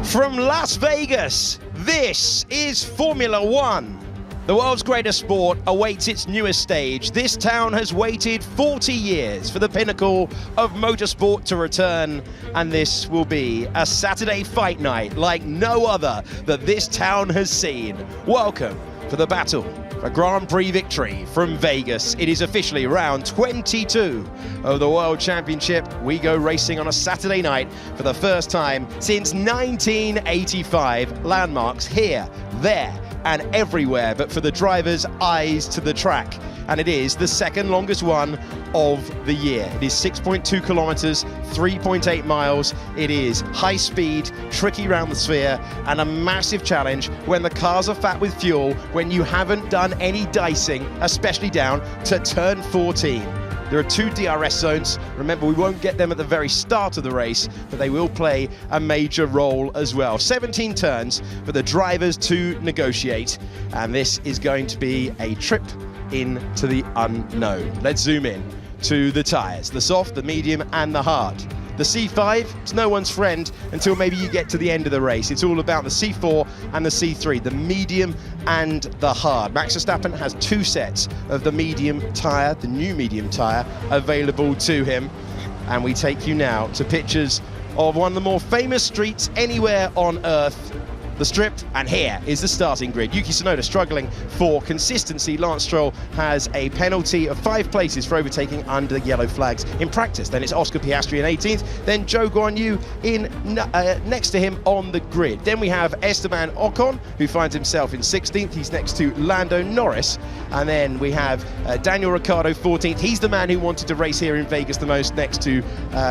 From Las Vegas, this is Formula One. The world's greatest sport awaits its newest stage. This town has waited 40 years for the pinnacle of motorsport to return, and this will be a Saturday fight night like no other that this town has seen. Welcome to the battle for Grand Prix victory from Vegas. It is officially round 22 of the World Championship. We go racing on a Saturday night for the first time since 1985. Landmarks here, there, and everywhere, but for the drivers, eyes to the track. And it is the second longest one of the year. It is 6.2 kilometers, 3.8 miles. It is high speed, tricky round the sphere, and a massive challenge when the cars are fat with fuel, when you haven't done any dicing, especially down to turn 14. There are 2 DRS zones. Remember, we won't get them at the very start of the race, but they will play a major role as well. 17 turns for the drivers to negotiate, and this is going to be a trip into the unknown. Let's zoom in to the tyres, the soft, the medium, and the hard. The C5 is no one's friend until maybe you get to the end of the race. It's all about the C4 and the C3, the medium and the hard. Max Verstappen has 2 sets of the medium tyre, the new medium tyre, available to him. And we take you now to pictures of one of the more famous streets anywhere on Earth, the Strip, and here is the starting grid. Yuki Tsunoda struggling for consistency. Lance Stroll has a penalty of 5 places for overtaking under yellow flags in practice. Then it's Oscar Piastri in 18th, then Zhou Guanyu in next to him on the grid. Then we have Esteban Ocon, who finds himself in 16th. He's next to Lando Norris. And then we have Daniel Ricciardo 14th. He's the man who wanted to race here in Vegas the most, next to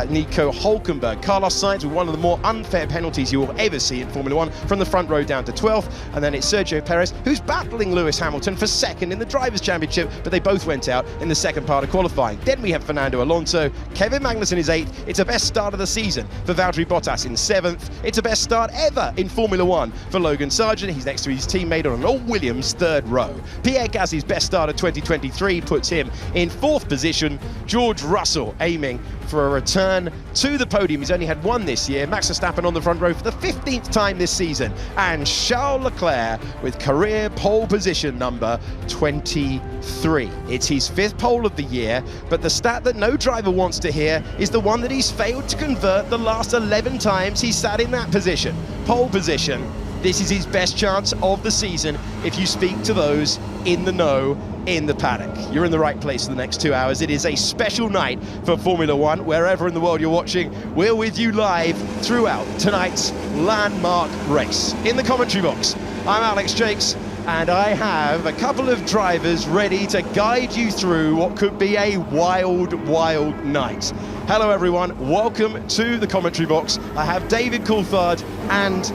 Nico Hülkenberg. Carlos Sainz with one of the more unfair penalties you will ever see in Formula One, from the front row down to 12th, and then it's Sergio Pérez, who's battling Lewis Hamilton for second in the Drivers' Championship, but they both went out in the second part of qualifying. Then we have Fernando Alonso, Kevin Magnussen is 8th. It's a best start of the season for Valtteri Bottas in 7th. It's a best start ever in Formula One for Logan Sargent. He's next to his teammate on an all-Williams 3rd row. Pierre Gasly's best start of 2023 puts him in 4th position. George Russell aiming for a return to the podium. He's only had 1 this year. Max Verstappen on the front row for the 15th time this season. And Charles Leclerc with career pole position number 23. It's his 5th pole of the year, but the stat that no driver wants to hear is the one that he's failed to convert the last 11 times he sat in that position. Pole position. This is his best chance of the season if you speak to those in the know in the paddock. You're in the right place for the next 2 hours. It is a special night for Formula One. Wherever in the world you're watching, we're with you live throughout tonight's landmark race. In the commentary box, I'm Alex Jakes, and I have a couple of drivers ready to guide you through what could be a wild, wild night. Hello everyone, welcome to the commentary box. I have David Coulthard and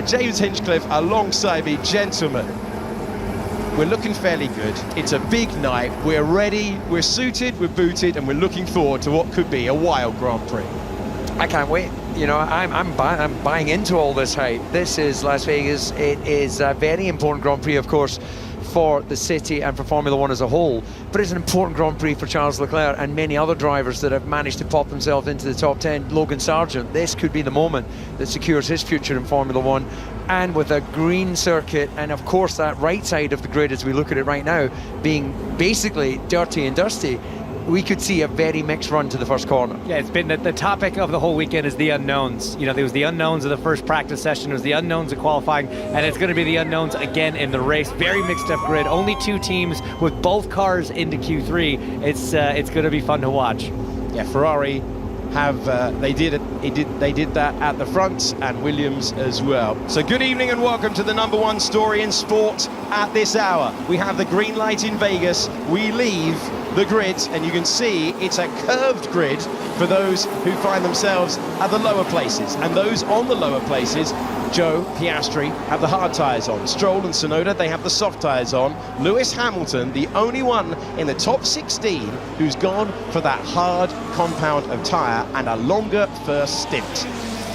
James Hinchcliffe alongside me. Gentlemen, we're looking fairly good. It's a big night. We're ready, we're suited, we're booted, and we're looking forward to what could be a wild Grand Prix. I can't wait. You know, I'm buying into all this hype. This is Las Vegas. It is a very important Grand Prix, of course, for the city and for Formula One as a whole, but it's an important Grand Prix for Charles Leclerc and many other drivers that have managed to pop themselves into the top 10. Logan Sargent, this could be the moment that secures his future in Formula One, and with a green circuit, and of course that right side of the grid as we look at it right now being basically dirty and dusty, we could see a very mixed run to the first corner. Yeah, it's been the topic of the whole weekend is the unknowns. You know, there was the unknowns of the first practice session, there was the unknowns of qualifying, and it's going to be the unknowns again in the race. Very mixed up grid. Only 2 teams with both cars into Q3. It's going to be fun to watch. Yeah, Ferrari have they did that at the front, and Williams as well. So good evening and welcome to the #1 story in sport at this hour. We have the green light in Vegas. We leave the grid, and you can see it's a curved grid for those who find themselves at the lower places, and those on the lower places, Zhou, Piastri, have the hard tyres on. Stroll and Tsunoda, they have the soft tyres on. Lewis Hamilton, the only one in the top 16 who's gone for that hard compound of tyre and a longer first stint.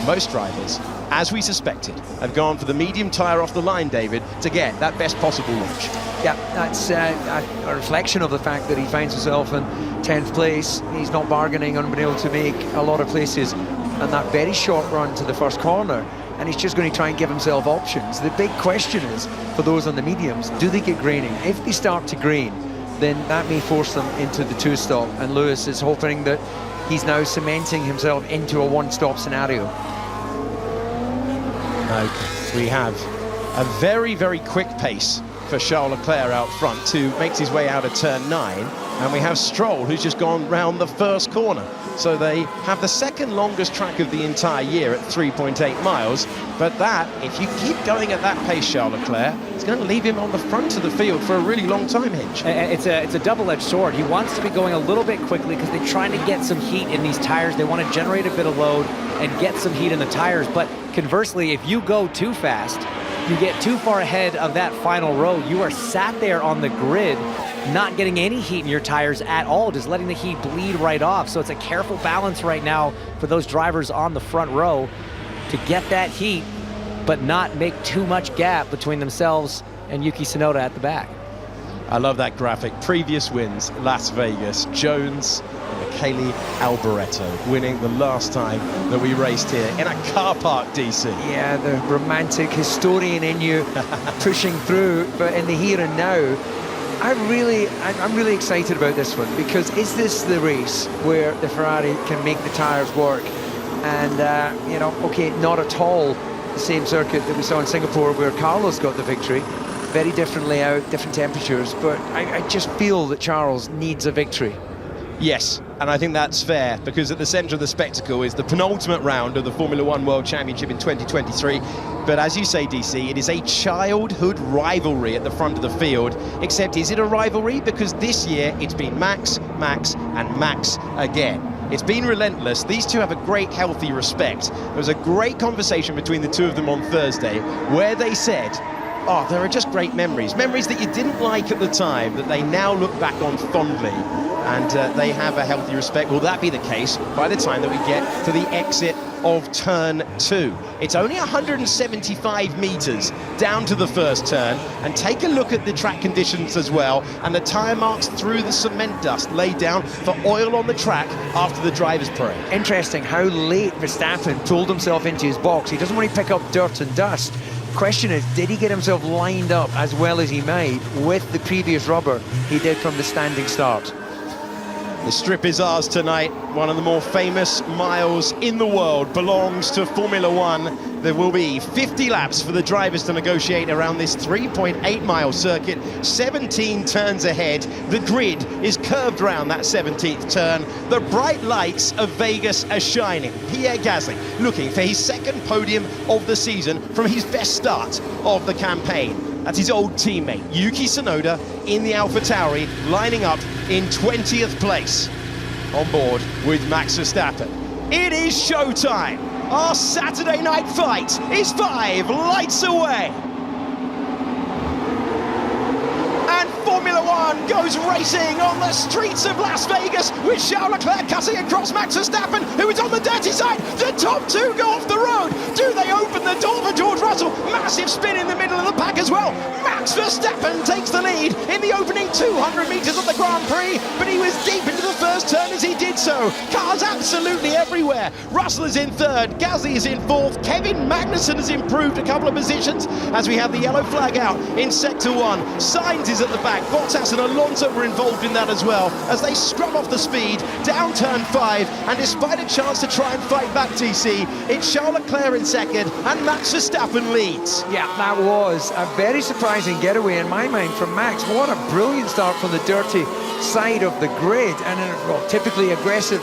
Most drivers, as we suspected, have gone for the medium tyre off the line, David, to get that best possible launch. Yeah, that's a reflection of the fact that he finds himself in 10th place. He's not bargaining on being able to make a lot of places, and that very short run to the first corner and he's just going to try and give himself options. The big question is, for those on the mediums, do they get greening? If they start to green, then that may force them into the two-stop, and Lewis is hoping that he's now cementing himself into a one-stop scenario. We have a very, very quick pace for Charles Leclerc out front, who makes his way out of turn 9, and we have Stroll, who's just gone round the first corner. So they have the second longest track of the entire year at 3.8 miles, but that, if you keep going at that pace, Charles Leclerc, it's going to leave him on the front of the field for a really long time, Hinch. It's a double-edged sword. He wants to be going a little bit quickly because they're trying to get some heat in these tires. They want to generate a bit of load and get some heat in the tires, but conversely, if you go too fast, you get too far ahead of that final row, you are sat there on the grid not getting any heat in your tires at all, just letting the heat bleed right off. So it's a careful balance right now for those drivers on the front row to get that heat, but not make too much gap between themselves and Yuki Tsunoda at the back. I love that graphic. Previous wins, Las Vegas, Jones and Michele Alboreto winning the last time that we raced here in a car park, DC. Yeah, the romantic historian in you pushing through, but in the here and now, I'm really excited about this one, because is this the race where the Ferrari can make the tires work? And, you know, okay, not at all the same circuit that we saw in Singapore where Carlos got the victory. Very different layout, different temperatures, but I just feel that Charles needs a victory. Yes, and I think that's fair, because at the centre of the spectacle is the penultimate round of the Formula One World Championship in 2023. But as you say, DC, it is a childhood rivalry at the front of the field, except is it a rivalry? Because this year it's been Max, Max and Max again. It's been relentless. These two have a great, healthy respect. There was a great conversation between the two of them on Thursday where they said, oh, there are just great memories. Memories that you didn't like at the time that they now look back on fondly. And they have a healthy respect. Will that be the case by the time that we get to the exit of turn 2? It's only 175 meters down to the first turn, and take a look at the track conditions as well, and the tire marks through the cement dust laid down for oil on the track after the driver's parade. Interesting how late Verstappen pulled himself into his box. He doesn't want to pick up dirt and dust. Question is, did he get himself lined up as well as he might with the previous rubber he did from the standing start? The strip is ours tonight. One of the more famous miles in the world belongs to Formula One. There will be 50 laps for the drivers to negotiate around this 3.8 mile circuit, 17 turns ahead. The grid is curved around that 17th turn. The bright lights of Vegas are shining. Pierre Gasly looking for his second podium of the season from his best start of the campaign. That's his old teammate, Yuki Tsunoda, in the AlphaTauri, lining up in 20th place on board with Max Verstappen. It is showtime. Our Saturday night fight is 5 lights away. And Formula One goes racing on the streets of Las Vegas with Charles Leclerc cutting across Max Verstappen, who is on the dirty side. The top two go off the road. Do they open the door for George Russell? Massive spin in the middle of the pack as well. Max Verstappen takes the lead in the opening 200 metres of the Grand Prix, but he was deep into the first turn as he did so. Cars absolutely everywhere. Russell is in third, Gasly is in fourth, Kevin Magnussen has improved a couple of positions as we have the yellow flag out in sector 1. Sainz is at the back, Bottas and Alonso were involved in that as well as they scrub off the speed down turn 5, and despite a chance to try and fight back, TC, it's Charles Leclerc in second and Max Verstappen leads. Yeah, that was a very surprising getaway in my mind from Max. What a brilliant start from the dirty side of the grid, and well, typically aggressive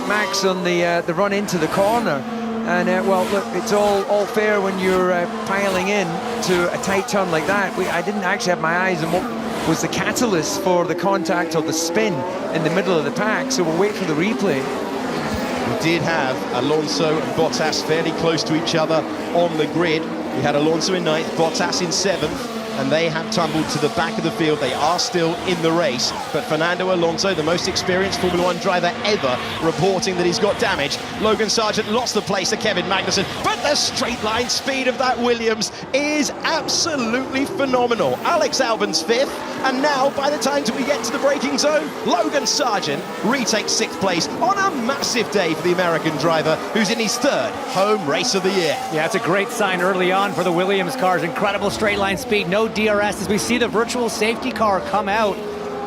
Max on the run into the corner. And well, look, it's all fair when you're piling in to a tight turn like that. I didn't actually have my eyes on what was the catalyst for the contact or the spin in the middle of the pack, so we'll wait for the replay. We did have Alonso and Bottas fairly close to each other on the grid. We had Alonso in 9th, Bottas in 7th, and they have tumbled to the back of the field. They are still in the race, but Fernando Alonso, the most experienced Formula One driver ever, reporting that he's got damage. Logan Sargent lost the place to Kevin Magnussen, but the straight line speed of that Williams is absolutely phenomenal. Alex Albon's 5th, And now, by the time we get to the braking zone, Logan Sargeant retakes 6th place on a massive day for the American driver, who's in his 3rd home race of the year. Yeah, it's a great sign early on for the Williams cars. Incredible straight line speed, no DRS. As we see the virtual safety car come out,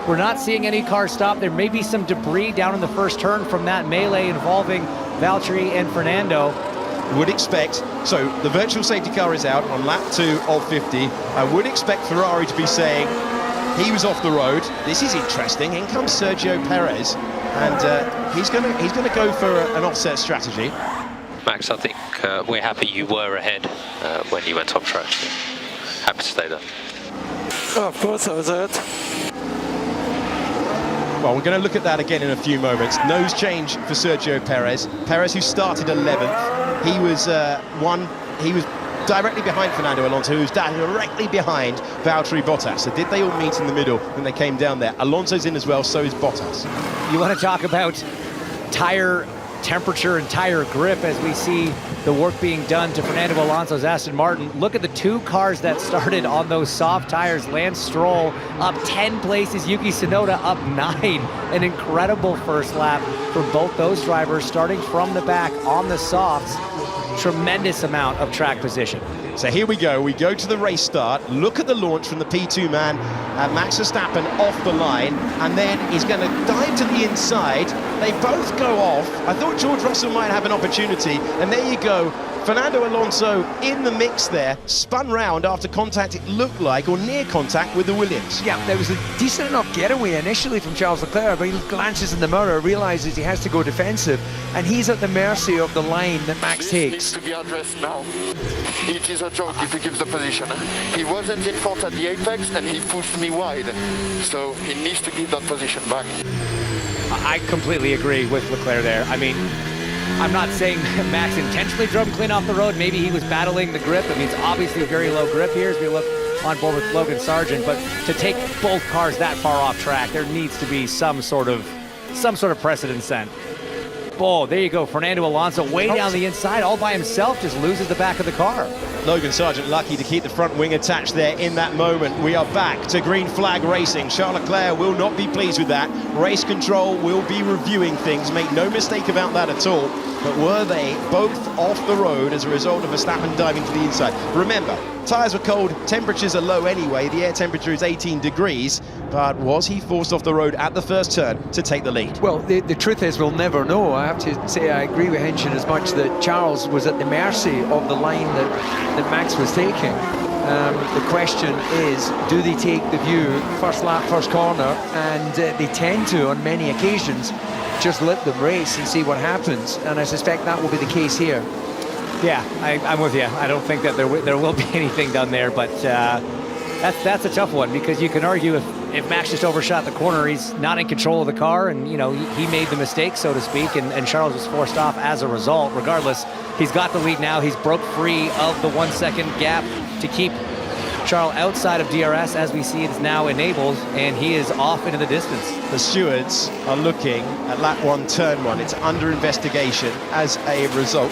we're not seeing any cars stop. There may be some debris down in the first turn from that melee involving Valtteri and Fernando. Would expect, so the virtual safety car is out on lap 2 of 50. I would expect Ferrari to be saying he was off the road. This is interesting. In comes Sergio Pérez, and he's gonna go for an offset strategy. Max, I think we're happy you were ahead when you went off track. Happy to stay there. Oh, of course I was ahead. Well, we're going to look at that again in a few moments. Nose change for Sergio Pérez. Pérez, who started 11th, he was directly behind Fernando Alonso, who was directly behind Valtteri Bottas. So did they all meet in the middle when they came down there? Alonso's in as well, so is Bottas. You want to talk about tire temperature and tire grip as we see the work being done to Fernando Alonso's Aston Martin. Look at the 2 cars that started on those soft tires. Lance Stroll up 10 places, Yuki Tsunoda up 9. An incredible first lap for both those drivers, starting from the back on the softs. Tremendous amount of track position. So here we go to the race start. Look at the launch from the P2 man, Max Verstappen off the line, and then he's going to dive to the inside. They both go off. I thought George Russell might have an opportunity, and there you go. Fernando Alonso in the mix there, spun round after contact, it looked like, or near contact with the Williams. Yeah, there was a decent enough getaway initially from Charles Leclerc, but he glances in the mirror, realizes he has to go defensive, and he's at the mercy of the line that Max takes. Needs to be addressed now. It is a joke if he gives the position. He wasn't in front at the apex and he pushed me wide, so he needs to give that position back. I completely agree with Leclerc there. I mean, I'm not saying Max intentionally drove him clean off the road. Maybe he was battling the grip. I mean, it's obviously very low grip here as we look on board with Logan Sargeant, but to take both cars that far off track, there needs to be some sort of precedent set. Oh, there you go. Fernando Alonso way down the inside, all by himself, just loses the back of the car. Logan Sargeant lucky to keep the front wing attached there in that moment. We are back to green flag racing. Charles Leclerc will not be pleased with that. Race control will be reviewing things. Make no mistake about that at all. But were they both off the road as a result of Verstappen diving to the inside? Remember, tyres were cold, temperatures are low anyway. The air temperature is 18 degrees. But was he forced off the road at the first turn to take the lead? Well, the truth is we'll never know. I have to say I agree with Henshin as much that Charles was at the mercy of the line that Max was taking. The question is, do they take the view, first lap, first corner, and they tend to, on many occasions, just let them race and see what happens, and I suspect that will be the case here. Yeah, I'm with you. I don't think that there will be anything done there, but that's a tough one, because you can argue if Max just overshot the corner, he's not in control of the car, and you know he made the mistake, so to speak, and Charles was forced off as a result. Regardless, he's got the lead now. He's broke free of the 1 second gap to keep Charles outside of DRS, as we see it is now enabled, and he is off into the distance. The stewards are looking at lap 1, turn 1. It's under investigation as a result.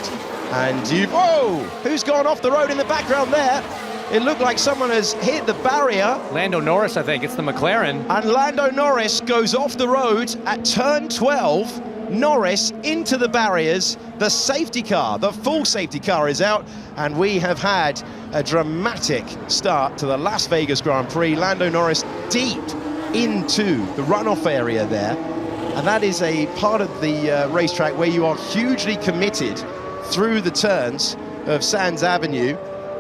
And whoa! Who's gone off the road in the background there? It looked like someone has hit the barrier. Lando Norris, I think. It's the McLaren. And Lando Norris goes off the road at turn 12. Norris into the barriers. The safety car, the full safety car is out. And we have had a dramatic start to the Las Vegas Grand Prix. Lando Norris deep into the runoff area there. And that is a part of the racetrack where you are hugely committed through the turns of Sands Avenue.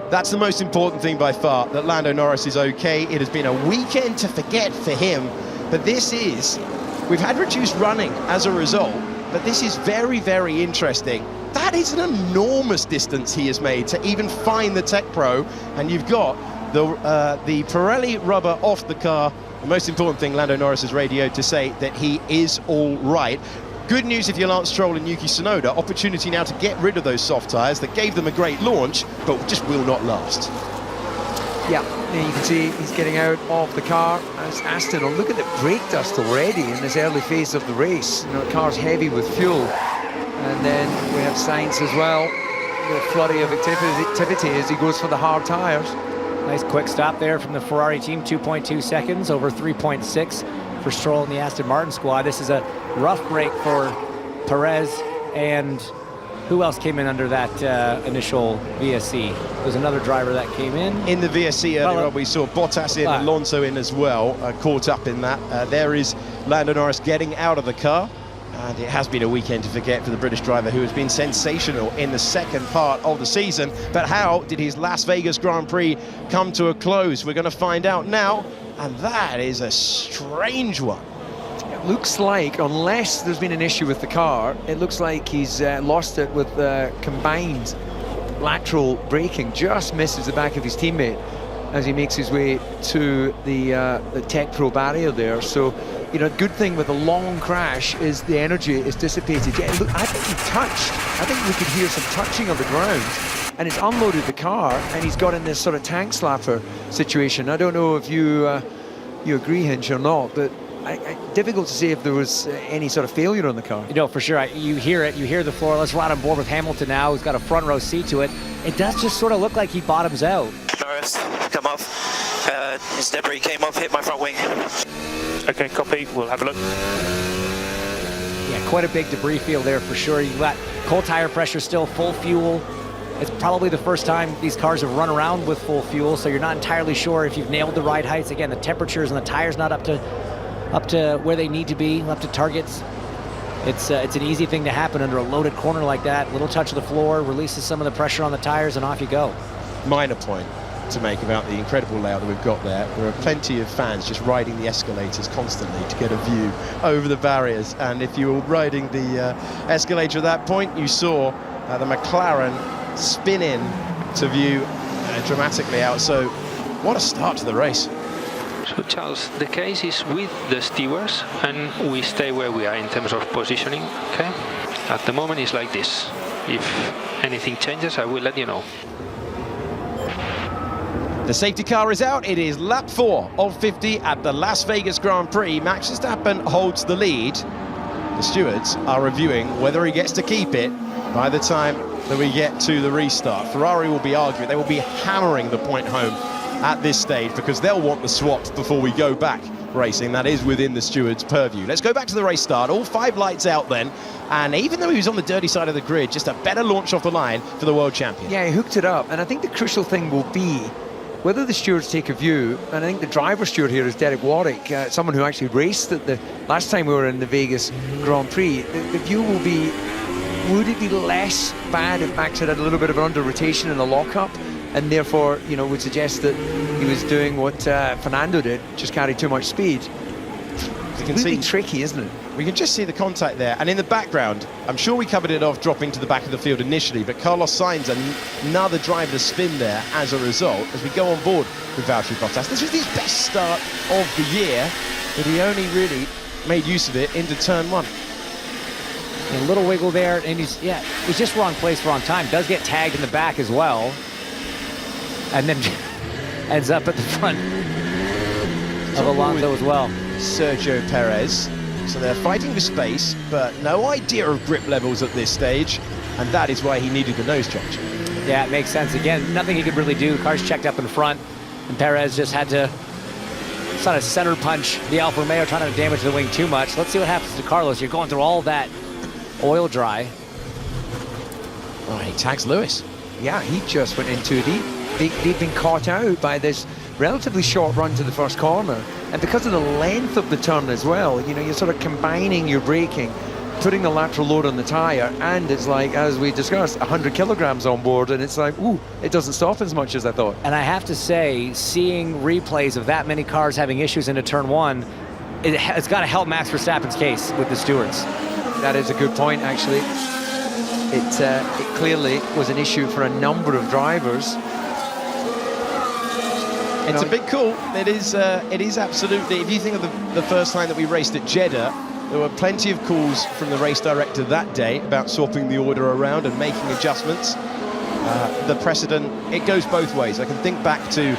That's the most important thing by far, that Lando Norris is okay. It has been a weekend to forget for him, but we've had reduced running as a result, but this is very, very interesting. That is an enormous distance he has made to even find the Tech Pro, and you've got the Pirelli rubber off the car. The most important thing, Lando Norris has radioed to say that he is all right. Good news if you're Lance Stroll and Yuki Tsunoda, opportunity now to get rid of those soft tyres that gave them a great launch, but just will not last. Yeah, you can see he's getting out of the car as Aston. Oh, look at the brake dust already in this early phase of the race. You know, the car's heavy with fuel. And then we have Sainz as well. The flurry of activity as he goes for the hard tyres. Nice quick stop there from the Ferrari team, 2.2 seconds over 3.6 for Stroll and the Aston Martin squad. This is a rough break for Perez, and who else came in under that initial VSC? There's another driver that came in. In the VSC earlier on, we saw Bottas in, Alonso in as well, caught up in that. There is Lando Norris getting out of the car. And it has been a weekend to forget for the British driver, who has been sensational in the second part of the season. But how did his Las Vegas Grand Prix come to a close? We're going to find out now, and that is a strange one. It looks like, unless there's been an issue with the car, it looks like he's lost it with combined lateral braking. Just misses the back of his teammate as he makes his way to the Tech Pro barrier there. So, you know, good thing with a long crash is the energy is dissipated. Yeah, look, I think he touched. I think we could hear some touching on the ground, and it's unloaded the car, and he's got in this sort of tank slapper situation. I don't know if you agree, Hinch, or not, but difficult to say if there was any sort of failure on the car. You know, for sure, you hear it, you hear the floor. Let's ride on board with Hamilton now, who's got a front row seat to it. It does just sort of look like he bottoms out. Norris, come off. His debris came off, hit my front wing. Okay, copy. We'll have a look. Yeah, quite a big debris field there for sure. You've got cold tire pressure still, full fuel. It's probably the first time these cars have run around with full fuel, so you're not entirely sure if you've nailed the ride heights. Again, the temperatures and the tires not up to where they need to be, up to targets. It's an easy thing to happen under a loaded corner like that. Little touch of the floor releases some of the pressure on the tires, and off you go. Minor point to make about the incredible layout that we've got there. There are plenty of fans just riding the escalators constantly to get a view over the barriers, and if you were riding the escalator at that point, you saw the McLaren spin in to view dramatically out. So what a start to the race. So Charles, the case is with the stewards, and we stay where we are in terms of positioning, okay? At the moment it's like this. If anything changes, I will let you know. The safety car is out. It is lap 4 of 50 at the Las Vegas Grand Prix. Max Verstappen holds the lead. The stewards are reviewing whether he gets to keep it by the time that we get to the restart. Ferrari will be arguing. They will be hammering the point home at this stage because they'll want the swaps before we go back racing. That is within the stewards' purview. Let's go back to the race start. All 5 lights out then. And even though he was on the dirty side of the grid, just a better launch off the line for the world champion. Yeah, he hooked it up. And I think the crucial thing will be whether the stewards take a view, and I think the driver steward here is Derek Warwick, someone who actually raced at the last time we were in the Vegas Grand Prix. The view will be, would it be less bad if Max had a little bit of an under rotation in the lockup, and therefore, you know, would suggest that he was doing what Fernando did, just carried too much speed. It's really tricky, isn't it? We can just see the contact there, and in the background, I'm sure we covered it off dropping to the back of the field initially, but Carlos Sainz, another driver to spin there as a result, as we go on board with Valtteri Bottas. This was his best start of the year, but he only really made use of it into turn 1. A little wiggle there, and he's just wrong place, wrong time. Does get tagged in the back as well, and then ends up at the front of Alonso as well. Sergio Pérez. So they're fighting for space, but no idea of grip levels at this stage, and that is why he needed the nose change. Yeah, it makes sense. Again, nothing he could really do. Car's checked up in front, and Perez just had to sort of center punch the Alfa Romeo, trying to damage the wing too much. Let's see what happens to Carlos. You're going through all that oil dry. Oh, he tags Lewis. Yeah, he just went in too deep. They've been caught out by this relatively short run to the first corner, and because of the length of the turn as well, you know, you're sort of combining your braking, putting the lateral load on the tire, and it's like, as we discussed, 100 kilograms on board, and it's like, ooh, it doesn't stop as much as I thought. And I have to say, seeing replays of that many cars having issues into turn 1, it's got to help Max Verstappen's case with the stewards. That is a good point, actually. It clearly was an issue for a number of drivers. It's a big call. It is absolutely. If you think of the first time that we raced at Jeddah, there were plenty of calls from the race director that day about swapping the order around and making adjustments. The precedent, it goes both ways. I can think back to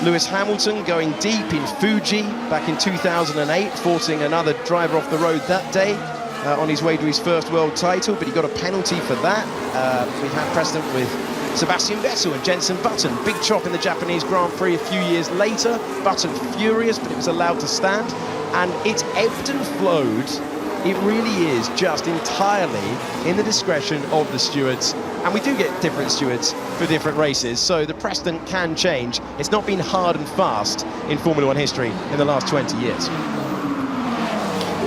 Lewis Hamilton going deep in Fuji back in 2008, forcing another driver off the road that day on his way to his first world title, but he got a penalty for that. We've had precedent with Sebastian Vettel and Jenson Button. Big chop in the Japanese Grand Prix a few years later. Button furious, but it was allowed to stand. And it's ebbed and flowed. It really is just entirely in the discretion of the stewards. And we do get different stewards for different races, so the precedent can change. It's not been hard and fast in Formula One history in the last 20 years.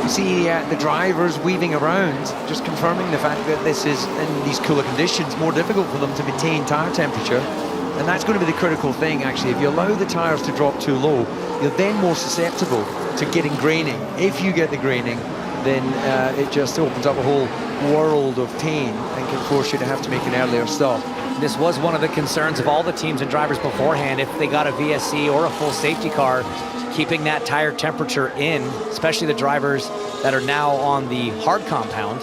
You see the drivers weaving around, just confirming the fact that this is, in these cooler conditions, more difficult for them to maintain tyre temperature. And that's going to be the critical thing, actually. If you allow the tyres to drop too low, you're then more susceptible to getting graining. If you get the graining, then it just opens up a whole world of pain and can force you to have to make an earlier stop. This was one of the concerns of all the teams and drivers beforehand. If they got a VSC or a full safety car, keeping that tire temperature in, especially the drivers that are now on the hard compound,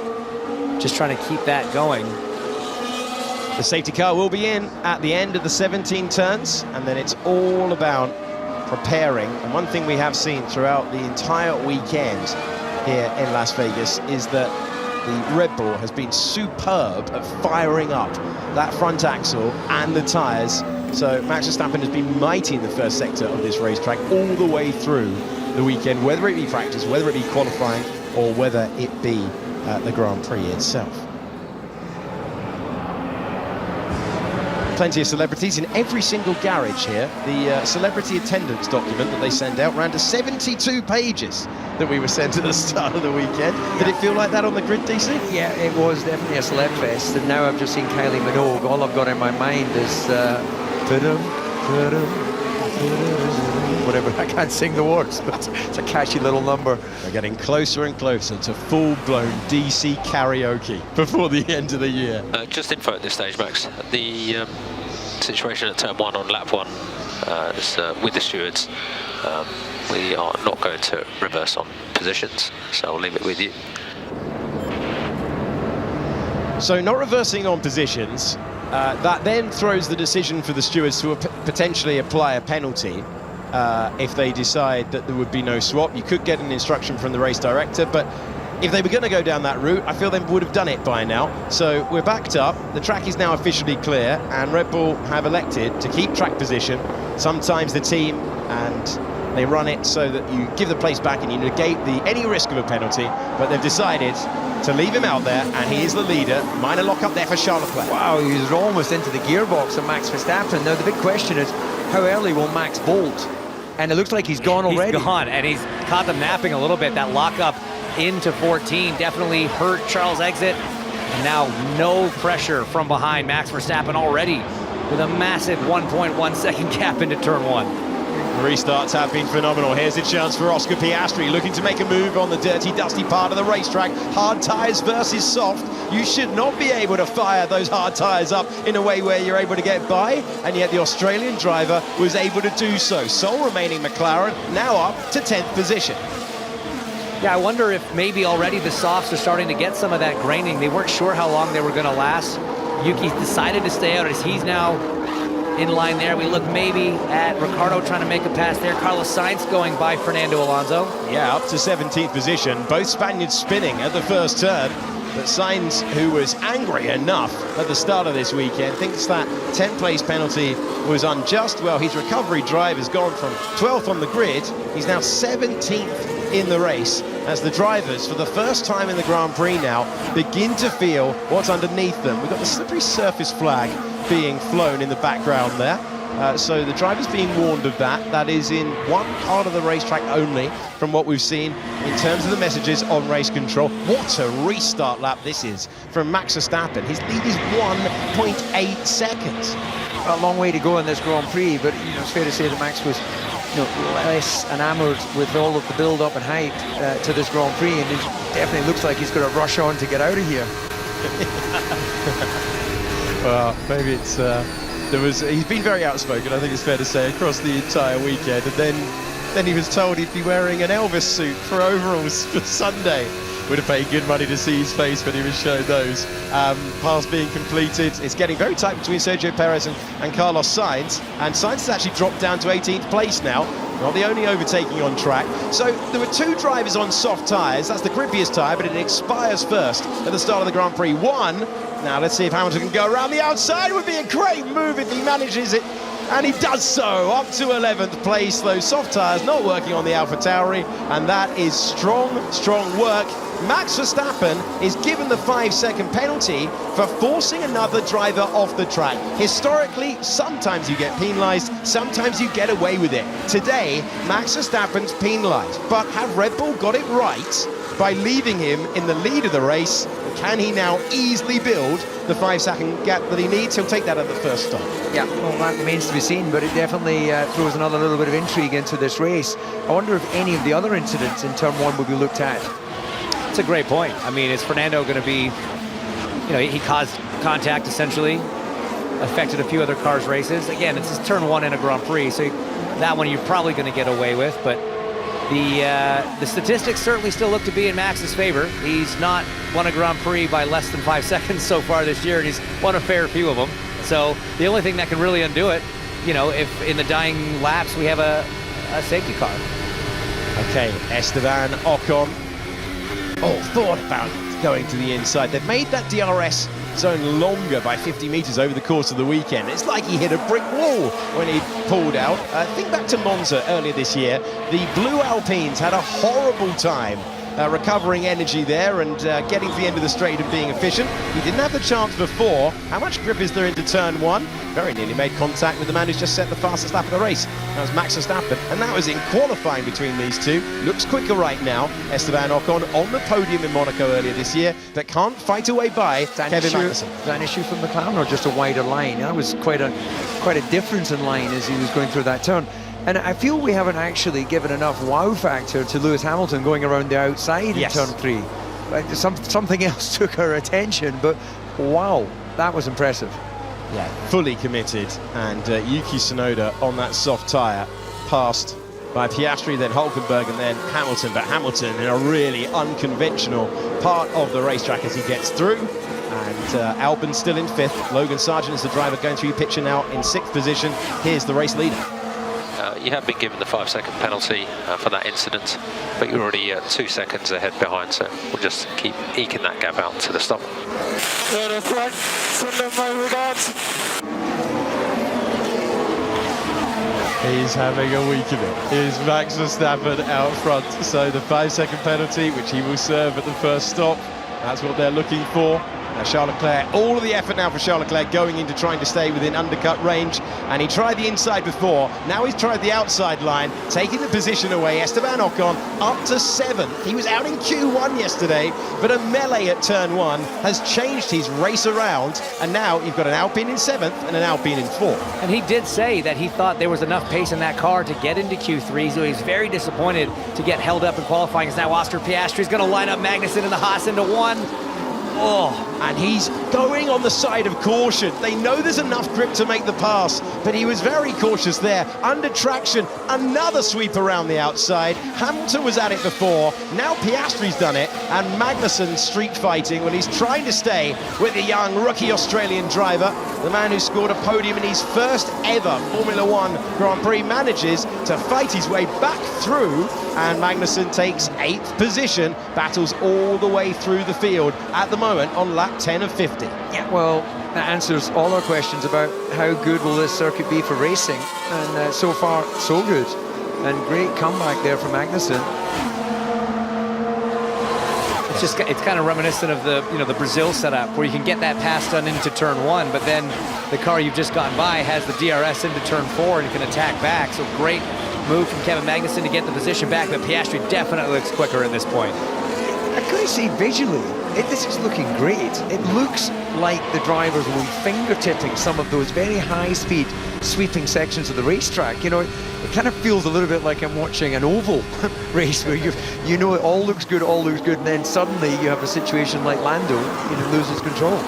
just trying to keep that going. The safety car will be in at the end of the 17 turns, and then it's all about preparing. And one thing we have seen throughout the entire weekend here in Las Vegas is that the Red Bull has been superb at firing up that front axle and the tyres. So Max Verstappen has been mighty in the first sector of this racetrack all the way through the weekend, whether it be practice, whether it be qualifying, or whether it be the Grand Prix itself. Plenty of celebrities in every single garage here. The celebrity attendance document that they send out ran to 72 pages that we were sent at the start of the weekend. Did it feel like that on the grid, DC? Yeah, it was definitely a celeb fest, and now I've just seen Kylie Minogue. All I've got in my mind is whatever. I can't sing the words, but it's a catchy little number. We're getting closer and closer to full-blown DC karaoke before the end of the year. Just info at this stage, Max. The situation at turn 1 on lap 1 is with the stewards. We are not going to reverse on positions, so I'll leave it with you. So not reversing on positions, that then throws the decision for the stewards to potentially apply a penalty if they decide that there would be no swap. You could get an instruction from the race director, but if they were going to go down that route, I feel they would have done it by now. So we're backed up, the track is now officially clear, and Red Bull have elected to keep track position. Sometimes the team, and they run it so that you give the place back and you negate any risk of a penalty, but they've decided to leave him out there, and he is the leader. Minor lock up there for Charles Leclerc. Wow, he's almost into the gearbox of Max Verstappen. Now the big question is, how early will Max bolt? And it looks like he's gone already. He's gone, and he's caught them napping a little bit. That lockup into 14 definitely hurt Charles' exit. And now no pressure from behind. Max Verstappen already with a massive 1.1 second gap into turn 1. The restarts have been phenomenal. Here's a chance for Oscar Piastri, looking to make a move on the dirty, dusty part of the racetrack. Hard tyres versus soft. You should not be able to fire those hard tyres up in a way where you're able to get by, and yet the Australian driver was able to do so. Sole remaining McLaren, now up to 10th position. Yeah, I wonder if maybe already the softs are starting to get some of that graining. They weren't sure how long they were going to last. Yuki decided to stay out as he's now in line there. We look maybe at Ricciardo trying to make a pass there. Carlos Sainz going by Fernando Alonso. Yeah, up to 17th position. Both Spaniards spinning at the first turn. But Sainz, who was angry enough at the start of this weekend, thinks that 10th place penalty was unjust. Well, his recovery drive has gone from 12th on the grid. He's now 17th in the race as the drivers, for the first time in the Grand Prix now, begin to feel what's underneath them. We've got the slippery surface flag being flown in the background there. So the drivers being warned of that. That is in one part of the racetrack only from what we've seen in terms of the messages on race control. What a restart lap this is from Max Verstappen. His lead is 1.8 seconds. A long way to go in this Grand Prix, but it's fair to say that Max was less enamoured with all of the build-up and hype to this Grand Prix, and it definitely looks like he's going to rush on to get out of here. Well, maybe it's he's been very outspoken, I think it's fair to say, across the entire weekend, and then he was told he'd be wearing an Elvis suit for overalls for Sunday. Would have paid good money to see his face when he was showing those. Pass being completed. It's getting very tight between Sergio Pérez and Carlos Sainz, and Sainz has actually dropped down to 18th place now. Not the only overtaking on track. So there were two drivers on soft tyres. That's the grippiest tyre, but it expires first at the start of the Grand Prix. One Now let's see if Hamilton can go around the outside. Would be a great move if he manages it. And he does so, up to 11th place. Those soft tyres not working on the AlphaTauri, and that is strong work. Max Verstappen is given the 5-second penalty for forcing another driver off the track. Historically, sometimes you get penalised, sometimes you get away with it. Today, Max Verstappen's penalised, but have Red Bull got it right by leaving him in the lead of the race? Can he now easily build the 5-second gap that he needs? He'll take that at the first stop. Yeah, well, that remains to be seen, but it definitely throws another little bit of intrigue into this race. I wonder if any of the other incidents in turn 1 will be looked at. That's a great point. I mean, is Fernando going to be, you know, he caused contact essentially, affected a few other cars' races. Again, it's his turn 1 in a Grand Prix, so that one you're probably going to get away with, but the statistics certainly still look to be in Max's favor. He's not won a Grand Prix by less than 5 seconds so far this year, and he's won a fair few of them. So the only thing that can really undo it, you know, if in the dying laps we have a safety car. Okay, Esteban Ocon. Thought about going to the inside. They've made that DRS zone longer by 50 meters over the course of the weekend. It's like he hit a brick wall when he pulled out. Think back to Monza earlier this year. The Blue Alpines had a horrible time recovering energy there and getting to the end of the straight and being efficient. He didn't have the chance before. How much grip is there into turn 1? Very nearly made contact with the man who's just set the fastest lap of the race. That was Max Verstappen, and that was in qualifying between these two. Looks quicker right now. Esteban Ocon on the podium in Monaco earlier this year, but can't fight away by Kevin Magnussen. Is that an issue from McLaren or just a wider line? That was quite a difference in line as he was going through that turn. And I feel we haven't actually given enough wow factor to Lewis Hamilton going around the outside in turn 3. Like, something else took our attention, but wow, that was impressive. Yeah, fully committed, and Yuki Tsunoda on that soft tyre, passed by Piastri, then Hülkenberg, and then Hamilton. But Hamilton in a really unconventional part of the racetrack as he gets through. And Albon still in 5th. Logan Sargent is the driver going through picture now in 6th position. Here's the race leader. You have been given the 5-second penalty for that incident, but you're already 2 seconds ahead behind, so we'll just keep eking that gap out to the stop. Yeah, that's right. Send them my regards. He's having a week of it. Is Max Verstappen out front? So the 5-second penalty, which he will serve at the first stop, that's what they're looking for. Now Charles Leclerc, all of the effort now for Charles Leclerc going into trying to stay within undercut range, and he tried the inside before, now he's tried the outside line, taking the position away. Esteban Ocon up to 7th. He was out in Q1 yesterday, but a melee at turn 1 has changed his race around, and now you've got an Alpine in 7th and an Alpine in 4th. And he did say that he thought there was enough pace in that car to get into Q3, so he's very disappointed to get held up in qualifying. As now Oscar Piastri is going to line up Magnussen and the Haas into 1. And he's going on the side of caution. They know there's enough grip to make the pass, but he was very cautious there. Under traction, another sweep around the outside. Hamilton was at it before. Now Piastri's done it, and Magnussen street fighting. Well, he's trying to stay with the young rookie Australian driver, the man who scored a podium in his first ever Formula One Grand Prix, manages to fight his way back through, and Magnussen takes 8th position, battles all the way through the field at the moment on lap 10 of 50. Yeah, well, that answers all our questions about how good will this circuit be for racing, and so far so good, and great comeback there from Magnussen. It's kind of reminiscent of the Brazil setup where you can get that pass done into turn 1, but then the car you've just gotten by has the DRS into turn 4 and you can attack back. So great move from Kevin Magnussen to get the position back, but Piastri definitely looks quicker at this point. I couldn't say visually, this is looking great. It looks like the drivers will be fingertipping some of those very high-speed sweeping sections of the racetrack. You know, it kind of feels a little bit like I'm watching an oval race where you know it all looks good, and then suddenly you have a situation like Lando, loses control.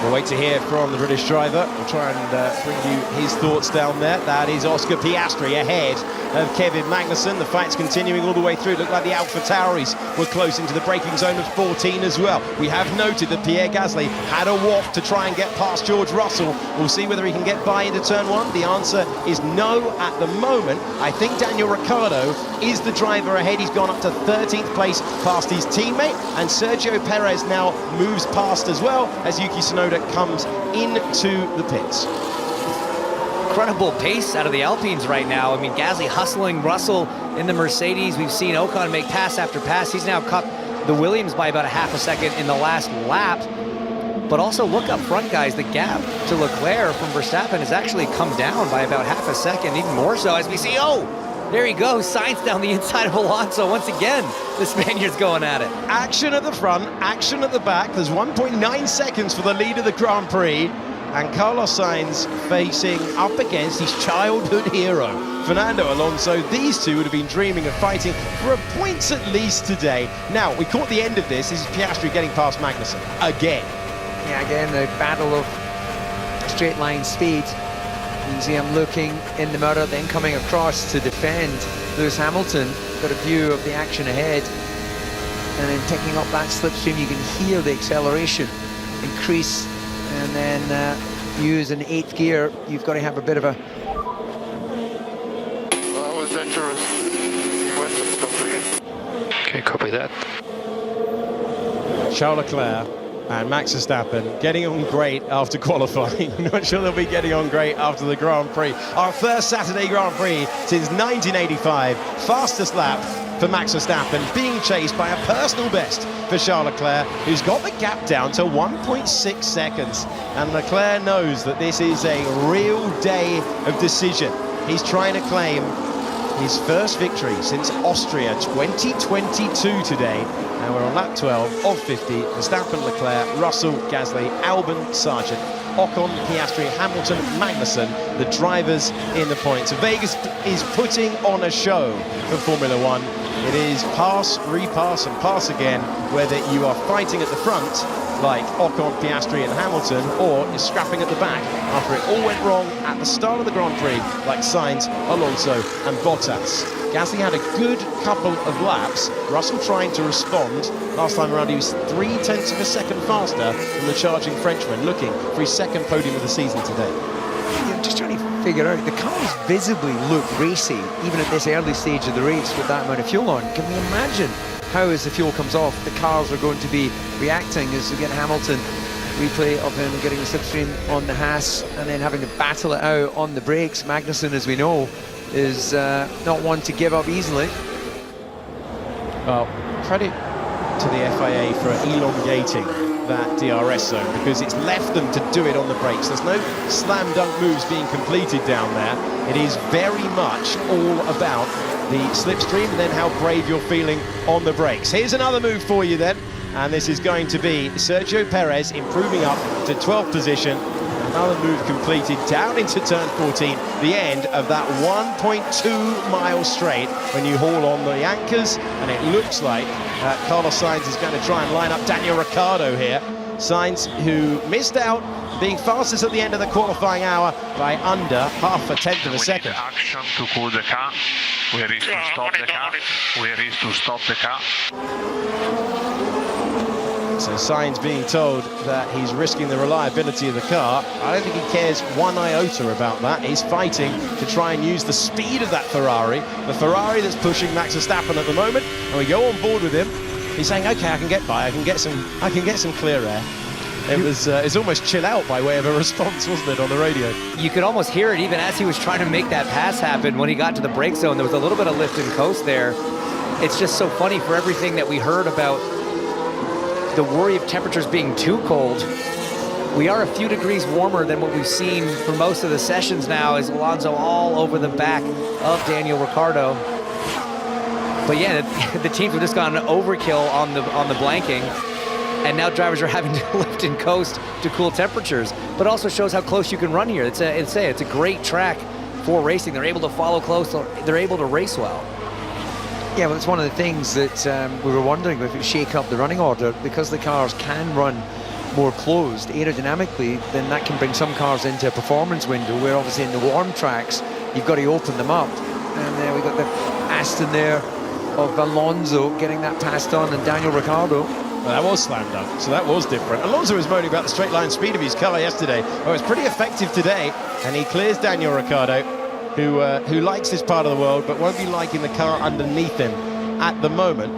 We'll wait to hear from the British driver. We'll try and bring you his thoughts down there. That is Oscar Piastri ahead of Kevin Magnussen. The fight's continuing all the way through. It looked like the AlphaTauris were close into the braking zone of 14 as well. We have noted that Pierre Gasly had a waft to try and get past George Russell. We'll see whether he can get by into turn one. The answer is no at the moment. I think Daniel Ricciardo is the driver ahead. He's gone up to 13th place past his teammate, and Sergio Pérez now moves past as well as Yuki Tsunoda comes into the pits. Incredible pace out of the Alpines right now. I mean, Gasly hustling Russell in the Mercedes. We've seen Ocon make pass after pass. He's now cut the Williams by about a half a second in the last lap. But also look up front, guys, the gap to Leclerc from Verstappen has actually come down by about half a second, even more so as we see, oh, there he goes, Sainz down the inside of Alonso. Once again, the Spaniard's going at it. Action at the front, action at the back. There's 1.9 seconds for the lead of the Grand Prix. And Carlos Sainz facing up against his childhood hero, Fernando Alonso. These two would have been dreaming of fighting for a point at least today. Now, we caught the end of this. This is Piastri getting past Magnussen again. Yeah, again, the battle of straight line speed. You can see him looking in the mirror, then coming across to defend Lewis Hamilton. Got a view of the action ahead. And then taking up that slipstream, you can hear the acceleration increase. And then use an 8th gear. You've got to have a bit of a... That was dangerous. He went to stop again. Okay, copy that. Charles Leclerc and Max Verstappen getting on great after qualifying. Not sure they'll be getting on great after the Grand Prix. Our first Saturday Grand Prix since 1985. Fastest lap for Max Verstappen, being chased by a personal best for Charles Leclerc, who's got the gap down to 1.6 seconds. And Leclerc knows that this is a real day of decision. He's trying to claim his first victory since Austria 2022 today. And we're on lap 12 of 50. Verstappen, Leclerc, Russell, Gasly, Albon, Sargent, Ocon, Piastri, Hamilton, Magnussen, the drivers in the points. Vegas is putting on a show for Formula One. It is pass, repass and pass again, whether you are fighting at the front like Ocon, Piastri and Hamilton, or you're scrapping at the back after it all went wrong at the start of the Grand Prix like Sainz, Alonso and Bottas. Gasly had a good couple of laps. Russell trying to respond. Last time around he was 0.3 of a second faster than the charging Frenchman, looking for his second podium of the season today. I'm just trying to figure out, the cars visibly look racy, even at this early stage of the race with that amount of fuel on. Can we imagine how, as the fuel comes off, the cars are going to be reacting as we get Hamilton, replay of him getting the slipstream on the Haas and then having to battle it out on the brakes. Magnussen, as we know, is not one to give up easily. Well, credit to the FIA for elongating that DRS zone, because it's left them to do it on the brakes. There's no slam dunk moves being completed down there. It is very much all about the slipstream and then how brave you're feeling on the brakes. Here's another move for you then, and this is going to be Sergio Pérez improving up to 12th position. Another move completed down into turn 14, the end of that 1.2 mile straight when you haul on the anchors, and it looks like Carlos Sainz is going to try and line up Daniel Ricciardo here. Sainz, who missed out being fastest at the end of the qualifying hour by under half a tenth of a second. Action to cool the car. Where is to stop the car? Where is to stop the car? So Sainz being told that he's risking the reliability of the car. I don't think he cares one iota about that. He's fighting to try and use the speed of that Ferrari, the Ferrari that's pushing Max Verstappen at the moment. And we go on board with him. He's saying, okay, I can get by, I can get some clear air. It's almost chill out by way of a response, wasn't it, on the radio? You could almost hear it even as he was trying to make that pass happen. When he got to the brake zone, there was a little bit of lift and coast there. It's just so funny for everything that we heard about the worry of temperatures being too cold. We are a few degrees warmer than what we've seen for most of the sessions now, as Alonso all over the back of Daniel Ricciardo. But yeah, the teams have just gone overkill on the blanking, and now drivers are having to lift and coast to cool temperatures. But also shows how close you can run here. It's a great track for racing. They're able to follow close. They're able to race well. Yeah, well, it's one of the things that we were wondering if it would shake up the running order, because the cars can run more closed aerodynamically, then that can bring some cars into a performance window where obviously in the warm tracks, you've got to open them up. And we've got the Aston there of Alonso getting that passed on, and Daniel Ricciardo. Well, that was slammed up, so that was different. Alonso was moaning about the straight line speed of his car yesterday. Well, it's pretty effective today, and he clears Daniel Ricciardo, who likes this part of the world, but won't be liking the car underneath him at the moment.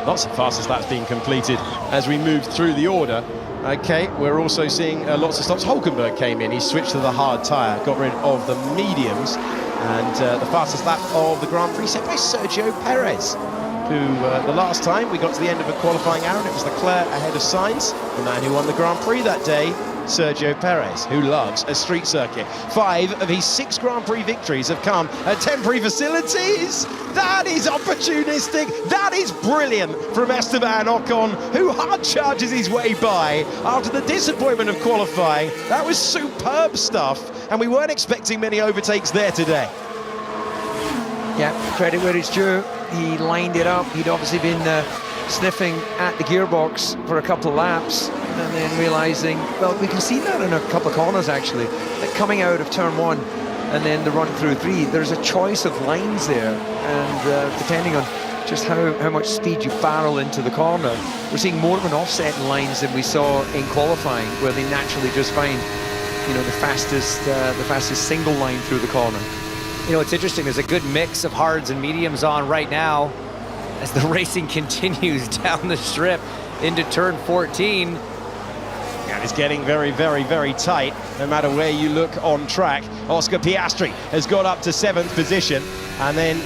Lots of fastest laps being completed as we move through the order. Okay, we're also seeing lots of stops. Hülkenberg came in, he switched to the hard tyre, got rid of the mediums, and the fastest lap of the Grand Prix set by Sergio Pérez, who the last time we got to the end of a qualifying hour, and it was Leclerc ahead of Sainz, the man who won the Grand Prix that day, Sergio Pérez, who loves a street circuit. 5 of his 6 Grand Prix victories have come at temporary facilities. That is opportunistic. That is brilliant from Esteban Ocon, who hard charges his way by after the disappointment of qualifying. That was superb stuff, and we weren't expecting many overtakes there today. Yeah, credit where it's due. He lined it up. He'd obviously been sniffing at the gearbox for a couple of laps, and then realizing, well, we can see that in a couple of corners actually, that coming out of turn 1 and then the run through 3, there's a choice of lines there, and depending on just how much speed you barrel into the corner, we're seeing more of an offset in lines than we saw in qualifying, where they naturally just find, you know, the fastest single line through the corner. You know, it's interesting, there's a good mix of hards and mediums on right now as the racing continues down the strip into turn 14. And it's getting very, very, very tight, no matter where you look on track. Oscar Piastri has got up to 7th position, and then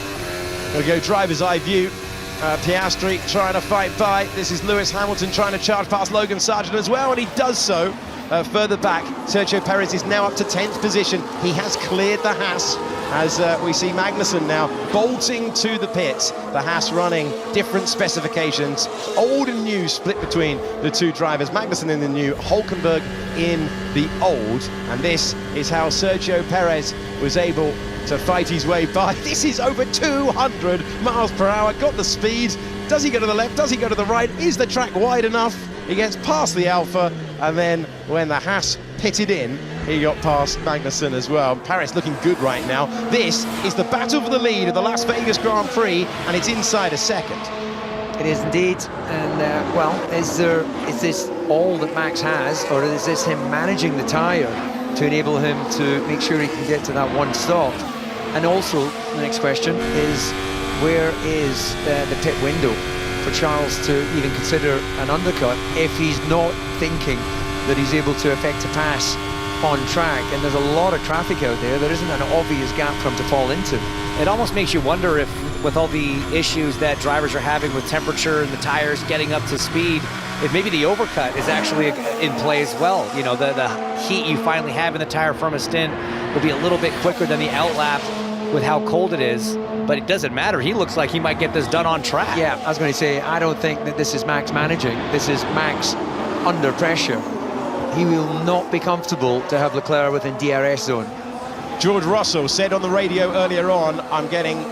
we'll go driver's eye view. Piastri trying to fight by. This is Lewis Hamilton trying to charge past Logan Sargent as well, and he does so. Further back, Sergio Pérez is now up to 10th position. He has cleared the Haas, as we see Magnussen now bolting to the pits. The Haas running different specifications, old and new split between the two drivers. Magnussen in the new, Hülkenberg in the old, and this is how Sergio Pérez was able to fight his way by. This is over 200 miles per hour, got the speed. Does he go to the left? Does he go to the right? Is the track wide enough? He gets past the Alpha, and then when the Haas pitted in, he got past Magnussen as well. Paris looking good right now. This is the battle for the lead of the Las Vegas Grand Prix, and it's inside a second. It is indeed, and well, is this all that Max has, or is this him managing the tyre to enable him to make sure he can get to that one stop? And also, the next question is, where is the pit window for Charles to even consider an undercut if he's not thinking that he's able to effect a pass on track? And there's a lot of traffic out there. There isn't an obvious gap for him to fall into. It almost makes you wonder if, with all the issues that drivers are having with temperature and the tires getting up to speed, if maybe the overcut is actually in play as well. You know, the heat you finally have in the tire from a stint will be a little bit quicker than the outlap with how cold it is. But it doesn't matter. He looks like he might get this done on track. Yeah, I was going to say, I don't think that this is Max managing. This is Max under pressure. He will not be comfortable to have Leclerc within DRS zone. George Russell said on the radio earlier on, I'm getting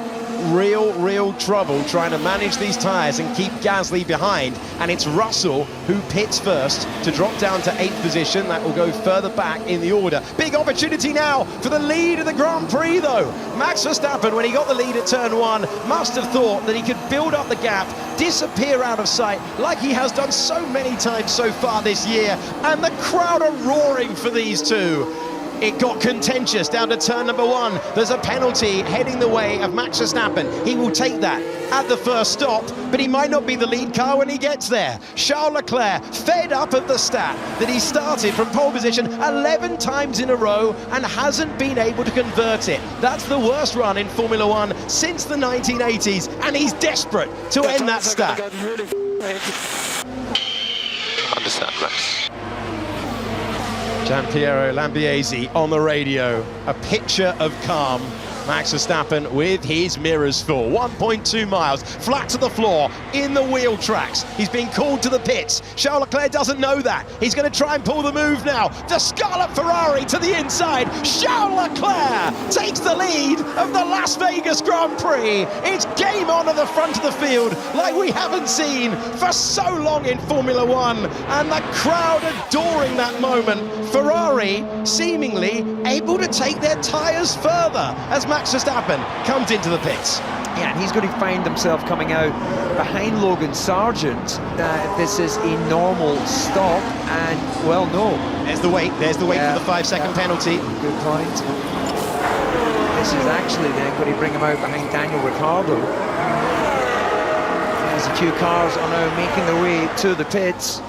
real trouble trying to manage these tyres and keep Gasly behind, and it's Russell who pits first to drop down to 8th position. That will go further back in the order. Big opportunity now for the lead of the Grand Prix though. Max Verstappen, when he got the lead at turn 1, must have thought that he could build up the gap, disappear out of sight like he has done so many times so far this year, and the crowd are roaring for these two. It got contentious down to turn number 1. There's a penalty heading the way of Max Verstappen. He will take that at the first stop, but he might not be the lead car when he gets there. Charles Leclerc, fed up of the stat that he started from pole position 11 times in a row and hasn't been able to convert it. That's the worst run in Formula One since the 1980s, and he's desperate to end that stat. Understand, Max. Gianpiero Lambiase on the radio, a picture of calm. Max Verstappen with his mirrors full. 1.2 miles, flat to the floor, in the wheel tracks. He's been called to the pits. Charles Leclerc doesn't know that. He's going to try and pull the move now. The Scarlet Ferrari to the inside. Charles Leclerc takes the lead of the Las Vegas Grand Prix. It's game on at the front of the field like we haven't seen for so long in Formula One. And the crowd adoring that moment. Ferrari seemingly able to take their tyres further as Max Verstappen comes into the pits. Yeah, and he's going to find himself coming out behind Logan Sargent. This is a normal stop, and well, no. There's the wait for the 5-second penalty. Good point. This is actually then going to bring him out behind Daniel Ricciardo. As a few cars are now making their way to the pits.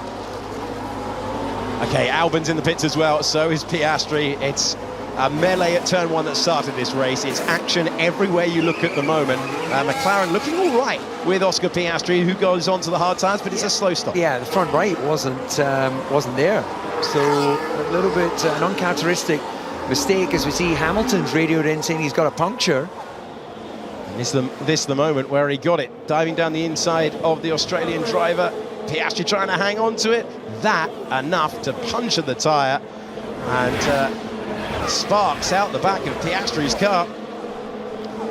Okay, Albon's in the pits as well, so is Piastri. It's a melee at turn 1 that started this race. It's action everywhere you look at the moment. McLaren looking all right with Oscar Piastri, who goes on to the hard tyres, but it's a slow stop. Yeah, the front right wasn't there. So a little bit an uncharacteristic mistake, as we see Hamilton's radioed in saying he's got a puncture. This is the moment where he got it, diving down the inside of the Australian driver. Piastri trying to hang on to it. That enough to puncture the tyre, and sparks out the back of Piastri's car.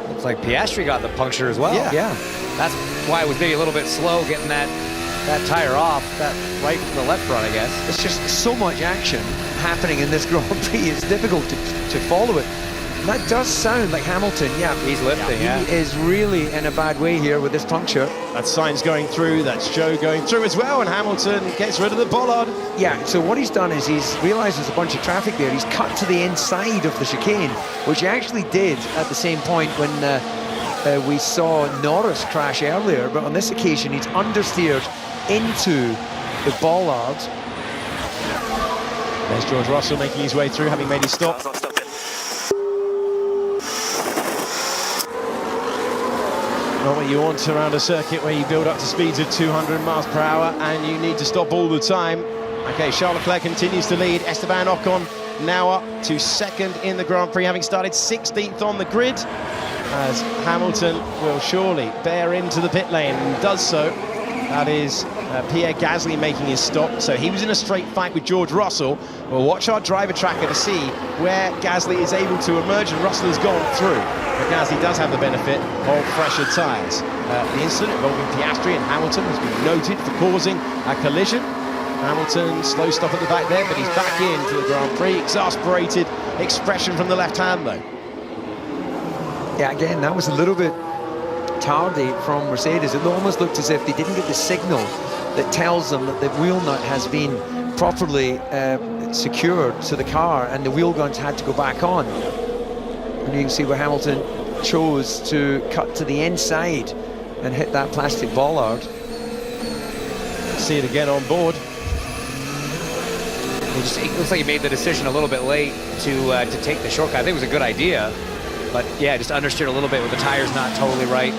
Looks like Piastri got the puncture as well. Yeah. That's why it was maybe a little bit slow getting that tire off, that right from the left front, I guess. It's just so much action happening in this Grand Prix, it's difficult to follow it. That does sound like Hamilton, yeah. He's lifting, He is really in a bad way here with this puncture. That's Sainz going through, that's Zhou going through as well, and Hamilton gets rid of the bollard. Yeah, so what he's done is he's realised there's a bunch of traffic there. He's cut to the inside of the chicane, which he actually did at the same point when we saw Norris crash earlier, but on this occasion he's understeered into the bollard. There's George Russell making his way through, having made his stop. Not what you want around a circuit where you build up to speeds of 200 miles per hour and you need to stop all the time. Okay, Charles Leclerc continues to lead. Esteban Ocon now up to second in the Grand Prix, having started 16th on the grid, as Hamilton will surely bear into the pit lane and does so. That is Pierre Gasly making his stop. So he was in a straight fight with George Russell. We'll watch our driver tracker to see where Gasly is able to emerge, and Russell has gone through. But Gasly does have the benefit of fresher tyres. The incident involving Piastri and Hamilton has been noted for causing a collision. Hamilton, slow stop at the back there, but he's back into the Grand Prix. Exasperated expression from the left hand, though. Yeah, again, that was a little bit tardy from Mercedes. It almost looked as if they didn't get the signal that tells them that the wheel nut has been properly secured to the car, and the wheel guns had to go back on. And you can see where Hamilton chose to cut to the inside and hit that plastic bollard. See it again on board. It looks like he made the decision a little bit late to take the shortcut. I think it was a good idea, but yeah, just understeered a little bit with the tires not totally right.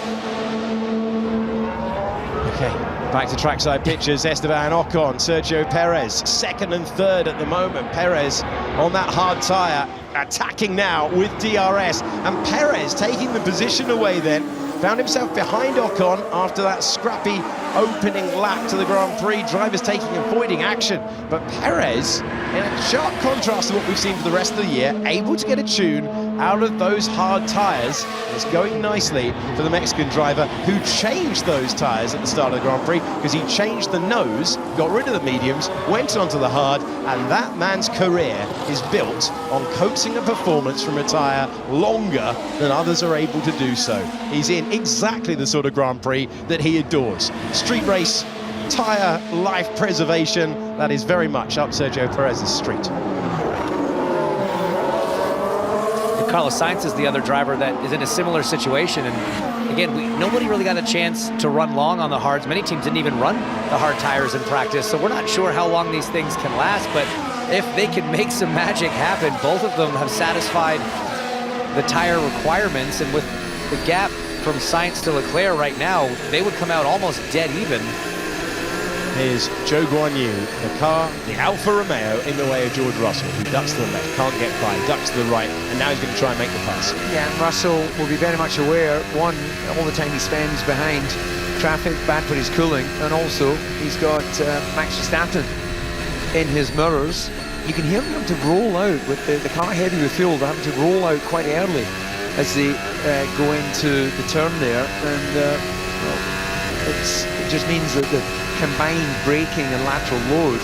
Okay, back to trackside pictures. Esteban Ocon, Sergio Pérez, second and third at the moment. Perez on that hard tyre, attacking now with DRS, and Perez taking the position away then. Found himself behind Ocon after that scrappy opening lap to the Grand Prix. Drivers taking and avoiding action, but Perez, in a sharp contrast to what we've seen for the rest of the year, able to get a tune out of those hard tyres. It's going nicely for the Mexican driver, who changed those tyres at the start of the Grand Prix, because he changed the nose, got rid of the mediums, went onto the hard, and that man's career is built on coaxing a performance from a tyre longer than others are able to do so. He's in exactly the sort of Grand Prix that he adores. Street race, tyre life preservation, that is very much up Sergio Perez's street. Carlos Sainz is the other driver that is in a similar situation, and again, nobody really got a chance to run long on the hards. Many teams didn't even run the hard tires in practice, so we're not sure how long these things can last, but if they can make some magic happen, both of them have satisfied the tire requirements, and with the gap from Sainz to Leclerc right now, they would come out almost dead even. is Zhou Guanyu, the car, the Alfa Romeo, in the way of George Russell, who ducks to the left, can't get by, ducks to the right, and now he's going to try and make the pass. Yeah, and Russell will be very much aware, one, all the time he spends behind traffic, bad for his cooling, and also he's got Max Verstappen in his mirrors. You can hear him having to roll out with the car heavy with fuel, they're having to roll out quite early as they go into the turn there, and well, it just means that the combined braking and lateral load,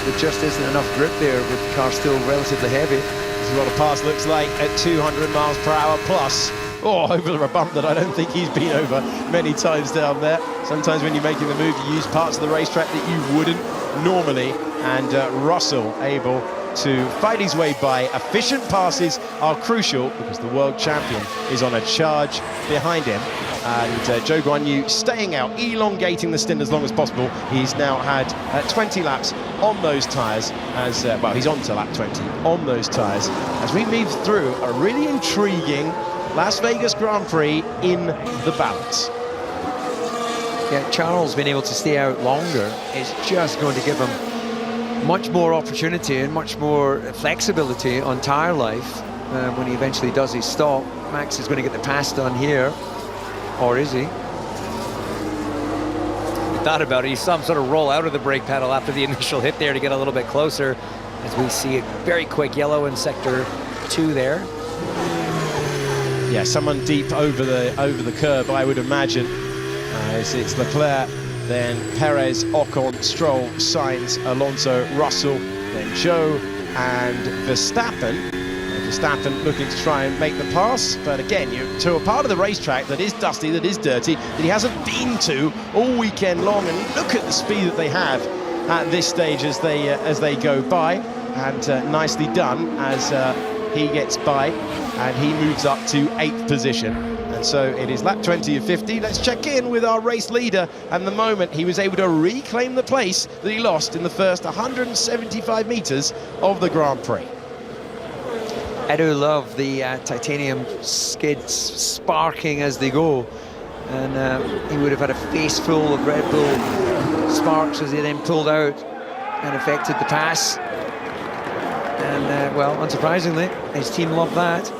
there just isn't enough grip there with the car still relatively heavy. This is what a pass looks like at 200 miles per hour plus. Oh, over a bump that I don't think he's been over many times down there. Sometimes when you're making the move, you use parts of the racetrack that you wouldn't normally, and Russell able to fight his way by. Efficient passes are crucial because the world champion is on a charge behind him, and Zhou Guanyu staying out, elongating the stint as long as possible. He's now had 20 laps on those tyres, as well, he's on to lap 20 on those tyres, as we move through a really intriguing Las Vegas Grand Prix in the balance. Yeah, Charles being able to stay out longer is just going to give him much more opportunity and much more flexibility on tyre life when he eventually does his stop. Max is going to get the pass done here, or is he? We thought about it. You saw him sort of roll out of the brake pedal after the initial hit there to get a little bit closer, as we see a very quick yellow in sector 2 there. Yeah, someone deep over the curb, I would imagine. It's Leclerc, then Perez, Ocon, Stroll, Sainz, Alonso, Russell, then Zhou and Verstappen. Verstappen looking to try and make the pass, but again, you're to a part of the racetrack that is dusty, that is dirty, that he hasn't been to all weekend long, and look at the speed that they have at this stage as they go by, and nicely done as he gets by, and he moves up to 8th position. And so it is lap 20 of 50. Let's check in with our race leader and the moment he was able to reclaim the place that he lost in the first 175 metres of the Grand Prix. I do love the titanium skids sparking as they go, and he would have had a face full of Red Bull sparks as he then pulled out and affected the pass. And well, unsurprisingly, his team loved that.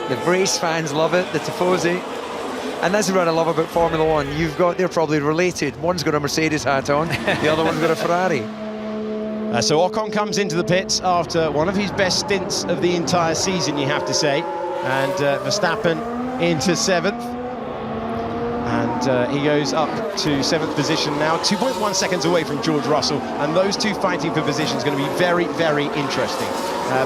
The race fans love it, the Tifosi. And that's what I love about Formula One. They're probably related. One's got a Mercedes hat on, the other one's got a Ferrari. So Ocon comes into the pits after one of his best stints of the entire season, you have to say. And Verstappen into 7th. And he goes up to 7th position now, 2.1 seconds away from George Russell. And those two fighting for position is going to be very, very interesting.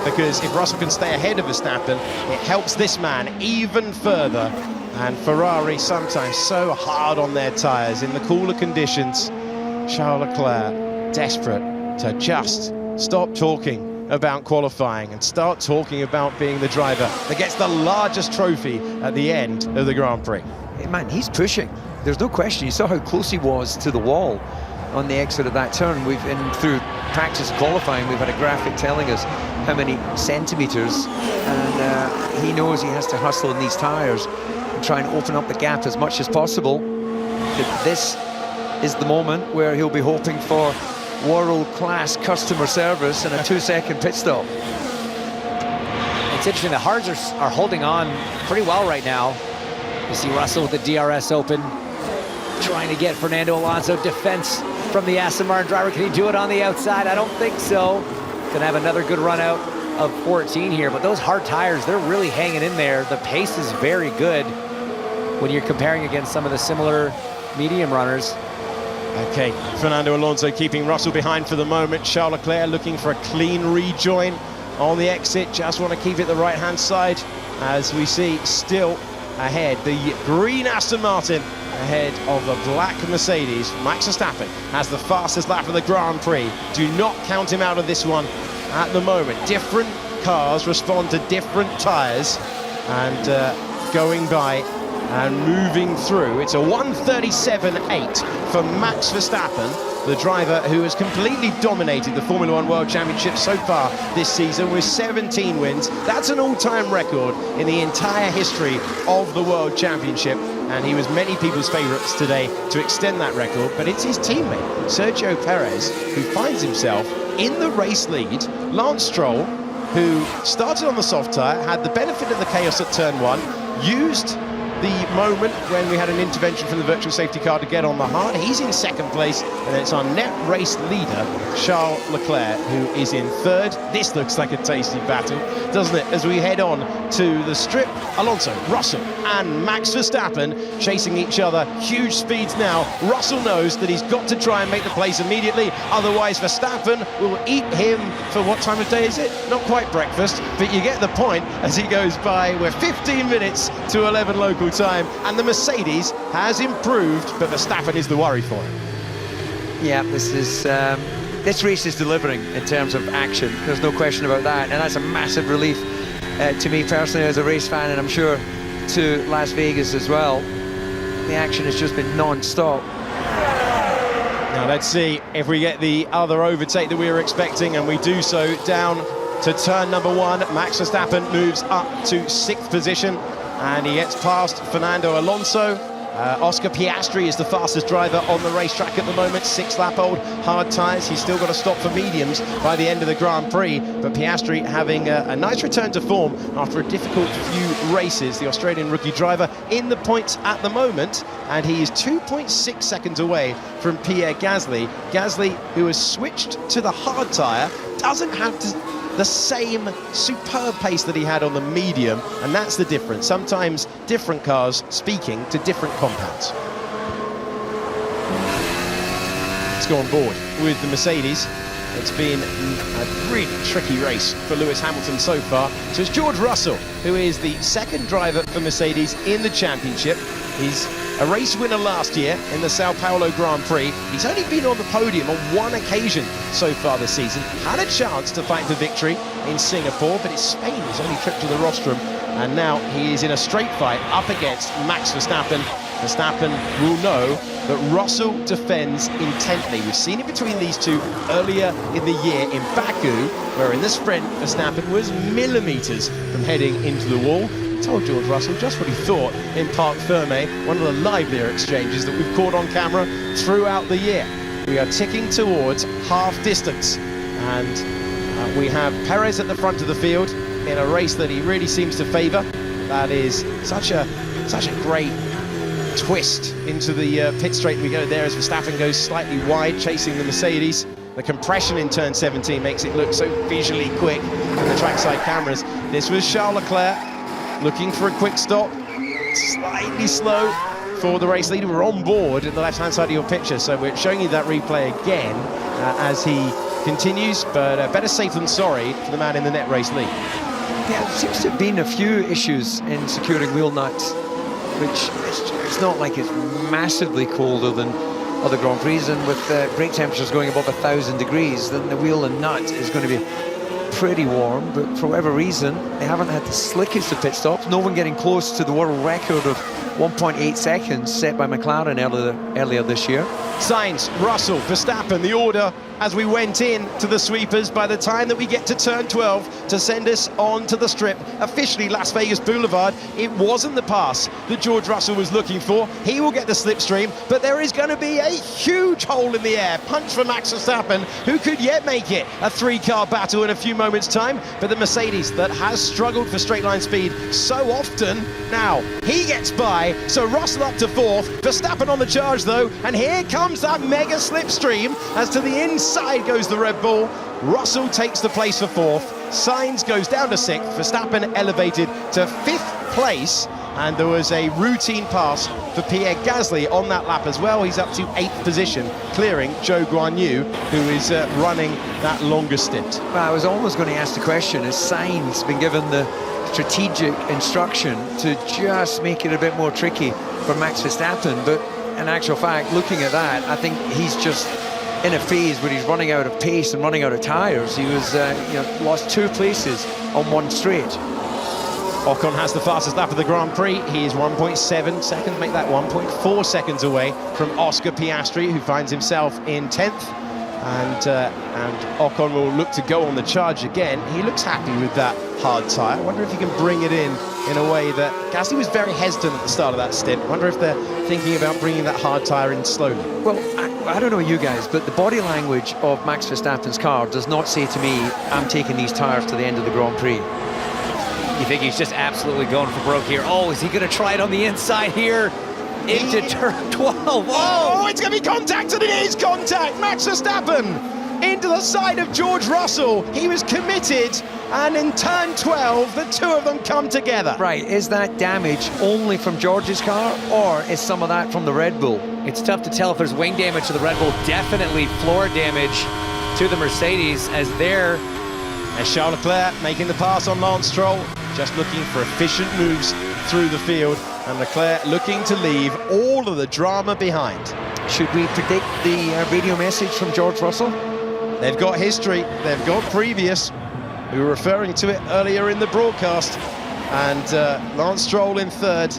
Because if Russell can stay ahead of Verstappen, it helps this man even further. And Ferrari sometimes so hard on their tyres in the cooler conditions. Charles Leclerc desperate to just stop talking about qualifying and start talking about being the driver that gets the largest trophy at the end of the Grand Prix. Hey man, he's pushing. There's no question. You saw how close he was to the wall on the exit of that turn. Through practice qualifying, we've had a graphic telling us how many centimetres, and he knows he has to hustle in these tyres and try and open up the gap as much as possible. This is the moment where he'll be hoping for world-class customer service and a 2-second pit stop. It's interesting, the hards are holding on pretty well right now. You see Russell with the DRS open, trying to get Fernando Alonso defense from the Aston Martin driver. Can he do it on the outside? I don't think so. Gonna have another good run out of 14 here, but those hard tires, they're really hanging in there. The pace is very good when you're comparing against some of the similar medium runners. Okay, Fernando Alonso keeping Russell behind for the moment. Charles Leclerc looking for a clean rejoin on the exit. Just want to keep it the right-hand side as we see still ahead the green Aston Martin ahead of the black Mercedes. Max Verstappen has the fastest lap of the Grand Prix. Do not count him out of this one at the moment. Different cars respond to different tyres, and going by and moving through. It's a 1:37.8 for Max Verstappen, the driver who has completely dominated the Formula One World Championship so far this season with 17 wins. That's an all-time record in the entire history of the World Championship. and he was many people's favourites today to extend that record, but it's his teammate, Sergio Pérez, who finds himself in the race lead. Lance Stroll, who started on the soft tyre, had the benefit of the chaos at turn 1, used the moment when we had an intervention from the virtual safety car to get on the hard. He's in second place, and it's our net race leader, Charles Leclerc, who is in third. This looks like a tasty battle, doesn't it? As we head on to the strip, Alonso, Russell and Max Verstappen chasing each other. Huge speeds now. Russell knows that he's got to try and make the place immediately, otherwise Verstappen will eat him for what time of day is it? Not quite breakfast, but you get the point as he goes by. We're 15 minutes to 11 local time, and the Mercedes has improved, but Verstappen is the worry for him. Yeah, this race is delivering in terms of action. There's no question about that, and that's a massive relief to me personally as a race fan, and I'm sure to Las Vegas as well. The action has just been non-stop. Now let's see if we get the other overtake that we were expecting, and we do so down to turn number 1. Max Verstappen moves up to 6th position, and he gets past Fernando Alonso. Oscar Piastri is the fastest driver on the racetrack at the moment, 6-lap-old, hard tyres. He's still got to stop for mediums by the end of the Grand Prix, but Piastri having a nice return to form after a difficult few races. The Australian rookie driver in the points at the moment, and he is 2.6 seconds away from Pierre Gasly. Gasly, who has switched to the hard tyre, doesn't have the same superb pace that he had on the medium, and that's the difference. Sometimes different cars speaking to different compounds. Let's go on board with the Mercedes. It's been a really tricky race for Lewis Hamilton so far. So it's George Russell, who is the second driver for Mercedes in the championship. He's a race winner last year in the Sao Paulo Grand Prix. He's only been on the podium on one occasion so far this season. Had a chance to fight for victory in Singapore, but it's Spain's only trip to the rostrum. And now he is in a straight fight up against Max Verstappen. Verstappen will know that Russell defends intently. We've seen it between these two earlier in the year in Baku, where in the sprint, Verstappen was millimetres from heading into the wall. Told George Russell just what he thought in Parc Fermé, one of the livelier exchanges that we've caught on camera throughout the year. We are ticking towards half distance, and we have Perez at the front of the field in a race that he really seems to favour. That is such a great twist into the pit straight we go there as Verstappen goes slightly wide, chasing the Mercedes. The compression in turn 17 makes it look so visually quick in the trackside cameras. This was Charles Leclerc looking for a quick stop, slightly slow for the race leader. We're on board in the left-hand side of your picture, so we're showing you that replay again as he continues, but better safe than sorry for the man in the net race lead. Yeah, there seems to have been a few issues in securing wheel nuts, which it's not like it's massively colder than other Grand Prix, and with brake temperatures going above 1,000 degrees, then the wheel and nut is going to be pretty warm. But for whatever reason, they haven't had the slickest of pit stops. No one getting close to the world record of 1.8 seconds set by McLaren earlier this year. Sainz, Russell, Verstappen, the order as we went in to the sweepers. By the time that we get to turn 12 to send us on to the strip, officially Las Vegas Boulevard, it wasn't the pass that George Russell was looking for. He will get the slipstream, but there is going to be a huge hole in the air. Punch for Max Verstappen, who could yet make it a three-car battle in a few moments' time. But the Mercedes that has struggled for straight-line speed so often, now he gets by. So Russell up to 4th, Verstappen on the charge though, and here comes that mega slipstream as to the inside goes the Red Bull. Russell takes the place for 4th, Sainz goes down to 6th, Verstappen elevated to 5th place, and there was a routine pass for Pierre Gasly on that lap as well. He's up to 8th position, clearing Zhou Guanyu, who is running that longer stint. Well, I was almost going to ask the question, has Sainz been given the strategic instruction to just make it a bit more tricky for Max Verstappen? But in actual fact, looking at that, I think he's just in a phase where he's running out of pace and running out of tyres. He was lost 2 places on one straight. Ocon has the fastest lap of the Grand Prix. He is 1.7 seconds, make that 1.4 seconds away from Oscar Piastri, who finds himself in 10th. and Ocon will look to go on the charge again. He looks happy with that hard tyre. I wonder if he can bring it in a way that Gasly was very hesitant at the start of that stint. I wonder if they're thinking about bringing that hard tyre in slowly. Well, I don't know you guys, but the body language of Max Verstappen's car does not say to me, I'm taking these tyres to the end of the Grand Prix. You think he's just absolutely going for broke here? Oh, is he going to try it on the inside here? Into turn 12. Oh, it's going to be contact, and it is contact. Max Verstappen into the side of George Russell. He was committed, and in turn 12, the two of them come together. Right, is that damage only from George's car, or is some of that from the Red Bull? It's tough to tell if there's wing damage to the Red Bull. Definitely floor damage to the Mercedes, as Charles Leclerc making the pass on Lance Stroll, just looking for efficient moves through the field, and Leclerc looking to leave all of the drama behind. Should we predict the radio message from George Russell? They've got history, they've got previous. We were referring to it earlier in the broadcast, and Lance Stroll in third.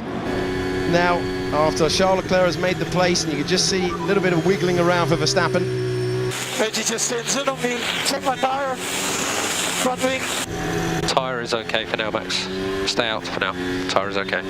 Now, after Charles Leclerc has made the place, and you can just see a little bit of wiggling around for Verstappen. Check my tyre. Front wing. Tyre is okay for now, Max. Stay out for now. Tyre is okay.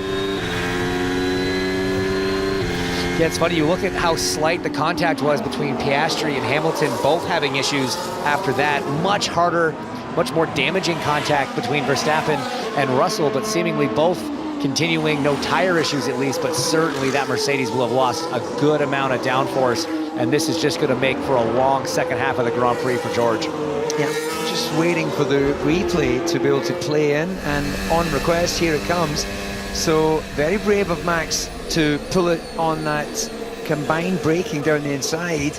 Yeah, it's funny, you look at how slight the contact was between Piastri and Hamilton, both having issues after that. Much harder, much more damaging contact between Verstappen and Russell, but seemingly both continuing, no tire issues at least, but certainly that Mercedes will have lost a good amount of downforce, and this is just going to make for a long second half of the Grand Prix for George. Yeah, just waiting for the replay to be able to play in, and on request, here it comes. So very brave of Max to pull it on that combined braking down the inside,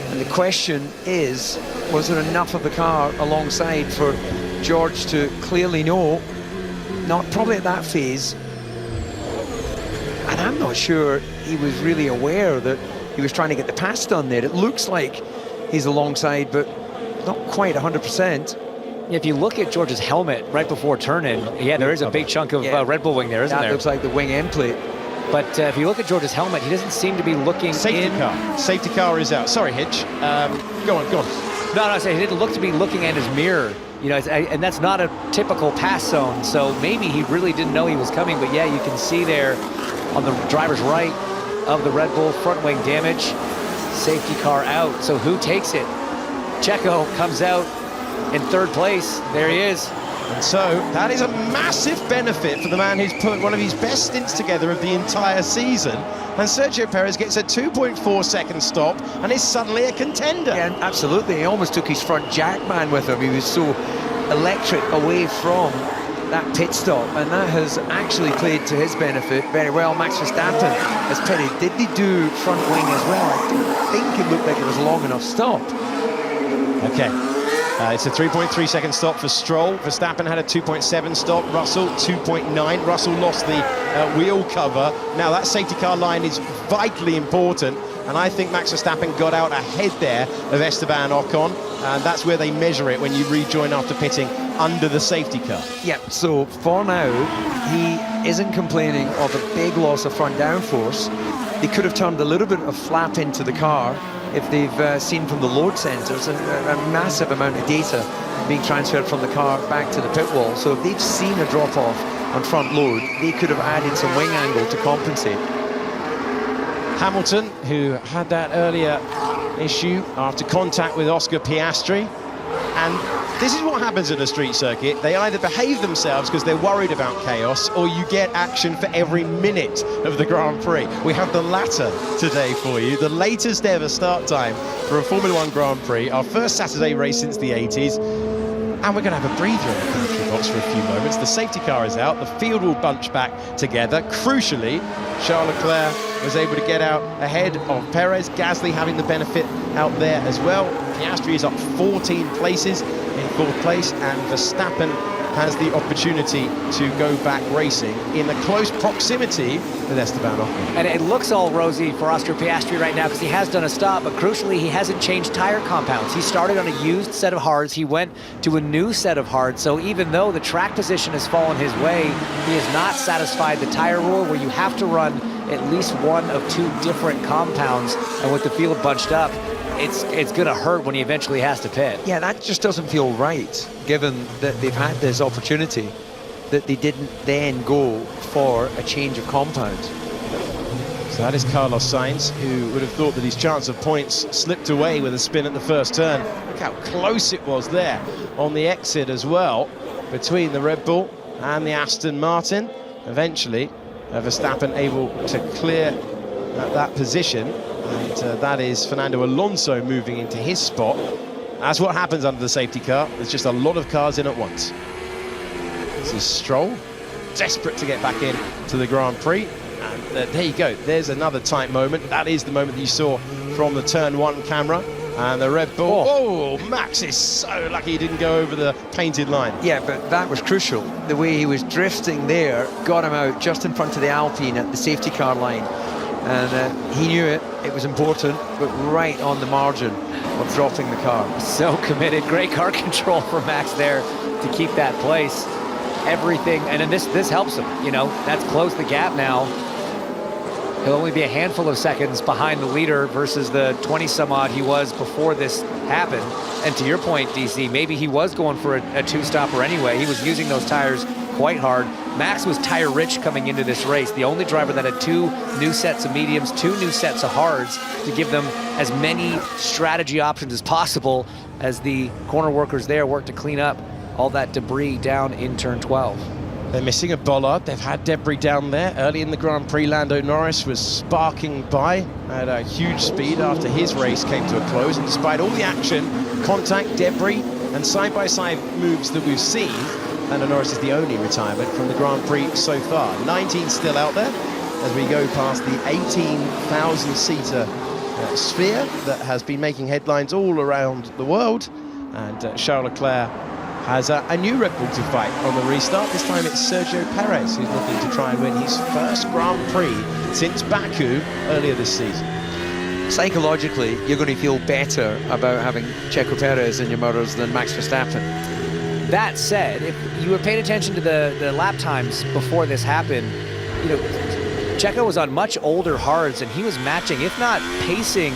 and the question is, was there enough of the car alongside for George to clearly know? Not probably at that phase, and I'm not sure he was really aware that he was trying to get the pass done there. It looks like he's alongside, but not quite 100%. If you look at George's helmet right before turn-in, yeah, there is a big chunk of Red Bull wing there, isn't there? That looks like the wing end plate. But if you look at George's helmet, he doesn't seem to be looking Safety car. Safety car is out. Sorry, Hitch. Go on. No, I say he didn't look to be looking at his mirror. You know, and that's not a typical pass zone, so maybe he really didn't know he was coming. But yeah, you can see there on the driver's right of the Red Bull, front wing damage, safety car out. So who takes it? Checo comes out in third place. There he is. And so that is a massive benefit for the man who's put one of his best stints together of the entire season. And Sergio Pérez gets a 2.4 second stop and is suddenly a contender. Yeah, absolutely. He almost took his front jack man with him. He was so electric away from that pit stop, and that has actually played to his benefit very well. Max Verstappen, as Perez, did he do front wing as well? I don't think it looked like it was a long enough stop. Okay. It's a 3.3 second stop for Stroll. Verstappen had a 2.7 stop. Russell 2.9. Russell lost the wheel cover. Now that safety car line is vitally important, and I think Max Verstappen got out ahead there of Esteban Ocon, and that's where they measure it when you rejoin after pitting under the safety car. Yeah, so for now, he isn't complaining of a big loss of front downforce. They could have turned a little bit of flap into the car if they've seen from the load centers a massive amount of data being transferred from the car back to the pit wall. So if they've seen a drop-off on front load, they could have added some wing angle to compensate. Hamilton, who had that earlier issue after contact with Oscar Piastri, and this is what happens at a street circuit. They either behave themselves because they're worried about chaos, or you get action for every minute of the Grand Prix. We have the latter today for you, the latest ever start time for a Formula One Grand Prix, our first Saturday race since the 80s, and we're going to have a breather in the commentary box for a few moments. The safety car is out, the field will bunch back together. Crucially, Charles Leclerc was able to get out ahead of Perez, Gasly having the benefit out there as well. Piastri is up 14 places in fourth place, and Verstappen has the opportunity to go back racing in the close proximity with Esteban Ocon. And it looks all rosy for Oscar Piastri right now because he has done a stop, but crucially he hasn't changed tire compounds. He started on a used set of hards, he went to a new set of hards, so even though the track position has fallen his way, he has not satisfied the tire rule where you have to run at least one of two different compounds, and with the field bunched up, it's going to hurt when he eventually has to pit. Yeah, that just doesn't feel right, given that they've had this opportunity, that they didn't then go for a change of compound. So that is Carlos Sainz, who would have thought that his chance of points slipped away with a spin at the first turn. Look how close it was there on the exit as well, between the Red Bull and the Aston Martin. Eventually, Verstappen able to clear that position, and that is Fernando Alonso moving into his spot. That's what happens under the safety car. There's just a lot of cars in at once. This is Stroll, desperate to get back in to the Grand Prix. And there you go, there's another tight moment. That is the moment that you saw from the turn 1 camera. And the Red Bull, oh, Max is so lucky he didn't go over the painted line. Yeah, but that was crucial. The way he was drifting there got him out just in front of the Alpine at the safety car line. And he knew it was important, but right on the margin of dropping the car. So committed, great car control for Max there to keep that place. Everything, and then this helps him, you know, that's closed the gap now. He'll only be a handful of seconds behind the leader versus the 20-some-odd he was before this happened. And to your point, DC, maybe he was going for a two-stopper anyway. He was using those tires quite hard. Max was tire-rich coming into this race. The only driver that had 2 new sets of mediums, 2 new sets of hards to give them as many strategy options as possible as the corner workers there worked to clean up all that debris down in turn 12. They're missing a bollard. They've had debris down there. Early in the Grand Prix, Lando Norris was sparking by at a huge speed after his race came to a close. And despite all the action, contact, debris, and side-by-side moves that we've seen, Lando Norris is the only retirement from the Grand Prix so far. 19 still out there as we go past the 18,000-seater sphere that has been making headlines all around the world. And Charles Leclerc has a new Red Bull to fight on the restart. This time it's Sergio Pérez who's looking to try and win his first Grand Prix since Baku earlier this season. Psychologically, you're going to feel better about having Checo Pérez in your motors than Max Verstappen. That said, if you were paying attention to the lap times before this happened, you know, Checo was on much older hards and he was matching, if not pacing.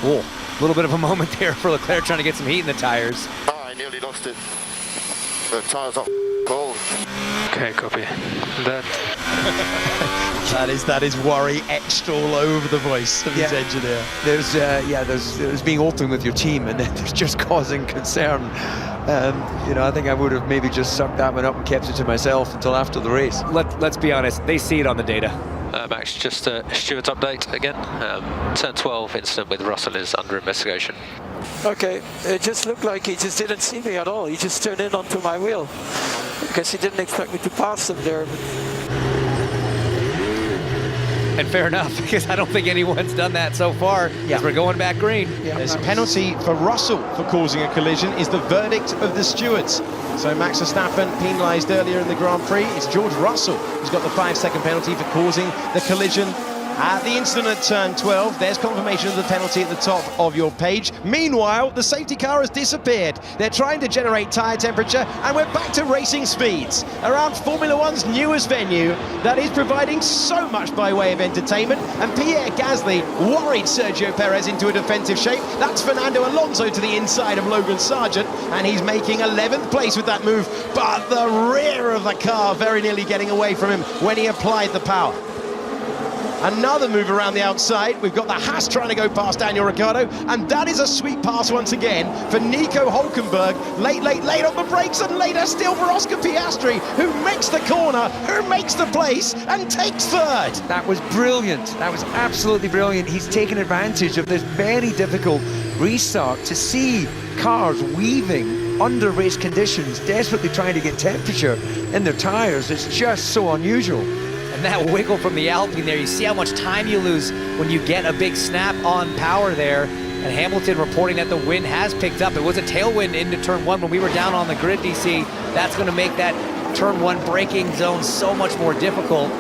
Oh, a little bit of a moment there for Leclerc trying to get some heat in the tires. Oh, I nearly lost it. The tires are cold. Okay, copy. That is worry etched all over the voice of his engineer. There's being open with your team, and then there's just causing concern. You know, I think I would have maybe just sucked that one up and kept it to myself until after the race. Let's be honest, they see it on the data. Max, just a stewards update again. Turn 12 incident with Russell is under investigation. Okay, it just looked like he just didn't see me at all. He just turned in onto my wheel. I guess he didn't expect me to pass him there. And fair enough, because I don't think anyone's done that so far, as we're going back green. Yeah, there's a penalty for Russell for causing a collision, is the verdict of the stewards. So Max Verstappen penalised earlier in the Grand Prix. It's George Russell who's got the 5-second penalty for causing the collision at the incident at turn 12. There's confirmation of the penalty at the top of your page. Meanwhile, the safety car has disappeared. They're trying to generate tyre temperature, and we're back to racing speeds around Formula One's newest venue that is providing so much by way of entertainment. And Pierre Gasly worried Sergio Pérez into a defensive shape. That's Fernando Alonso to the inside of Logan Sargent, and he's making 11th place with that move. But the rear of the car very nearly getting away from him when he applied the power. Another move around the outside. We've got the Haas trying to go past Daniel Ricciardo, and that is a sweet pass once again for Nico Hülkenberg. Late on the brakes, and later still for Oscar Piastri, who makes the corner, who makes the place, and takes third. That was brilliant. That was absolutely brilliant. He's taken advantage of this very difficult restart to see cars weaving under race conditions, desperately trying to get temperature in their tires. It's just so unusual. And that wiggle from the Alpine there, you see how much time you lose when you get a big snap on power there. And Hamilton reporting that the wind has picked up. It was a tailwind into turn 1 when we were down on the grid, DC. That's going to make that turn 1 braking zone so much more difficult.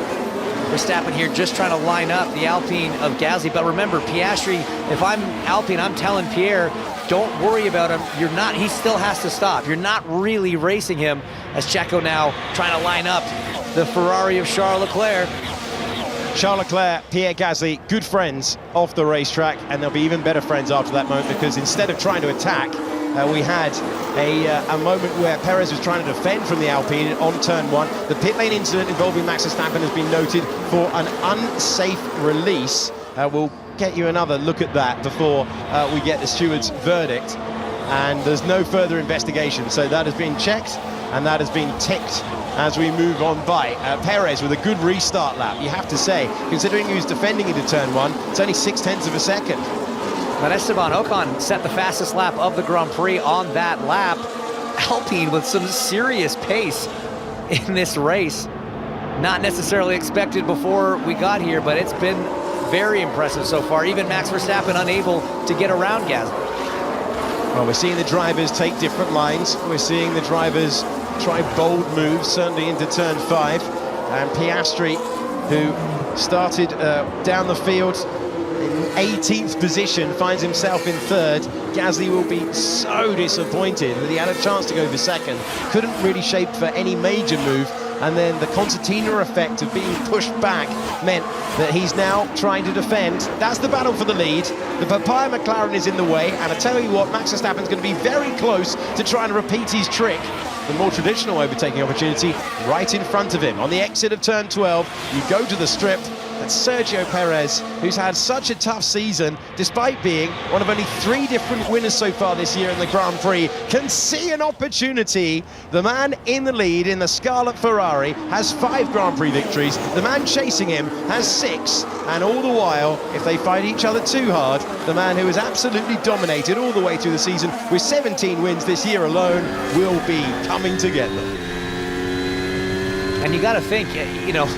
Verstappen here just trying to line up the Alpine of Gasly. But remember, Piastri, if I'm Alpine, I'm telling Pierre, don't worry about him. You're not, he still has to stop. You're not really racing him, as Checo now trying to line up the Ferrari of Charles Leclerc. Charles Leclerc, Pierre Gasly, good friends off the racetrack, and they'll be even better friends after that moment, because instead of trying to attack, we had a moment where Perez was trying to defend from the Alpine on turn 1. The pit lane incident involving Max Verstappen has been noted for an unsafe release. We'll get you another look at that before we get the steward's verdict. And there's no further investigation, so that has been checked and that has been ticked as we move on by. Perez with a good restart lap, you have to say, considering he was defending into turn 1. It's only 0.6 of a second. But Esteban Ocon set the fastest lap of the Grand Prix on that lap. Alpine with some serious pace in this race. Not necessarily expected before we got here, but it's been very impressive so far. Even Max Verstappen unable to get around Gasly. Well, we're seeing the drivers take different lines. We're seeing the drivers try bold moves, certainly into turn 5. And Piastri, who started down the field in 18th position, finds himself in 3rd. Gasly will be so disappointed that he had a chance to go for 2nd. Couldn't really shape for any major move. And then the concertina effect of being pushed back meant that he's now trying to defend. That's the battle for the lead. The Papaya McLaren is in the way, and I tell you what, Max Verstappen's going to be very close to trying to repeat his trick. The more traditional overtaking opportunity right in front of him. On the exit of turn 12, you go to the strip. That's Sergio Pérez, who's had such a tough season, despite being one of only 3 different winners so far this year in the Grand Prix, can see an opportunity. The man in the lead in the Scarlet Ferrari has 5 Grand Prix victories. The man chasing him has 6. And all the while, if they fight each other too hard, the man who has absolutely dominated all the way through the season with 17 wins this year alone will be coming together. And you got to think, you know,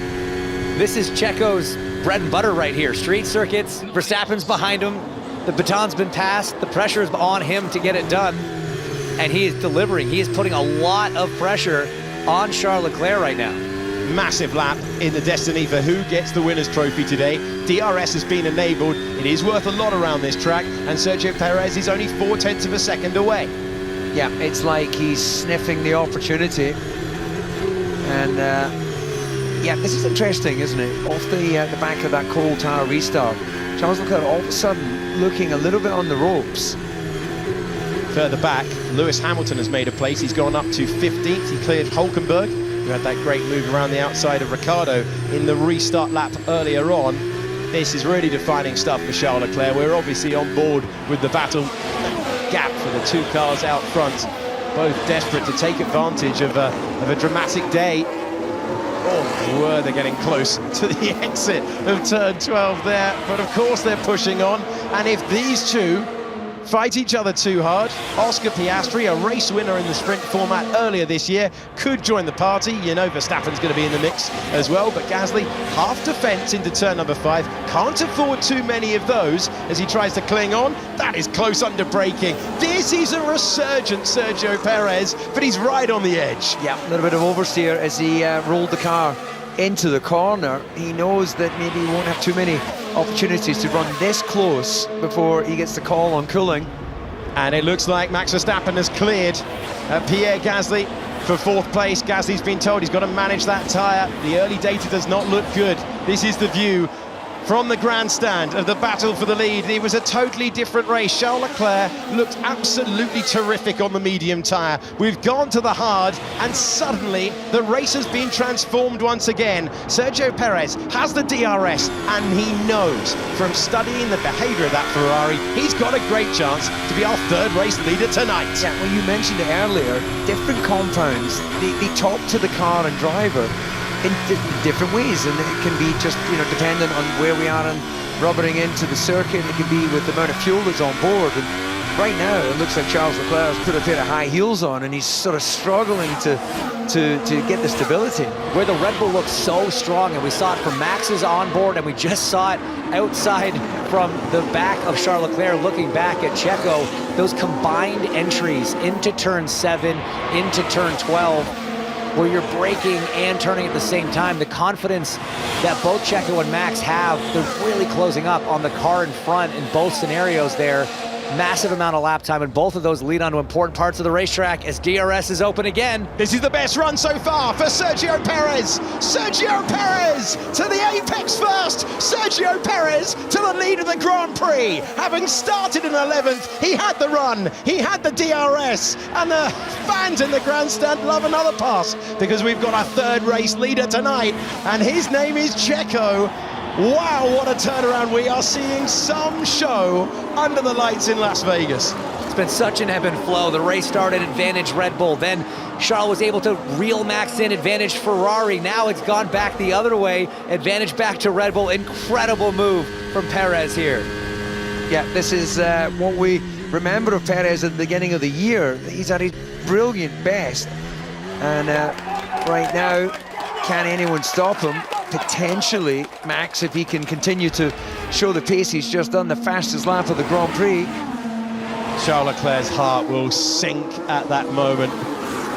this is Checo's bread and butter right here. Street circuits, Verstappen's behind him, the baton's been passed, the pressure is on him to get it done, and he is delivering. He is putting a lot of pressure on Charles Leclerc right now. Massive lap in the destiny for who gets the winner's trophy today. DRS has been enabled. It is worth a lot around this track, and Sergio Pérez is only 0.4 of a second away. Yeah, it's like he's sniffing the opportunity. And yeah, this is interesting, isn't it? Off the back of that cold tire restart, Charles Leclerc all of a sudden looking a little bit on the ropes. Further back, Lewis Hamilton has made a place. He's gone up to 15th. He cleared Hülkenberg, who had that great move around the outside of Ricciardo in the restart lap earlier on. This is really defining stuff for Charles Leclerc. We're obviously on board with the battle gap for the 2 cars out front, both desperate to take advantage of a dramatic day. Oh, they're getting close to the exit of turn 12 there, but of course they're pushing on. And if these two fight each other too hard, Oscar Piastri, a race winner in the sprint format earlier this year, could join the party. You know Verstappen's going to be in the mix as well, but Gasly half defense into turn number 5. Can't afford too many of those as he tries to cling on. That is close under braking. This is a resurgent Sergio Pérez, but he's right on the edge. Yeah, a little bit of oversteer as he rolled the car into the corner. He knows that maybe he won't have too many opportunities to run this close before he gets the call on cooling. And it looks like Max Verstappen has cleared Pierre Gasly for 4th place. Gasly's been told he's got to manage that tyre. The early data does not look good. This is the view from the grandstand of the battle for the lead. It was a totally different race. Charles Leclerc looked absolutely terrific on the medium tyre. We've gone to the hard, and suddenly the race has been transformed once again. Sergio Pérez has the DRS, and he knows from studying the behaviour of that Ferrari, he's got a great chance to be our 3rd race leader tonight. Yeah, well, you mentioned it earlier, different compounds, they talk to the car and driver in different ways, and it can be just, you know, dependent on where we are and rubbering into the circuit. It can be with the amount of fuel that's on board. And right now it looks like Charles Leclerc has put a pair of high heels on, and he's sort of struggling to get the stability. Where the Red Bull looks so strong, and we saw it from Max's onboard, and we just saw it outside from the back of Charles Leclerc looking back at Checo. Those combined entries into turn 7, into turn 12, where you're braking and turning at the same time. The confidence that both Checo and Max have, they're really closing up on the car in front in both scenarios there. massive amount of lap time, and both of those lead onto important parts of the racetrack as DRS is open again. This is the best run so far for Sergio Pérez. Sergio Pérez to the apex first. Sergio Pérez to the lead of the Grand Prix. Having started in 11th, he had the run, he had the DRS, and the fans in the grandstand love another pass because we've got our third race leader tonight, and his name is Checo. Wow, what a turnaround. We are seeing some show under the lights in Las Vegas. It's been such an ebb and flow. The race started advantage Red Bull, then Charles was able to reel Max in, advantage Ferrari. Now it's gone back the other way, advantage back to Red Bull. Incredible move from Perez here. Yeah, this is what we remember of Perez at the beginning of the year. He's at his brilliant best, and right now, can anyone stop him? Potentially, Max, if he can continue to show the pace. He's just done the fastest lap of the Grand Prix. Charles Leclerc's heart will sink at that moment.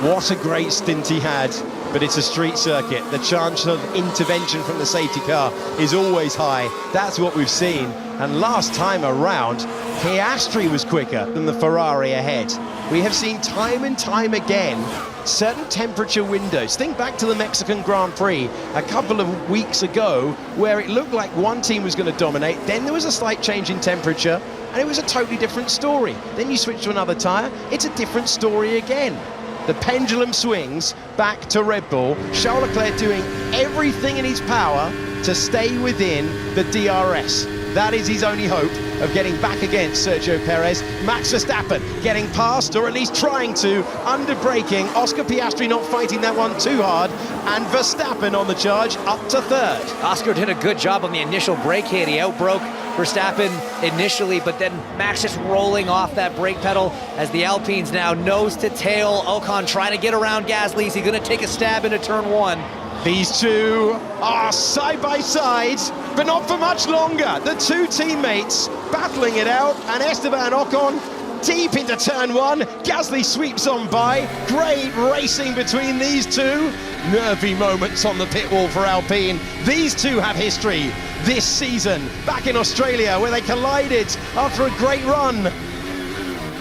What a great stint he had, but it's a street circuit. The chance of intervention from the safety car is always high. That's what we've seen. And last time around, Piastri was quicker than the Ferrari ahead. We have seen time and time again certain temperature windows. Think back to the Mexican Grand Prix a couple of weeks ago, where it looked like one team was going to dominate, then there was a slight change in temperature, and it was a totally different story. Then you switch to another tyre, it's a different story again. The pendulum swings back to Red Bull. Charles Leclerc doing everything in his power to stay within the DRS. That is his only hope of getting back against Sergio Pérez. Max Verstappen getting past, or at least trying to, under braking. Oscar Piastri not fighting that one too hard, and Verstappen on the charge up to third. Oscar did a good job on the initial brake hit. He outbroke Verstappen initially, but then Max just rolling off that brake pedal as the Alpines now nose to tail. Ocon trying to get around Gasly. Is he going to take a stab into turn one? These two are side by side, but not for much longer. The two teammates battling it out, and Esteban Ocon deep into turn one. Gasly sweeps on by. Great racing between these two. Nervy moments on the pit wall for Alpine. These two have history this season, back in Australia, where they collided after a great run.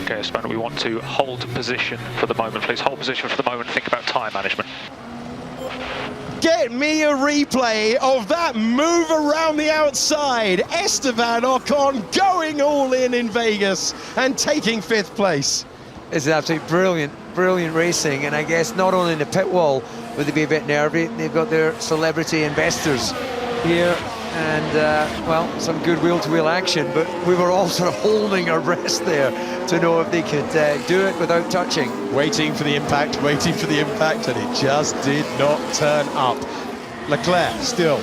Okay, Esteban, we want to hold position for the moment, please. Hold position for the moment. Think about tyre management. Get me a replay of that move around the outside. Esteban Ocon going all in Vegas and taking 5th place. It's absolutely brilliant racing, and I guess not only in the pit wall would they be a bit nervy, they've got their celebrity investors here, and well, some good wheel-to-wheel action, but we were all sort of holding our breath there to know if they could do it without touching. Waiting for the impact, and it just did not turn up. Leclerc still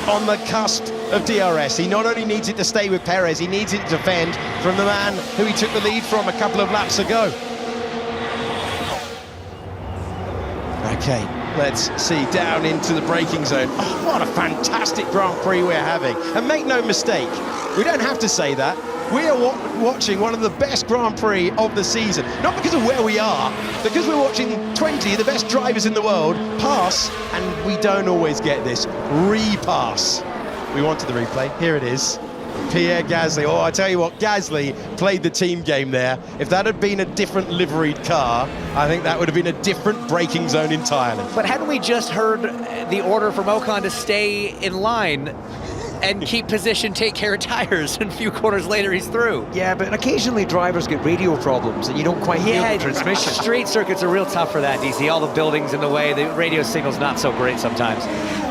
on the cusp of DRS. He not only needs it to stay with Perez, he needs it to defend from the man who he took the lead from a couple of laps ago. Okay, let's see, down into the braking zone. Oh, what a fantastic Grand Prix we're having. And make no mistake, we don't have to say that. We are watching one of the best Grand Prix of the season. Not because of where we are, because we're watching 20 of the best drivers in the world pass, and we don't always get this repass. We wanted the replay, here it is. Pierre Gasly, oh, I tell you what, Gasly played the team game there. If that had been a different liveried car, I think that would have been a different braking zone entirely. But hadn't we just heard the order from Ocon to stay in line and keep position, take care of tires, and a few corners later he's through? Yeah, but occasionally drivers get radio problems and you don't quite hear the transmission. Street circuits are real tough for that, DC. All the buildings in the way, the radio signal's not so great sometimes.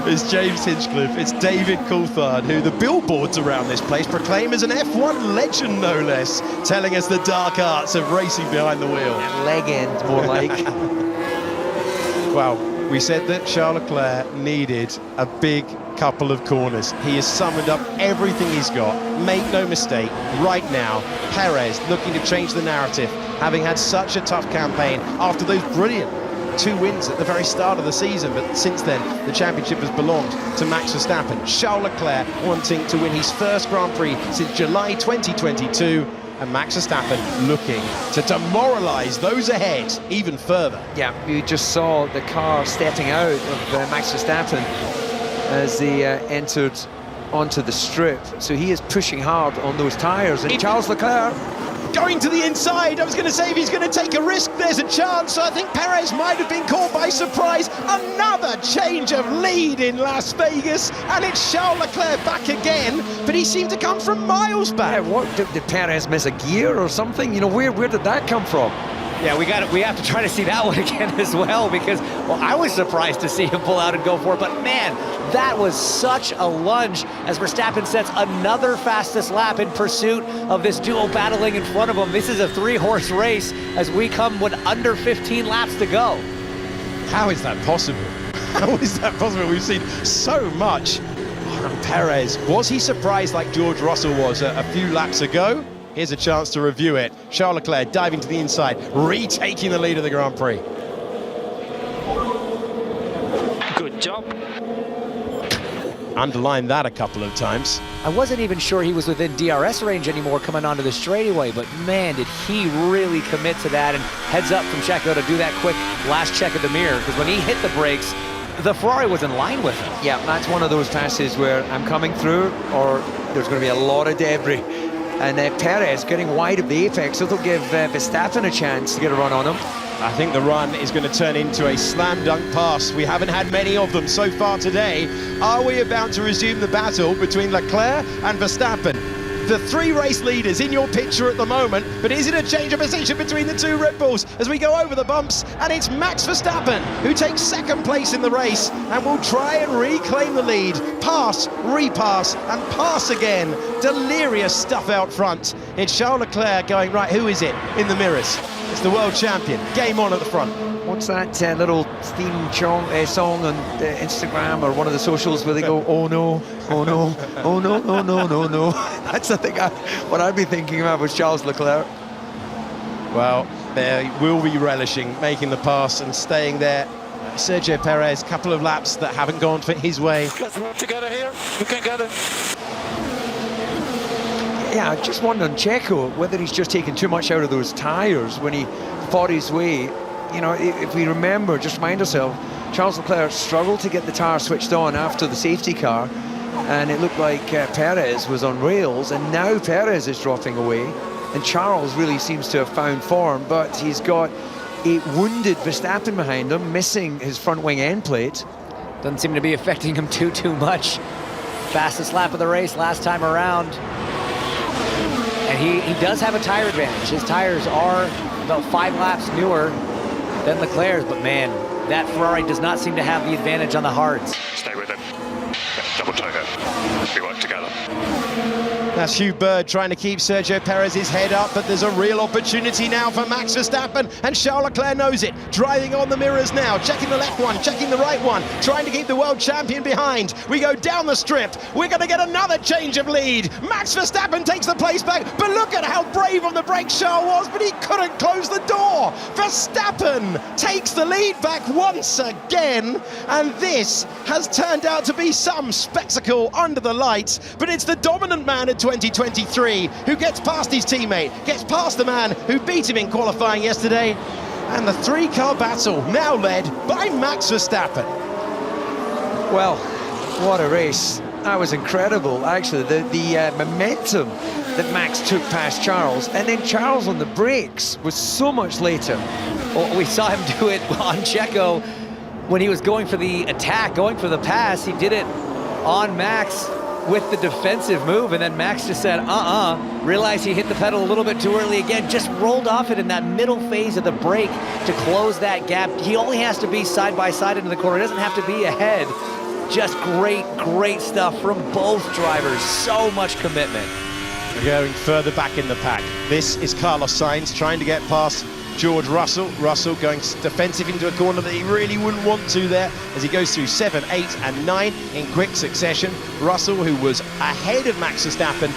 It's James Hinchcliffe, it's David Coulthard, who the billboards around this place proclaim as an F1 legend, no less, telling us the dark arts of racing behind the wheel. And leg end, more like. Well, we said that Charles Leclerc needed a big couple of corners. He has summoned up everything he's got. Make no mistake, right now, Perez looking to change the narrative, having had such a tough campaign after those brilliant 2 wins at the very start of the season, but since then the championship has belonged to Max Verstappen. Charles Leclerc wanting to win his first Grand Prix since July 2022, and Max Verstappen looking to demoralise those ahead even further. Yeah, you just saw the car stepping out of Max Verstappen as they entered onto the strip, so he is pushing hard on those tyres, and Charles Leclerc going to the inside. I was going to say if he's going to take a risk, there's a chance. So I think Perez might have been caught by surprise. Another change of lead in Las Vegas, and it's Charles Leclerc back again, but he seemed to come from miles back. Yeah, what, did Perez miss a gear or something? You know, where did that come from? Yeah, we have to try to see that one again as well, because, well, I was surprised to see him pull out and go for it, but man, that was such a lunge as Verstappen sets another fastest lap in pursuit of this duo battling in front of him. This is a 3-horse race as we come with under 15 laps to go. How is that possible? How is that possible? We've seen so much from Perez. Was he surprised like George Russell was a few laps ago? Here's a chance to review it. Charles Leclerc diving to the inside, retaking the lead of the Grand Prix. Good job. Underline that a couple of times. I wasn't even sure he was within DRS range anymore coming onto the straightaway, but man, did he really commit to that, and heads up from Checo to do that quick last check of the mirror, because when he hit the brakes, the Ferrari was in line with him. Yeah, that's one of those passes where I'm coming through, or there's going to be a lot of debris. And Perez getting wide of the apex, so it'll give Verstappen a chance to get a run on him. I think the run is going to turn into a slam dunk pass. We haven't had many of them so far today. Are we about to resume the battle between Leclerc and Verstappen? The 3 race leaders in your picture at the moment, but is it a change of position between the 2 Red Bulls as we go over the bumps? And it's Max Verstappen who takes 2nd place in the race and will try and reclaim the lead. Pass, repass, and pass again. Delirious stuff out front. It's Charles Leclerc going, right, who is it in the mirrors? It's the world champion. Game on at the front. What's that little theme song on Instagram or one of the socials where they go, oh no, oh no, oh no, no, no, no, no. That's the thing, what I'd be thinking about was Charles Leclerc. Well, they will be relishing making the pass and staying there. Sergio Pérez, couple of laps that haven't gone for his way. Let's work together here. We can get it. Yeah, I just wonder on Checo whether he's just taken too much out of those tyres when he fought his way. You know, if we remember, just remind ourselves, Charles Leclerc struggled to get the tyre switched on after the safety car, and it looked like Perez was on rails, and now Perez is dropping away, and Charles really seems to have found form, but he's got a wounded Verstappen behind him, missing his front wing end plate. Doesn't seem to be affecting him too much. Fastest lap of the race last time around. And he does have a tire advantage. His tires are about 5 laps newer than Leclerc's, but man, that Ferrari does not seem to have the advantage on the hards. Stay with him. Double toe there. We work together. That's Hugh Bird trying to keep Sergio Perez's head up, but there's a real opportunity now for Max Verstappen, and Charles Leclerc knows it. Driving on the mirrors now, checking the left one, checking the right one, trying to keep the world champion behind. We go down the strip. We're going to get another change of lead. Max Verstappen takes the place back, but look at how brave on the brakes Charles was, but he couldn't close the door. Verstappen takes the lead back once again, and this has turned out to be some spectacle under the lights, but it's the dominant man at 2023 who gets past his teammate, gets past the man who beat him in qualifying yesterday, and the 3-car battle now led by Max Verstappen. Well, what a race. That was incredible, actually. The momentum that Max took past Charles, and then Charles on the brakes was so much later. Well, we saw him do it on Checo when he was going for the attack, going for the pass. He did it on Max with the defensive move, and then Max just said, realized he hit the pedal a little bit too early again, just rolled off it in that middle phase of the break to close that gap. He only has to be side by side into the corner, it doesn't have to be ahead. Just great stuff from both drivers, so much commitment. We're going further back in the pack. This is Carlos Sainz trying to get past George Russell. Russell going defensive into a corner that he really wouldn't want to there as he goes through 7, 8 and 9 in quick succession. Russell, who was ahead of Max Verstappen,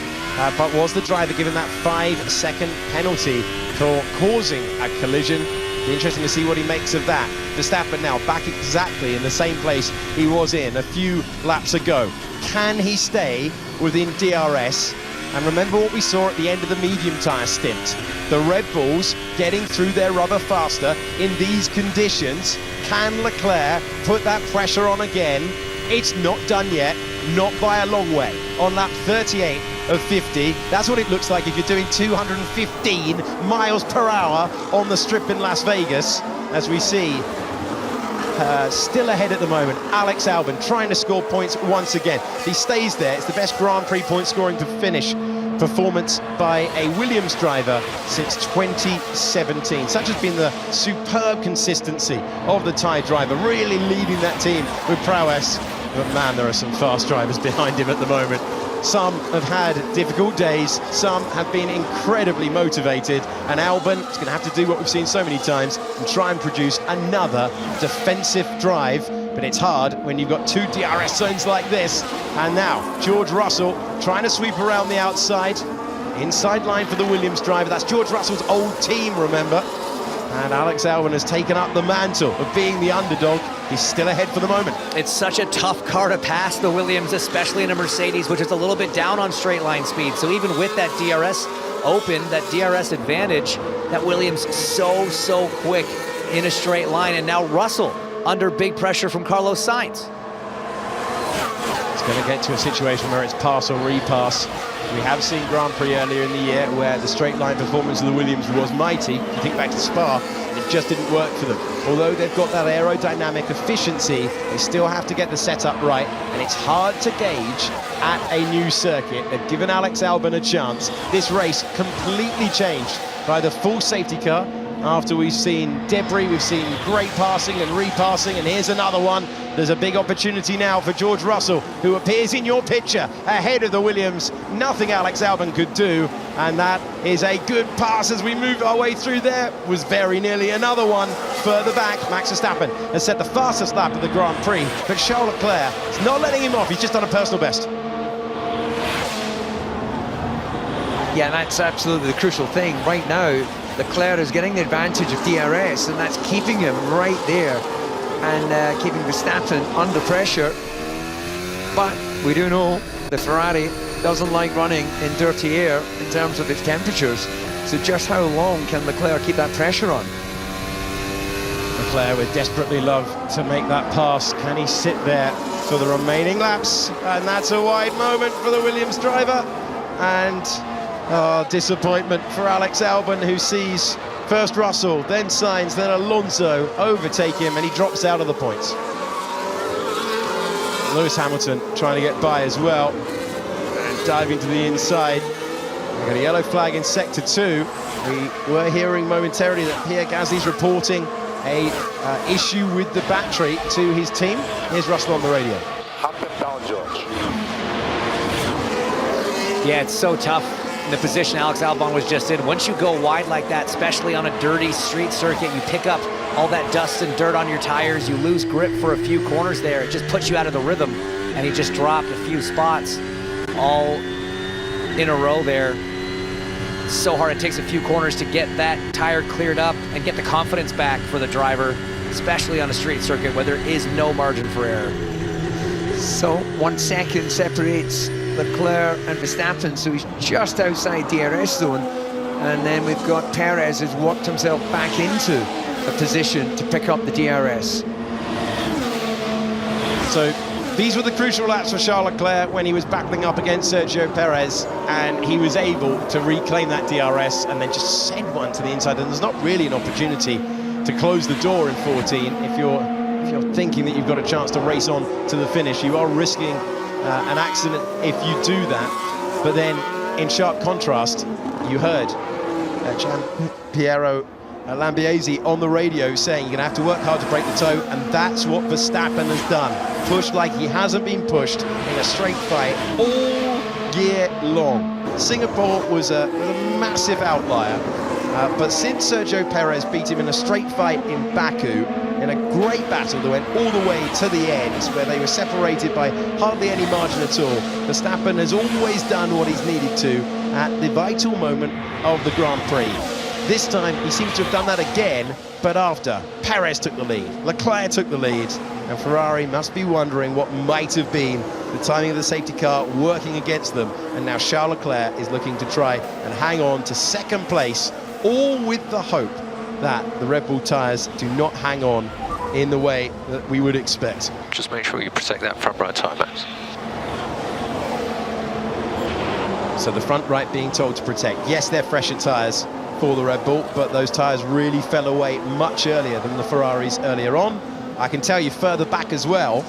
but was the driver given that 5-second penalty for causing a collision. Be interesting to see what he makes of that. Verstappen now back exactly in the same place he was in a few laps ago. Can he stay within DRS? And remember what we saw at the end of the medium tyre stint. The Red Bulls getting through their rubber faster in these conditions. Can Leclerc put that pressure on again? It's not done yet, not by a long way. On lap 38 of 50. That's what it looks like if you're doing 215 miles per hour on the strip in Las Vegas, as we see. Still ahead at the moment, Alex Albon trying to score points once again. He stays there. It's the best Grand Prix point scoring finish performance by a Williams driver since 2017. Such has been the superb consistency of the Thai driver, really leading that team with prowess. But man, there are some fast drivers behind him at the moment. Some have had difficult days, some have been incredibly motivated, and Albon is going to have to do what we've seen so many times and try and produce another defensive drive. But it's hard when you've got two DRS zones like this. And now George Russell trying to sweep around the outside. Inside line for the Williams driver. That's George Russell's old team, remember. And Alex Albon has taken up the mantle of being the underdog. He's still ahead for the moment. It's such a tough car to pass, the Williams, especially in a Mercedes, which is a little bit down on straight line speed. So even with that DRS open, that DRS advantage, that Williams so quick in a straight line. And now Russell under big pressure from Carlos Sainz. It's going to get to a situation where it's pass or repass. We have seen Grand Prix earlier in the year where the straight line performance of the Williams was mighty. If you think back to Spa, it just didn't work for them. Although they've got that aerodynamic efficiency, they still have to get the setup right, and it's hard to gauge at a new circuit. They've given Alex Albon a chance. This race completely changed by the full safety car. After we've seen debris, we've seen great passing and repassing, and here's another one. There's a big opportunity now for George Russell, who appears in your picture ahead of the Williams. Nothing Alex Albon could do, and that is a good pass as we move our way through there. Was very nearly another one further back. Max Verstappen has set the fastest lap of the Grand Prix, but Charles Leclerc is not letting him off. He's just done a personal best. Yeah, that's absolutely the crucial thing. Right now, Leclerc is getting the advantage of DRS, and that's keeping him right there and keeping Verstappen under pressure. But we do know the Ferrari doesn't like running in dirty air in terms of its temperatures. So just how long can Leclerc keep that pressure on? Leclerc would desperately love to make that pass. Can he sit there for the remaining laps? And that's a wide moment for the Williams driver. And disappointment for Alex Albon, who sees first Russell, then Sainz, then Alonso overtake him, and he drops out of the points. Lewis Hamilton trying to get by as well, and diving to the inside. We've got a yellow flag in sector 2. We were hearing momentarily that Pierre Gasly's reporting a issue with the battery to his team. Here's Russell on the radio. Up and down, George. Yeah, it's so tough. In the position Alex Albon was just in. Once you go wide like that, especially on a dirty street circuit, you pick up all that dust and dirt on your tires, you lose grip for a few corners there. It just puts you out of the rhythm, and he just dropped a few spots all in a row there. It's so hard. It takes a few corners to get that tire cleared up and get the confidence back for the driver, especially on a street circuit where there is no margin for error. So 1 second separates Leclerc and Verstappen, so he's just outside DRS zone, and then we've got Perez has worked himself back into a position to pick up the DRS. So these were the crucial laps for Charles Leclerc when he was battling up against Sergio Pérez, and he was able to reclaim that DRS and then just send one to the inside. And there's not really an opportunity to close the door in 14 if you're thinking that you've got a chance to race on to the finish. You are risking an accident if you do that. But then, in sharp contrast, you heard Gian Piero Lambiase on the radio saying you're going to have to work hard to break the toe, and that's what Verstappen has done. Pushed like he hasn't been pushed in a straight fight all year long. Singapore was a massive outlier, but since Sergio Perez beat him in a straight fight in Baku, in a great battle that went all the way to the end, where they were separated by hardly any margin at all, Verstappen has always done what he's needed to at the vital moment of the Grand Prix. This time he seems to have done that again, but after Perez took the lead, Leclerc took the lead, and Ferrari must be wondering what might have been the timing of the safety car working against them. And now Charles Leclerc is looking to try and hang on to second place, all with the hope that the Red Bull tyres do not hang on in the way that we would expect. Just make sure you protect that front right tyre, Max. So the front right being told to protect. Yes, they're fresher tyres for the Red Bull, but those tyres really fell away much earlier than the Ferraris earlier on. I can tell you further back as well,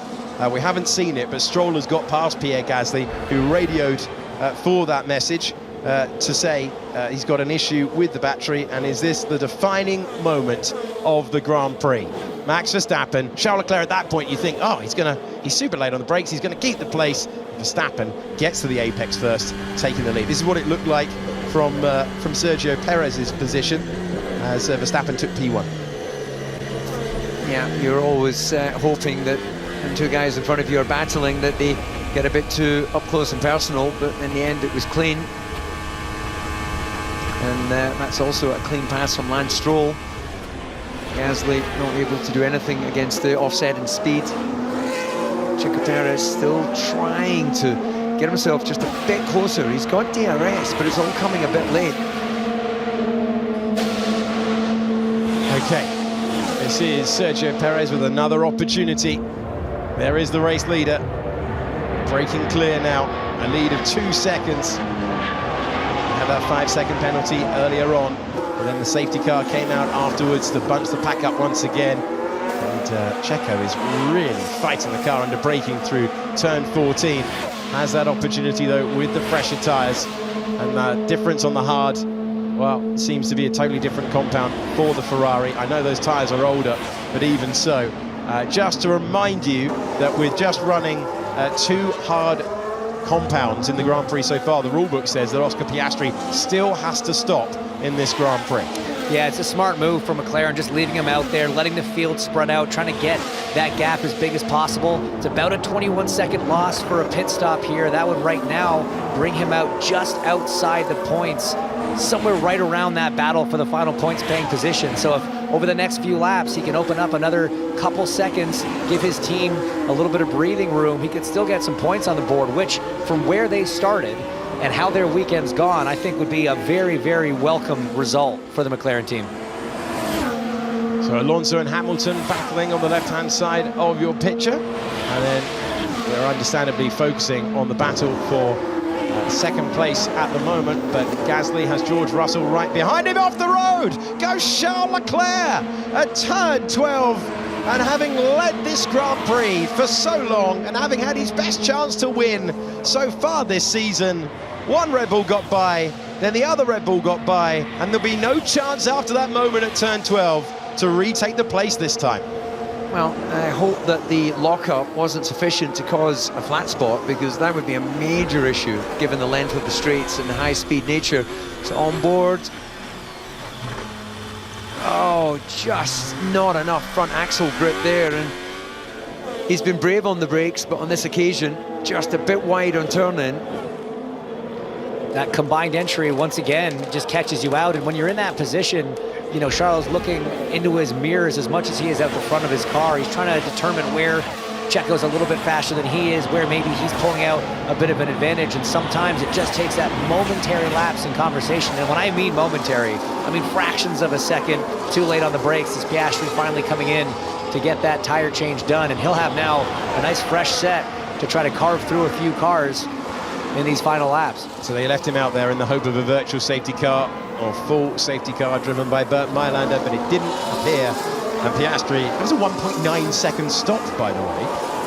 we haven't seen it, but Stroll has got past Pierre Gasly, who radioed for that message to say he's got an issue with the battery, and is this the defining moment of the Grand Prix? Max Verstappen, Charles Leclerc, at that point you think, oh, he's super late on the brakes, he's going to keep the place. Verstappen gets to the apex first, taking the lead. This is what it looked like from Sergio Perez's position as Verstappen took P1. Yeah, you're always hoping that when two guys in front of you are battling that they get a bit too up close and personal, but in the end it was clean. And that's also a clean pass from Lance Stroll. Gasly not able to do anything against the offset in speed. Sergio Pérez still trying to get himself just a bit closer. He's got DRS, but it's all coming a bit late. Okay, this is Sergio Pérez with another opportunity. There is the race leader, breaking clear now, a lead of 2 seconds. Had that 5-second penalty earlier on, but then the safety car came out afterwards to bunch the pack up once again. And Checo is really fighting the car under braking through turn 14. Has that opportunity though with the fresher tyres, and the difference on the hard, well, seems to be a totally different compound for the Ferrari. I know those tyres are older, but even so, just to remind you that with just running 2 hard compounds in the Grand Prix so far, the rulebook says that Oscar Piastri still has to stop in this Grand Prix. Yeah, it's a smart move from McLaren, just leaving him out there, letting the field spread out, trying to get that gap as big as possible. It's about a 21-second loss for a pit stop here. That would right now bring him out just outside the points, somewhere right around that battle for the final points-paying position. So if over the next few laps he can open up another couple seconds, give his team a little bit of breathing room, he could still get some points on the board, which from where they started and how their weekend's gone, I think would be a very, very welcome result for the McLaren team. So Alonso and Hamilton battling on the left-hand side of your picture, and then they're understandably focusing on the battle for second place at the moment, but Gasly has George Russell right behind him. Off the road goes Charles Leclerc at turn 12, and having led this Grand Prix for so long and having had his best chance to win so far this season, one Red Bull got by, then the other Red Bull got by, and there'll be no chance after that moment at turn 12 to retake the place this time. Well, I hope that the lockup wasn't sufficient to cause a flat spot, because that would be a major issue given the length of the straights and the high-speed nature. So on board, oh, just not enough front axle grip there, and he's been brave on the brakes, but on this occasion just a bit wide on turn-in. That combined entry once again just catches you out, and when you're in that position, you know, Charles looking into his mirrors as much as he is out the front of his car. He's trying to determine where Checo's a little bit faster than he is, where maybe he's pulling out a bit of an advantage, and sometimes it just takes that momentary lapse in conversation. And when I mean momentary, I mean fractions of a second too late on the brakes as Piastri finally coming in to get that tire change done, and he'll have now a nice fresh set to try to carve through a few cars in these final laps. So they left him out there in the hope of a virtual safety car or full safety car driven by Bert Mailander, but it didn't appear. And Piastri, that was a 1.9 second stop, by the way.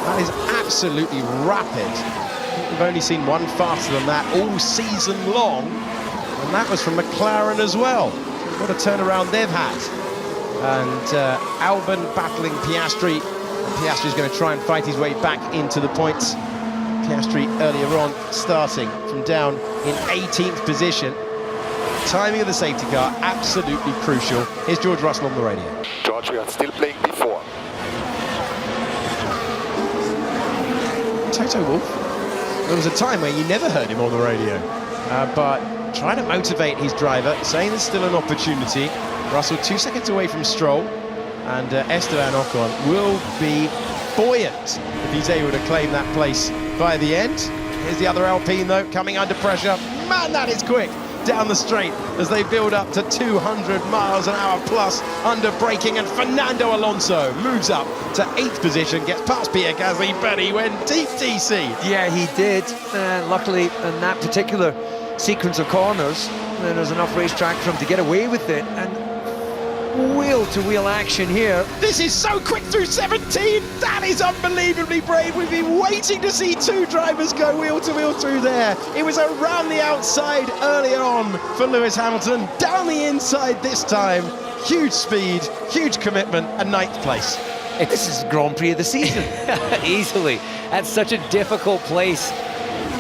That is absolutely rapid. We've only seen one faster than that all season long, and that was from McLaren as well. What a turnaround they've had. And Albon battling Piastri. Piastri's going to try and fight his way back into the points. Piastri earlier on starting from down in 18th position. Timing of the safety car absolutely crucial. Here's George Russell on the radio. George, we are still playing before. Toto Wolff, there was a time where you never heard him on the radio, but trying to motivate his driver, saying there's still an opportunity. Russell 2 seconds away from Stroll, and Esteban Ocon will be buoyant if he's able to claim that place by the end. Here's the other Alpine though, coming under pressure. Man, that is quick down the straight as they build up to 200 miles an hour plus under braking, and Fernando Alonso moves up to 8th position, gets past Pierre Gasly, but he went deep, DC. Yeah, he did. Luckily, in that particular sequence of corners, there was enough racetrack for him to get away with it, and wheel-to-wheel action here. This is so quick through 17. That is unbelievably brave. We've been waiting to see 2 drivers go wheel-to-wheel through there. It was around the outside earlier on for Lewis Hamilton. Down the inside this time. Huge speed, huge commitment, and 9th place. This is Grand Prix of the season. Easily. At such a difficult place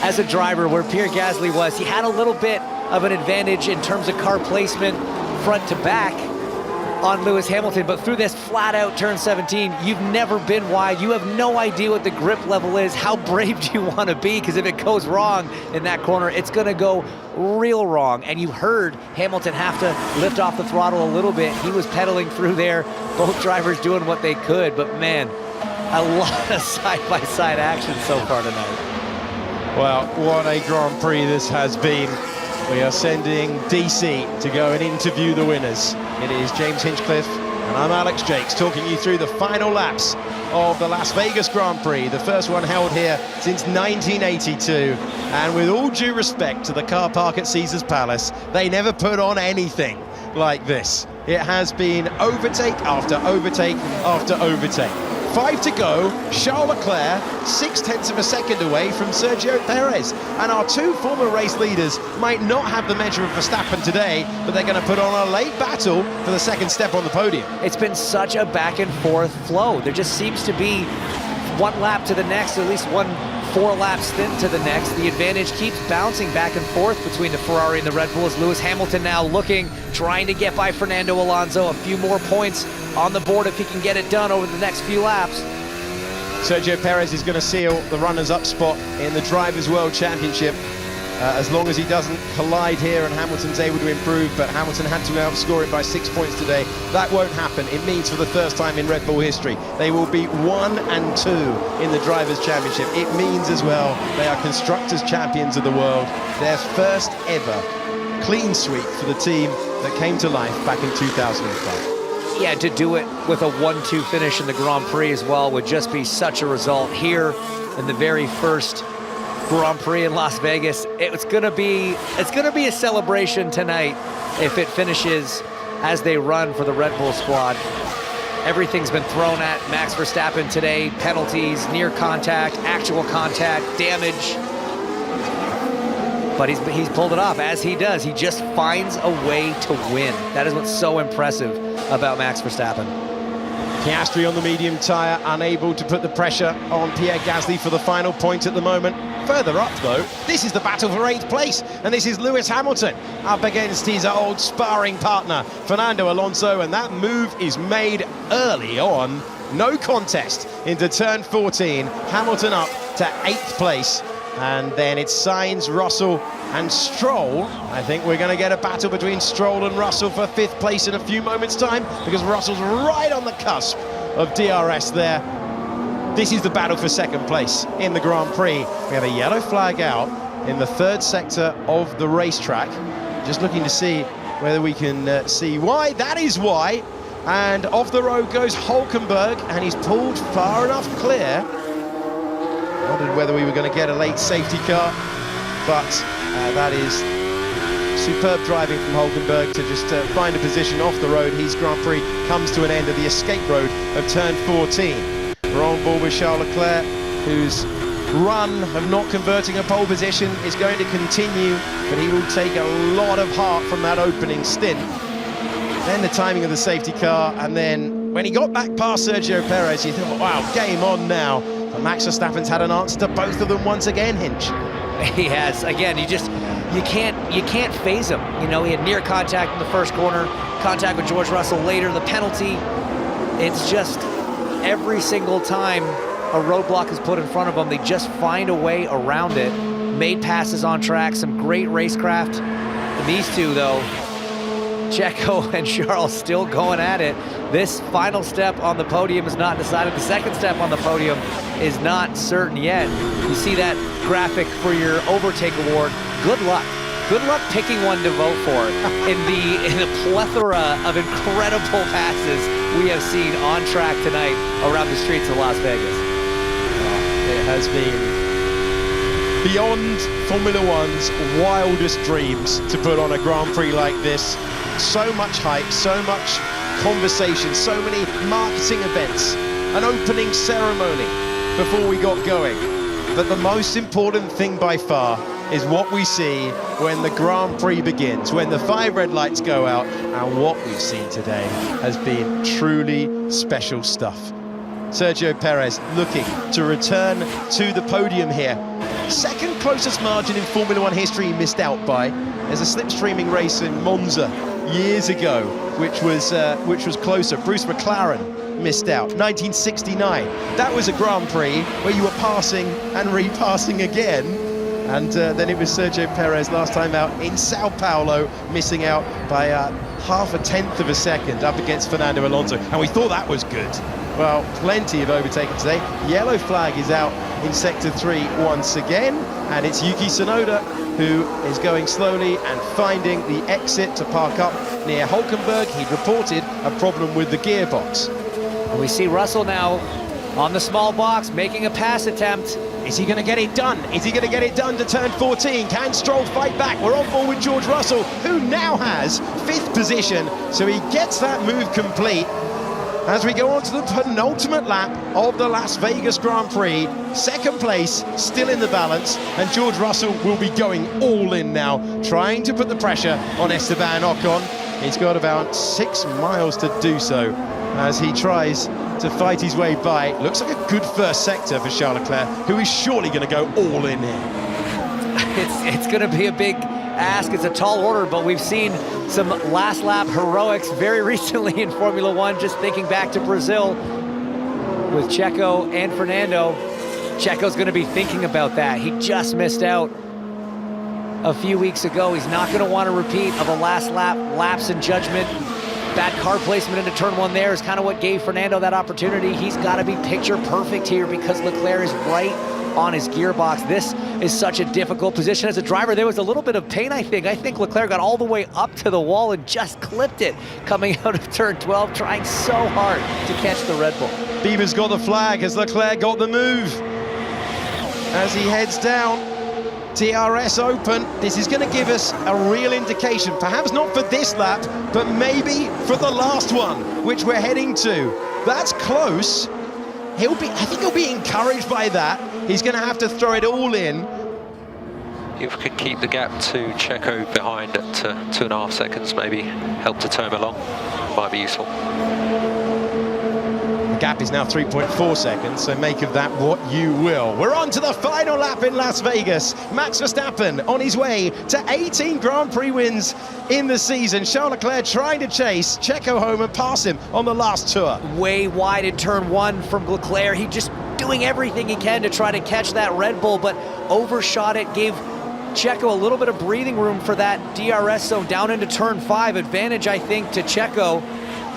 as a driver where Pierre Gasly was. He had a little bit of an advantage in terms of car placement front to back on Lewis Hamilton, but through this flat-out turn 17, you've never been wide. You have no idea what the grip level is. How brave do you want to be? Because if it goes wrong in that corner, it's going to go real wrong. And you heard Hamilton have to lift off the throttle a little bit. He was pedaling through there, both drivers doing what they could, but man, a lot of side-by-side action so far tonight. Well, what a Grand Prix this has been. We are sending DC to go and interview the winners. It is James Hinchcliffe and I'm Alex Jakes talking you through the final laps of the Las Vegas Grand Prix, the first one held here since 1982. And with all due respect to the car park at Caesars Palace, they never put on anything like this. It has been overtake after overtake after overtake. 5 to go, Charles Leclerc 0.6 of a second away from Sergio Pérez. And our 2 former race leaders might not have the measure of Verstappen today, but they're going to put on a late battle for the 2nd step on the podium. It's been such a back and forth flow. There just seems to be one lap to the next, at least one 4-lap stint to the next. The advantage keeps bouncing back and forth between the Ferrari and the Red Bull as Lewis Hamilton now looking, trying to get by Fernando Alonso. A few more points on the board if he can get it done over the next few laps. Sergio Pérez is going to seal the runners-up spot in the Drivers' World Championship as long as he doesn't collide here and Hamilton's able to improve, but Hamilton had to outscore him by 6 points today. That won't happen. It means for the first time in Red Bull history, they will be 1 and 2 in the Drivers' Championship. It means as well they are Constructors' Champions of the world, their first ever clean sweep for the team that came to life back in 2005. Yeah, to do it with a 1-2 finish in the Grand Prix as well would just be such a result here in the very first Grand Prix in Las Vegas. It's gonna be a celebration tonight if it finishes as they run for the Red Bull squad. Everything's been thrown at Max Verstappen today. Penalties, near contact, actual contact, damage. But he's pulled it off, as he does. He just finds a way to win. That is what's so impressive about Max Verstappen. Piastri on the medium tyre, unable to put the pressure on Pierre Gasly for the final point at the moment. Further up, though, this is the battle for 8th place, and this is Lewis Hamilton up against his old sparring partner, Fernando Alonso, and that move is made early on. No contest into turn 14. Hamilton up to 8th place. And then it's Sainz, Russell and Stroll. I think we're going to get a battle between Stroll and Russell for 5th place in a few moments' time, because Russell's right on the cusp of DRS there. This is the battle for 2nd place in the Grand Prix. We have a yellow flag out in the 3rd sector of the racetrack. Just looking to see whether we can see why. That is why. And off the road goes Hülkenberg, and he's pulled far enough clear. Wondered whether we were going to get a late safety car, but that is superb driving from Hülkenberg to just find a position off the road. His Grand Prix comes to an end at the escape road of turn 14. We're on board with Charles Leclerc, whose run of not converting a pole position is going to continue, but he will take a lot of heart from that opening stint. Then the timing of the safety car, and then when he got back past Sergio Pérez, you thought, wow, game on now. But Max Verstappen's had an answer to both of them once again, Hinch. He has. Again, you can't phase him. You know, he had near contact in the first corner, contact with George Russell later, the penalty. It's just every single time a roadblock is put in front of them, they just find a way around it. Made passes on track, some great racecraft. And these two, though, Checo and Charles still going at it. This final step on the podium is not decided. The 2nd step on the podium is not certain yet. You see that graphic for your overtake award. Good luck. good luck picking one to vote for in the plethora of incredible passes we have seen on track tonight around the streets of Las Vegas. It has been beyond Formula One's wildest dreams to put on a Grand Prix like this. So much hype, so much conversation, so many marketing events, an opening ceremony before we got going. But the most important thing by far is what we see when the Grand Prix begins, when the 5 red lights go out, and what we've seen today has been truly special stuff. Sergio Pérez looking to return to the podium here. Second closest margin in Formula One history he missed out by. There's a slipstreaming race in Monza years ago, which was closer. Bruce McLaren missed out, 1969. That was a Grand Prix where you were passing and repassing again. And then it was Sergio Pérez last time out in Sao Paulo, missing out by 0.5 of a second up against Fernando Alonso. And we thought that was good. Well, plenty of overtaking today. Yellow flag is out in Sector 3 once again. And it's Yuki Tsunoda who is going slowly and finding the exit to park up near Hulkenberg. He'd reported a problem with the gearbox. And we see Russell now on the small box making a pass attempt. Is he going to get it done? Is he going to get it done to turn 14? Can Stroll fight back? We're on board with George Russell, who now has 5th position, so he gets that move complete. As we go on to the penultimate lap of the Las Vegas Grand Prix, 2nd place still in the balance, and George Russell will be going all in now, trying to put the pressure on Esteban Ocon. He's got about 6 miles to do so as he tries to fight his way by. Looks like a good first sector for Charles Leclerc, who is surely going to go all in here. It's going to be a big ask. It's a tall order, but we've seen some last lap heroics very recently in Formula One. Just thinking back to Brazil with Checo and Fernando. Checo's going to be thinking about that. He just missed out a few weeks ago. He's not going to want a repeat of a last lap lapse in judgment. Bad car placement into turn 1 there is kind of what gave Fernando that opportunity. He's got to be picture perfect here because Leclerc is right on his gearbox. This is such a difficult position as a driver. There was a little bit of pain, I think. I think Leclerc got all the way up to the wall and just clipped it coming out of turn 12, trying so hard to catch the Red Bull. Bieber's got the flag as Leclerc got the move. As he heads down, DRS open. This is going to give us a real indication, perhaps not for this lap, but maybe for the last one, which we're heading to. That's close. I think he'll be encouraged by that. He's going to have to throw it all in. If we could keep the gap to Checo behind at 2.5 seconds, maybe help to tow him along, might be useful. The gap is now 3.4 seconds, so make of that what you will. We're on to the final lap in Las Vegas. Max Verstappen on his way to 18 Grand Prix wins in the season. Charles Leclerc trying to chase Checo home and pass him on the last tour. Way wide in turn 1 from Leclerc. He just doing everything he can to try to catch that Red Bull, but overshot it, gave Checo a little bit of breathing room for that DRS zone down into turn 5. Advantage, I think, to Checo,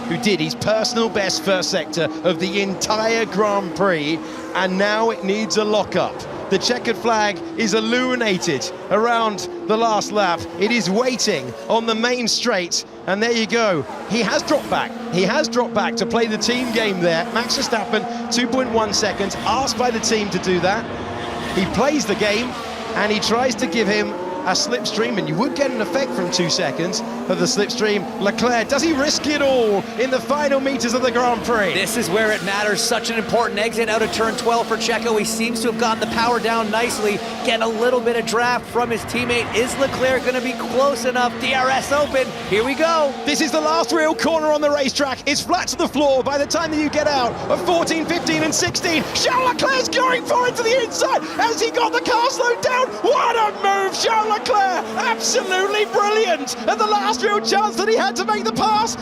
who did his personal best first sector of the entire Grand Prix, and now it needs a lock-up. The checkered flag is illuminated around the last lap. It is waiting on the main straight, and there you go. He has dropped back. He has dropped back to play the team game there. Max Verstappen, 2.1 seconds, asked by the team to do that. He plays the game, and he tries to give him a slipstream, and you would get an effect from 2 seconds of the slipstream. Leclerc, does he risk it all in the final meters of the Grand Prix? This is where it matters. Such an important exit out of turn 12 for Checo. He seems to have gotten the power down nicely, getting a little bit of draft from his teammate. Is Leclerc going to be close enough? DRS open. Here we go. This is the last real corner on the racetrack. It's flat to the floor by the time that you get out of 14, 15 and 16. Charles Leclerc's going for it to the inside as he got the car slowed down. What a move, Charles Leclerc, absolutely brilliant at the last real chance that he had to make the pass.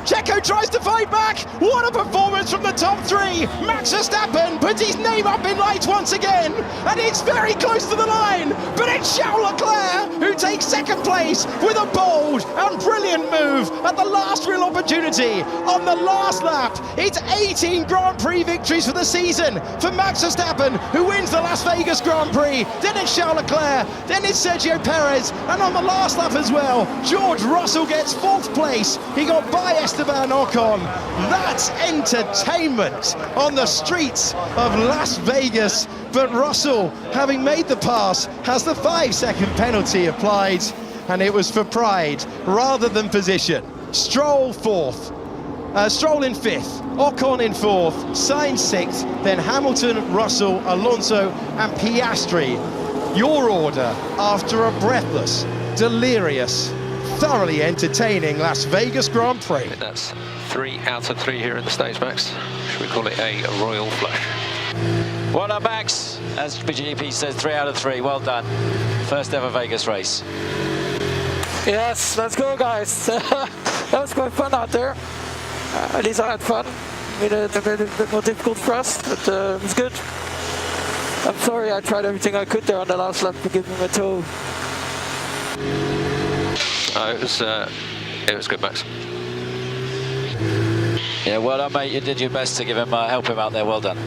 Checo tries to fight back. What a performance from the top three. Max Verstappen puts his name up in lights once again, and it's very close to the line. But it's Charles Leclerc who takes second place with a bold and brilliant move at the last real opportunity on the last lap. It's 18 Grand Prix victories for the season for Max Verstappen, who wins the Las Vegas Grand Prix. Then it's Charles Leclerc, then it's Sergio Pérez, and on the last lap as well, George Russell gets 4th place. He got by Esteban Ocon. That's entertainment on the streets of Las Vegas. But Russell, having made the pass, has the 5-second penalty applied, and it was for pride rather than position. Stroll 4th. Stroll in 5th, Ocon in 4th, Sainz 6th, then Hamilton, Russell, Alonso and Piastri. Your order after a breathless, delirious, thoroughly entertaining Las Vegas Grand Prix. That's 3 out of 3 here in the stage, Max. Should we call it a royal flush? Well done, Max. As BGP says, 3 out of 3. Well done. First ever Vegas race. Yes, let's go, guys. That was quite fun out there. At least I had fun. Made it a bit more difficult for us, but it was good. I'm sorry I tried everything I could there on the last lap to give him a toe. It was good, Max. Yeah, well done, mate. You did your best to give him, help him out there. Well done.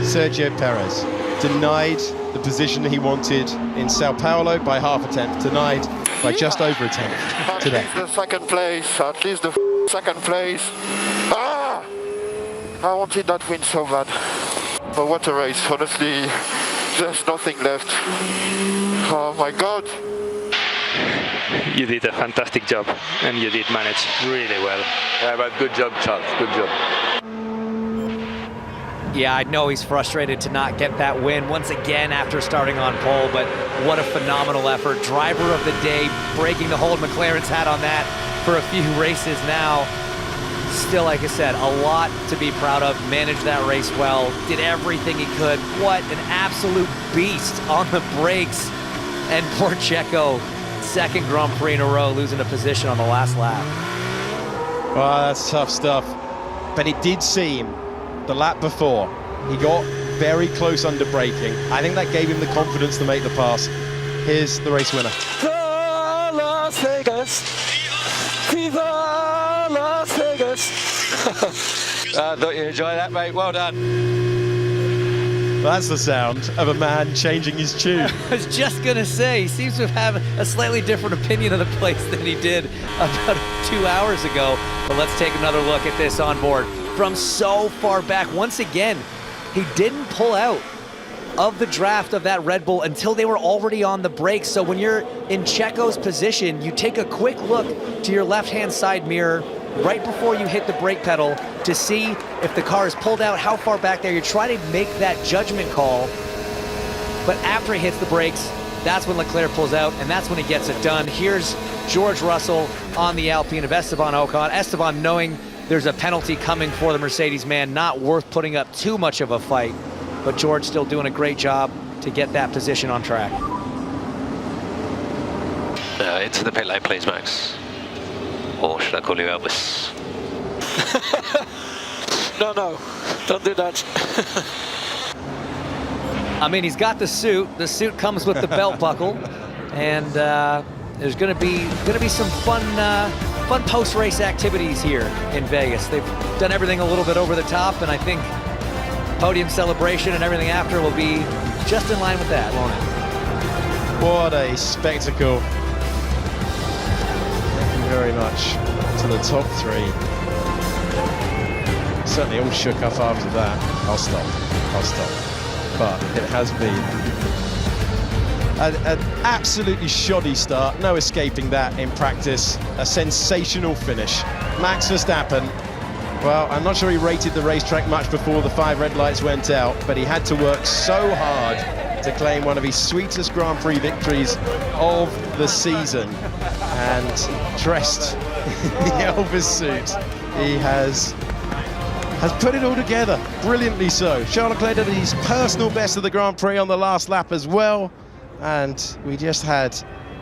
Sergio Pérez denied the position he wanted in Sao Paulo by half a tenth, denied by just over a tenth today. At least the second place, at least the second place. Ah! I wanted that win so bad. But what a race, honestly, there's nothing left. Oh my God. You did a fantastic job, and you did manage really well. Yeah, but good job, Charles, good job. Yeah, I know he's frustrated to not get that win once again after starting on pole, but what a phenomenal effort. Driver of the day, breaking the hold. McLaren's hat on that for a few races now. Still, like I said, a lot to be proud of. Managed that race well, did everything he could. What an absolute beast on the brakes. And poor Checo, second Grand Prix in a row, losing a position on the last lap. Well, that's tough stuff. But it did seem the lap before, he got very close under braking. I think that gave him the confidence to make the pass. Here's the race winner. Viva Las Vegas! Viva Las Vegas! I thought you enjoyed that, mate. Well done. That's the sound of a man changing his tune. I was just gonna say, he seems to have a slightly different opinion of the place than he did about 2 hours ago. But let's take another look at this on board. From so far back, once again, he didn't pull out of the draft of that Red Bull until they were already on the brakes. So when you're in Checo's position, you take a quick look to your left-hand side mirror right before you hit the brake pedal to see if the car is pulled out, how far back there. You're trying to make that judgment call. But after he hits the brakes, that's when Leclerc pulls out, and that's when he gets it done. Here's George Russell on the Alpine of Esteban Ocon. Esteban, knowing there's a penalty coming for the Mercedes man, not worth putting up too much of a fight, but George still doing a great job to get that position on track. Into the pit lane, please, Max. Or should I call you Elvis? No, don't do that. I mean, he's got the suit. The suit comes with the belt buckle, and there's going to be some fun post-race activities here in Vegas. They've done everything a little bit over the top, and I think podium celebration and everything after will be just in line with that, won't it? What a spectacle. Thank you very much to the top three. Certainly all shook up after that. I'll stop. But it has been an absolutely shoddy start. No escaping that in practice. A sensational finish. Max Verstappen, well, I'm not sure he rated the racetrack much before the 5 red lights went out, but he had to work so hard to claim one of his sweetest Grand Prix victories of the season. And dressed in the Elvis suit, he has put it all together, brilliantly so. Charles Leclerc did his personal best of the Grand Prix on the last lap as well, and we just had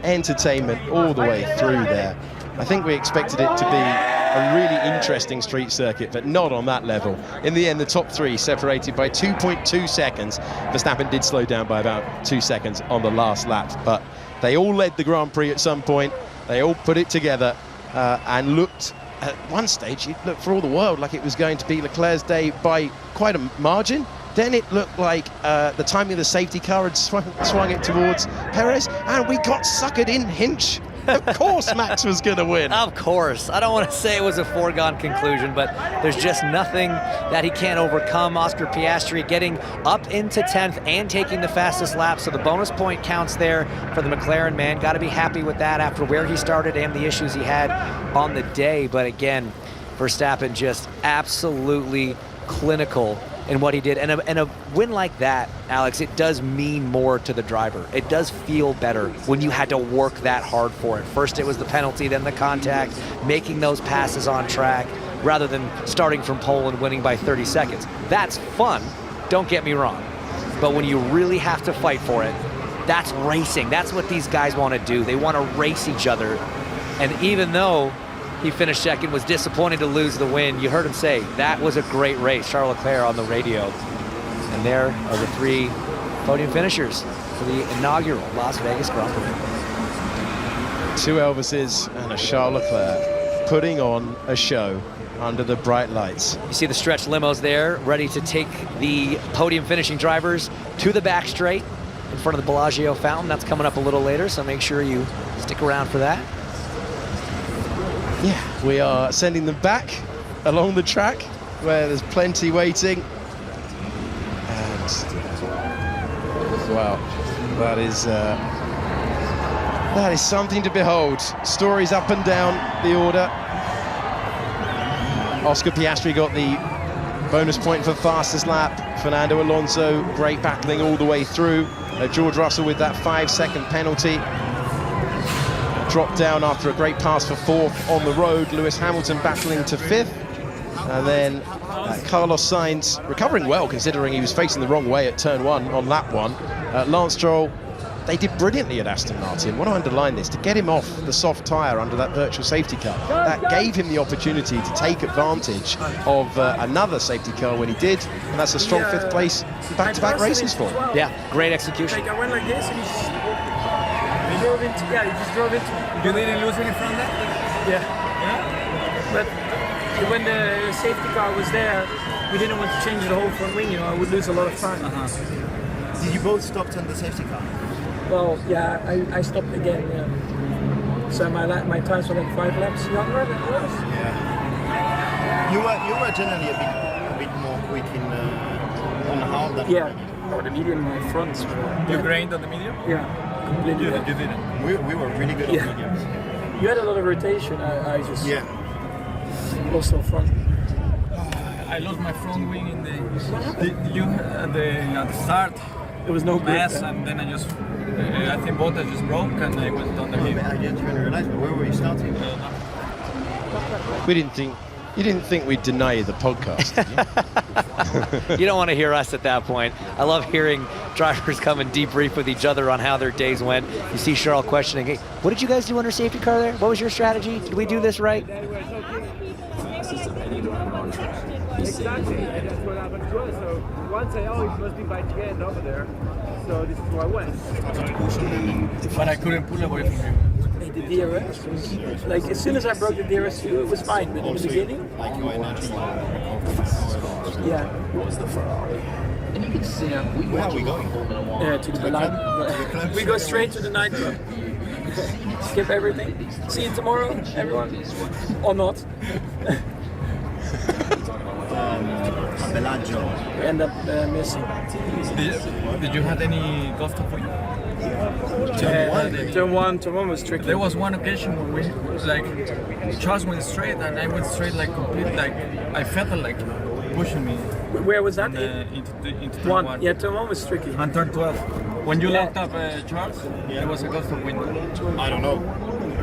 entertainment all the way through there. I think we expected it to be a really interesting street circuit, but not on that level. In the end, the top three separated by 2.2 seconds. Verstappen did slow down by about 2 seconds on the last lap, but they all led the Grand Prix at some point. They all put it together and looked, at one stage, it looked for all the world like it was going to be Leclerc's day by quite a margin. Then it looked like the timing of the safety car had swung it towards Perez, and we got suckered in Hinch. Of course Max was going to win. Of course. I don't want to say it was a foregone conclusion, but there's just nothing that he can't overcome. Oscar Piastri getting up into 10th and taking the fastest lap, so the bonus point counts there for the McLaren man. Got to be happy with that after where he started and the issues he had on the day. But again, Verstappen just absolutely clinical in what he did, and a win like that, Alex, it does mean more to the driver. It does feel better when you had to work that hard for it. First it was the penalty, then the contact, making those passes on track, rather than starting from pole and winning by 30 seconds. That's fun, don't get me wrong, but when you really have to fight for it, that's racing. That's what these guys want to do. They want to race each other, and even though he finished second, was disappointed to lose the win, you heard him say, that was a great race, Charles Leclerc on the radio. And there are the three podium finishers for the inaugural Las Vegas Grand Prix. Two Elvises and a Charles Leclerc putting on a show under the bright lights. You see the stretch limos there, ready to take the podium finishing drivers to the back straight in front of the Bellagio fountain. That's coming up a little later, so make sure you stick around for that. Yeah, we are sending them back along the track where there's plenty waiting. And wow, that is something to behold. Stories up and down the order. Oscar Piastri got the bonus point for fastest lap. Fernando Alonso, great battling all the way through. George Russell with that 5-second penalty. Dropped down after a great pass for fourth on the road. Lewis Hamilton battling to fifth. And then Carlos Sainz recovering well, considering he was facing the wrong way at turn one on lap one. Lance Stroll, they did brilliantly at Aston Martin. I want to underline this, to get him off the soft tyre under that virtual safety car. That gave him the opportunity to take advantage of another safety car when he did, and that's a strong fifth place in back-to-back races for him. Yeah, great execution. Like I went like this and he drove into, he just drove into. You didn't lose any from that? Yeah. But when the safety car was there, we didn't want to change the whole front wing, I would lose a lot of time. Did you both stop on the safety car? Well, yeah, I stopped again, yeah. So my times were like 5 laps younger than yours. Yeah. You were generally a bit more quick on the hard than or the medium, my fronts. You grained on the medium? Yeah. Completely. You didn't. We were really good on mediums. You had a lot of rotation. I just lost my front. I lost my front wing in at the start. There was no mess, and then I think both just broke, and I went on the hill. I didn't even realize. Where were you starting? You didn't think we'd deny you the podcast, did you? You don't want to hear us at that point. I love hearing drivers come and debrief with each other on how their days went. You see Charles questioning, hey, what did you guys do under safety car there? What was your strategy? Did we do this right? Exactly, and that's what happened to us. So once it must be by the end over there. So this is where I went. But I couldn't pull away from you. The DRS was, like, as soon as I broke the DRS, it was fine, but in the beginning, What was the Ferrari? And you can see where are we going? To the line. We go straight to the nightclub. Skip everything. See you tomorrow, everyone. Or not. We end up missing. Did you have any ghost of win? Turn one was tricky. There was one occasion where we, Charles went straight and I went straight like complete, like I felt it like pushing me. Where was that? Into turn one. Yeah, turn one was tricky. And turn 12. When you locked up Charles, there was a ghost of wind. I don't know,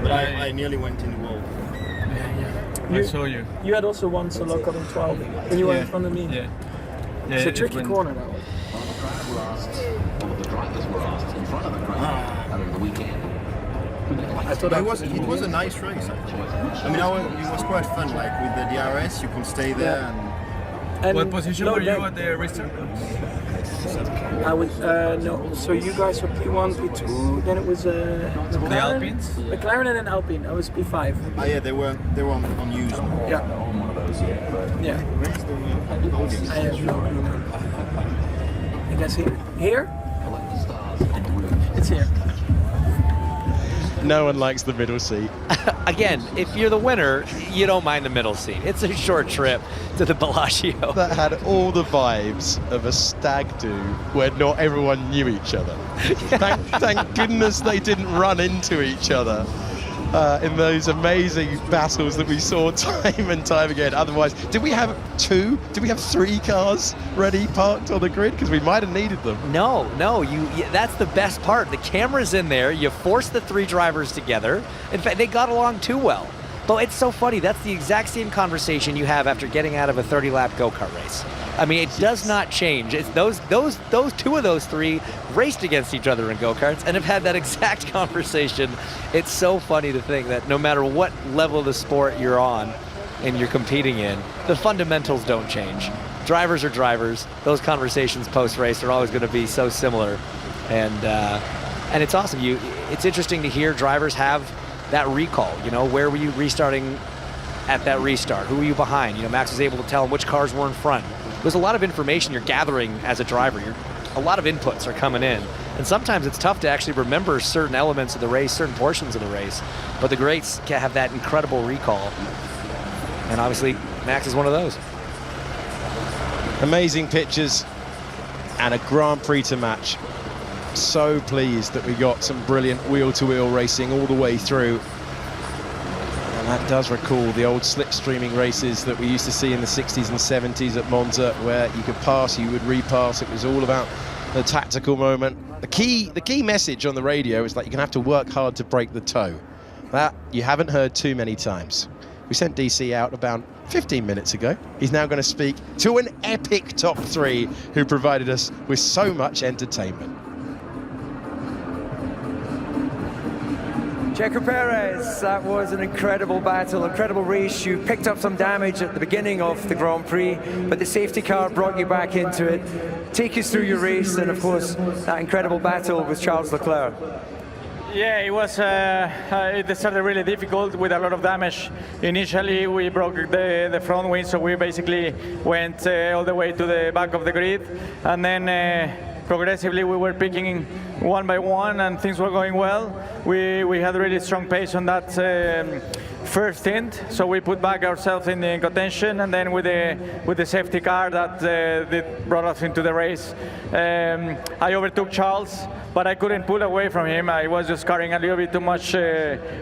but I nearly went in the wall. I saw you. You had also one solo coming 12 when you were in front of me. Yeah. It's a tricky corner that one. All of the drivers were in front of the crowd over the weekend. I thought it was a nice race actually. I mean, it was quite fun. Like with the DRS, you can stay there. And what position were you at the restart? I was no. So you guys were P1, P2. Then it was the Alpines. McLaren and then Alpine. I was P5. Oh yeah, they were on used. Yeah. Yeah. Where's the I have no clue. I guess here. It's here. No one likes the middle seat. Again, if you're the winner, you don't mind the middle seat. It's a short trip to the Bellagio. That had all the vibes of a stag do where not everyone knew each other. Thank goodness they didn't run into each other in those amazing battles that we saw time and time again. Otherwise, did we have 3 cars ready parked on the grid? Because we might have needed them. No, that's the best part. The camera's in there. You force the 3 drivers together. In fact, they got along too well. But it's so funny. That's the exact same conversation you have after getting out of a 30-lap go-kart race. I mean, it does not change. It's those 2 of those 3 raced against each other in go-karts and have had that exact conversation. It's so funny to think that no matter what level of the sport you're on and you're competing in, the fundamentals don't change. Drivers are drivers. Those conversations post-race are always going to be so similar, and it's awesome. It's interesting to hear drivers have that recall. You know, where were you restarting at that restart? Who were you behind? You know, Max was able to tell him which cars were in front. There's a lot of information you're gathering as a driver. A lot of inputs are coming in. And sometimes it's tough to actually remember certain elements of the race, certain portions of the race. But the greats can have that incredible recall. And obviously, Max is one of those. Amazing pictures and a Grand Prix to match. So pleased that we got some brilliant wheel-to-wheel racing all the way through. And that does recall the old slipstreaming races that we used to see in the 60s and 70s at Monza, where you could pass, you would repass. It was all about the tactical moment. The key message on the radio is that you're going to have to work hard to break the toe. That you haven't heard too many times. We sent DC out about 15 minutes ago. He's now going to speak to an epic top 3 who provided us with so much entertainment. Sergio Pérez, that was an incredible battle, incredible race. You picked up some damage at the beginning of the Grand Prix, but the safety car brought you back into it. Take us through your race and, of course, that incredible battle with Charles Leclerc. Yeah, it was. It started really difficult with a lot of damage. Initially, we broke the front wing, so we basically went all the way to the back of the grid, and then progressively we were picking one by one, and things were going well. We had a really strong pace on that first stint, so we put back ourselves in the contention, and then with the safety car that brought us into the race, I overtook Charles, but I couldn't pull away from him. I was just carrying a little bit too much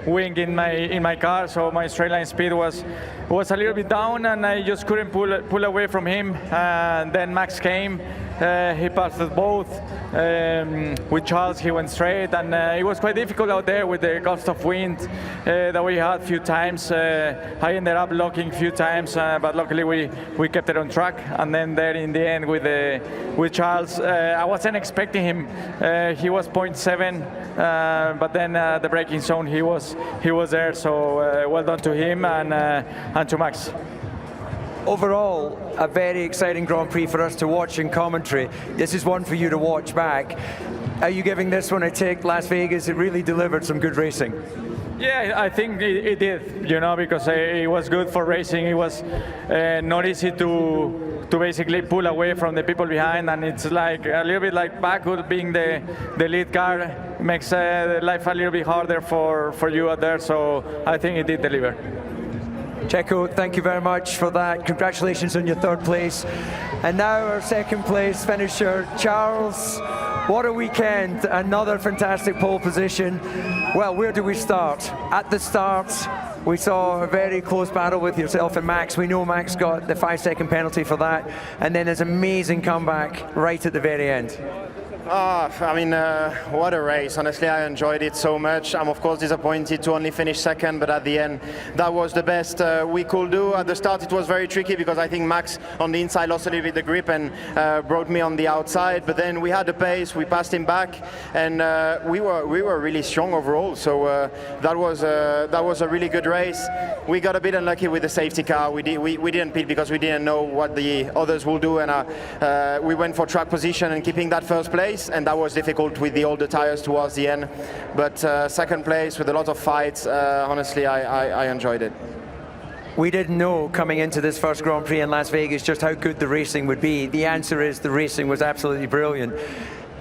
wing in my car, so my straight line speed was a little bit down, and I just couldn't pull away from him. And then Max came. He passed us both. With Charles, he went straight, and it was quite difficult out there with the gust of wind that we had a few times. I ended up locking a few times, but luckily we kept it on track. And then there in the end with Charles, I wasn't expecting him. He was 0.7, but then the braking zone he was there. So well done to him and to Max. Overall, a very exciting Grand Prix for us to watch in commentary. This is one for you to watch back. Are you giving this one a tick? Las Vegas, it really delivered some good racing. Yeah, I think it did, you know, because it was good for racing. It was not easy to basically pull away from the people behind, and it's like a little bit like Baku being the lead car makes life a little bit harder for you out there, so I think it did deliver. Checo, thank you very much for that. Congratulations on your 3rd place. And now our 2nd place finisher, Charles. What a weekend. Another fantastic pole position. Well, where do we start? At the start, we saw a very close battle with yourself and Max. We know Max got the 5-second penalty for that. And then there's an amazing comeback right at the very end. I mean, what a race. Honestly, I enjoyed it so much. I'm of course disappointed to only finish second, but at the end, that was the best we could do. At the start, it was very tricky because I think Max on the inside lost a little bit the grip and brought me on the outside. But then we had the pace, we passed him back, and we were really strong overall. So that was a really good race. We got a bit unlucky with the safety car. We didn't pit because we didn't know what the others will do, and we went for track position and keeping that first place. And that was difficult with the older tires towards the end, but second place with a lot of fights. Honestly, I enjoyed it. We didn't know coming into this first Grand Prix in Las Vegas just how good the racing would be. The answer is the racing was absolutely brilliant.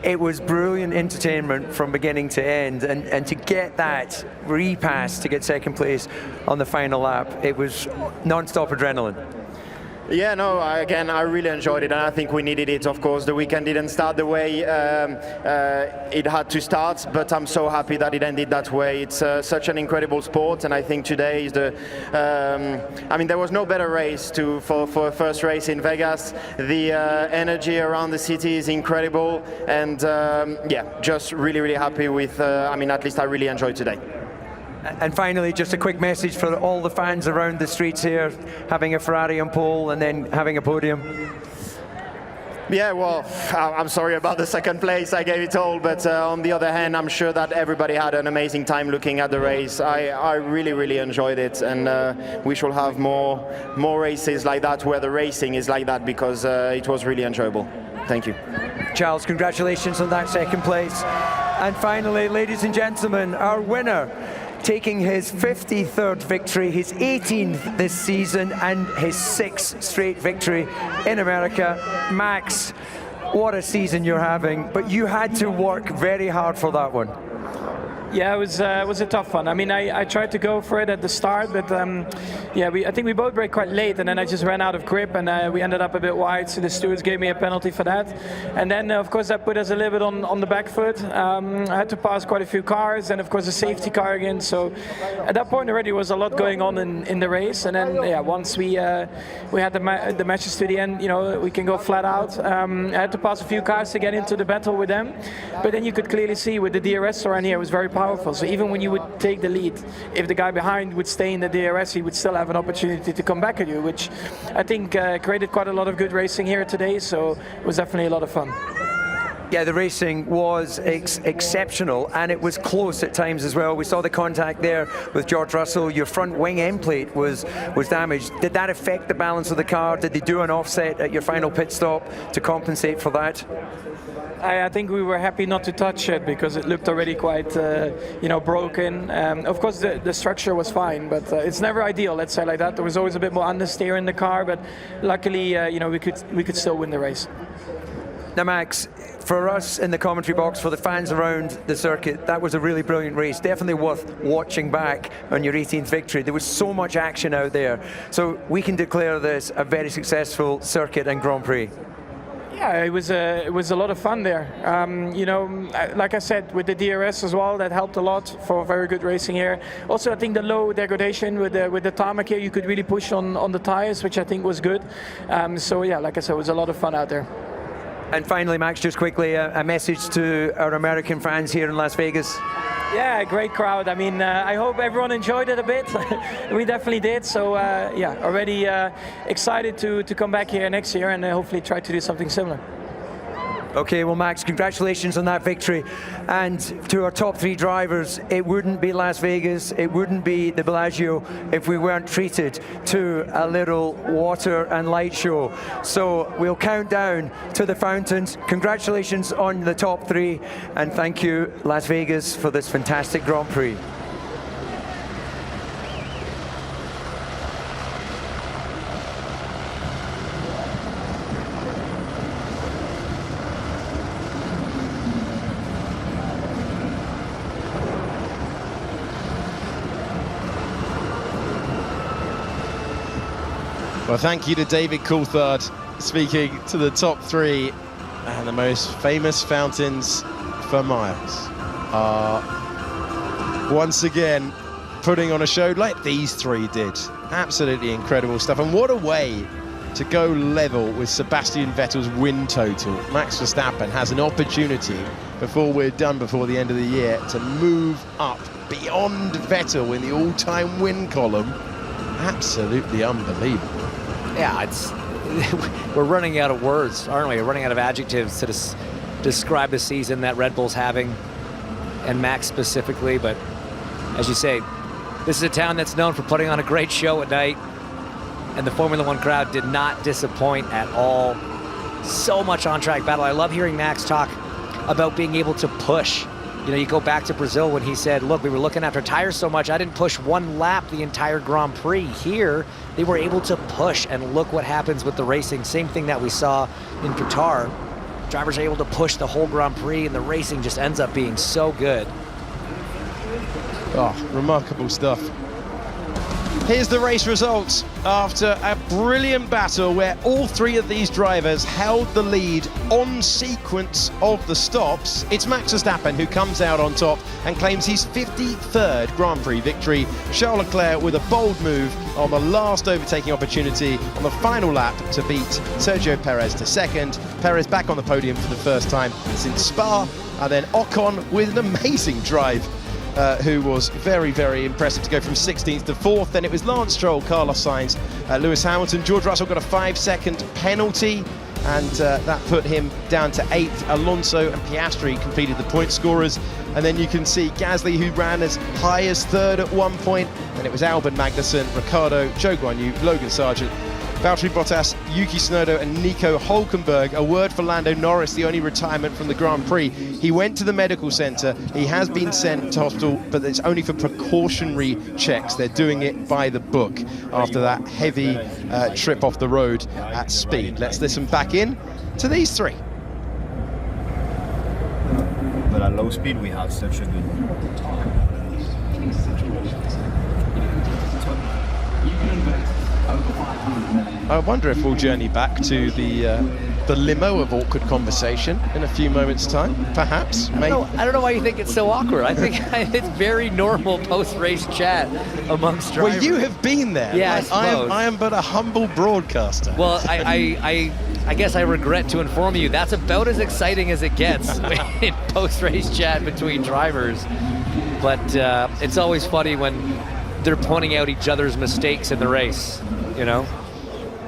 It was brilliant entertainment from beginning to end, and to get that repass to get second place on the final lap, it was non-stop adrenaline. Yeah, no, again, I really enjoyed it, and I think we needed it. Of course, the weekend didn't start the way it had to start, but I'm so happy that it ended that way. It's such an incredible sport, and I think today is the... I mean, there was no better race for a first race in Vegas. The energy around the city is incredible, and yeah, just really, really happy with... I mean, at least I really enjoyed today. And finally, just a quick message for all the fans around the streets here, having a Ferrari on pole and then having a podium. Yeah, well, I'm sorry about the second place. I gave it all, but on the other hand, I'm sure that everybody had an amazing time looking at the race. I really, really enjoyed it, and we should have more races like that where the racing is like that, because it was really enjoyable. Thank you. Charles, congratulations on that second place. And finally, ladies and gentlemen, our winner, taking his 53rd victory, his 18th this season, and his 6th straight victory in America. Max, what a season you're having, but you had to work very hard for that one. Yeah, it was a tough one. I mean, I tried to go for it at the start, but yeah, I think we both braked quite late, and then I just ran out of grip, and we ended up a bit wide, so the stewards gave me a penalty for that. And then, of course, that put us a little bit on the back foot. I had to pass quite a few cars, and of course a safety car again, so at that point already was a lot going on in the race. And then, yeah, once we had the matches to the end, you know, we can go flat out. I had to pass a few cars to get into the battle with them, but then you could clearly see with the DRS around here, it was very powerful. So even when you would take the lead, if the guy behind would stay in the DRS, he would still have an opportunity to come back at you, which I think created quite a lot of good racing here today. So it was definitely a lot of fun. Yeah, the racing was exceptional, and it was close at times as well. We saw the contact there with George Russell. Your front wing end plate was damaged. Did that affect the balance of the car? Did they do an offset at your final pit stop to compensate for that? I think we were happy not to touch it because it looked already quite, broken. Of course, the structure was fine, but it's never ideal. Let's say like that. There was always a bit more understeer in the car, but luckily, we could still win the race. Now, Max, for us in the commentary box, for the fans around the circuit, that was a really brilliant race. Definitely worth watching back on your 18th victory. There was so much action out there, so we can declare this a very successful circuit and Grand Prix. Yeah, it was a lot of fun there. Like I said, with the DRS as well, that helped a lot for very good racing here. Also, I think the low degradation with the tarmac here, you could really push on the tires, which I think was good. So yeah, like I said, it was a lot of fun out there. And finally, Max, just quickly, a message to our American fans here in Las Vegas. Yeah, great crowd. I mean, I hope everyone enjoyed it a bit. We definitely did. So yeah, already excited to come back here next year and hopefully try to do something similar. Okay, well, Max, congratulations on that victory. And to our top three drivers, it wouldn't be Las Vegas, it wouldn't be the Bellagio if we weren't treated to a little water and light show. So we'll count down to the fountains. Congratulations on the top three, and thank you, Las Vegas, for this fantastic Grand Prix. Well, thank you to David Coulthard, speaking to the top three, and the most famous fountains for miles are once again putting on a show like these three did. Absolutely incredible stuff, and what a way to go level with Sebastian Vettel's win total. Max Verstappen has an opportunity before we're done, before the end of the year, to move up beyond Vettel in the all-time win column. Absolutely unbelievable. Yeah, we're running out of words, aren't we? We're running out of adjectives to describe the season that Red Bull's having, and Max specifically. But as you say, this is a town that's known for putting on a great show at night, and the Formula One crowd did not disappoint at all. So much on-track battle. I love hearing Max talk about being able to push. You know, you go back to Brazil when he said, look, we were looking after tires so much, I didn't push one lap the entire Grand Prix. Here, they were able to push, and look what happens with the racing. Same thing that we saw in Qatar. Drivers are able to push the whole Grand Prix, and the racing just ends up being so good. Oh, remarkable stuff. Here's the race results after a brilliant battle where all three of these drivers held the lead on sequence of the stops. It's Max Verstappen who comes out on top and claims his 53rd Grand Prix victory. Charles Leclerc with a bold move on the last overtaking opportunity on the final lap to beat Sergio Perez to second. Perez back on the podium for the first time since Spa, and then Ocon with an amazing drive. Who was very, very impressive to go from 16th to 4th. Then it was Lance Stroll, Carlos Sainz, Lewis Hamilton. George Russell got a 5-second penalty, and that put him down to 8th. Alonso and Piastri completed the point scorers. And then you can see Gasly, who ran as high as 3rd at one point. And it was Albon Magnussen, Ricciardo, Zhou Guanyu, Logan Sargent, Valtteri Bottas, Yuki Tsunoda and Nico Hülkenberg. A word for Lando Norris, the only retirement from the Grand Prix. He went to the medical centre. He has been sent to hospital, but it's only for precautionary checks. They're doing it by the book after that heavy trip off the road at speed. Let's listen back in to these three. But at low speed, we have such a good I wonder if we'll journey back to the limo of awkward conversation in a few moments' time, perhaps, maybe. I don't know why you think it's so awkward. I think it's very normal post-race chat amongst drivers. Well, you have been there. Yeah, I am but a humble broadcaster. Well, I guess I regret to inform you that's about as exciting as it gets in post-race chat between drivers. But it's always funny when they're pointing out each other's mistakes in the race, you know?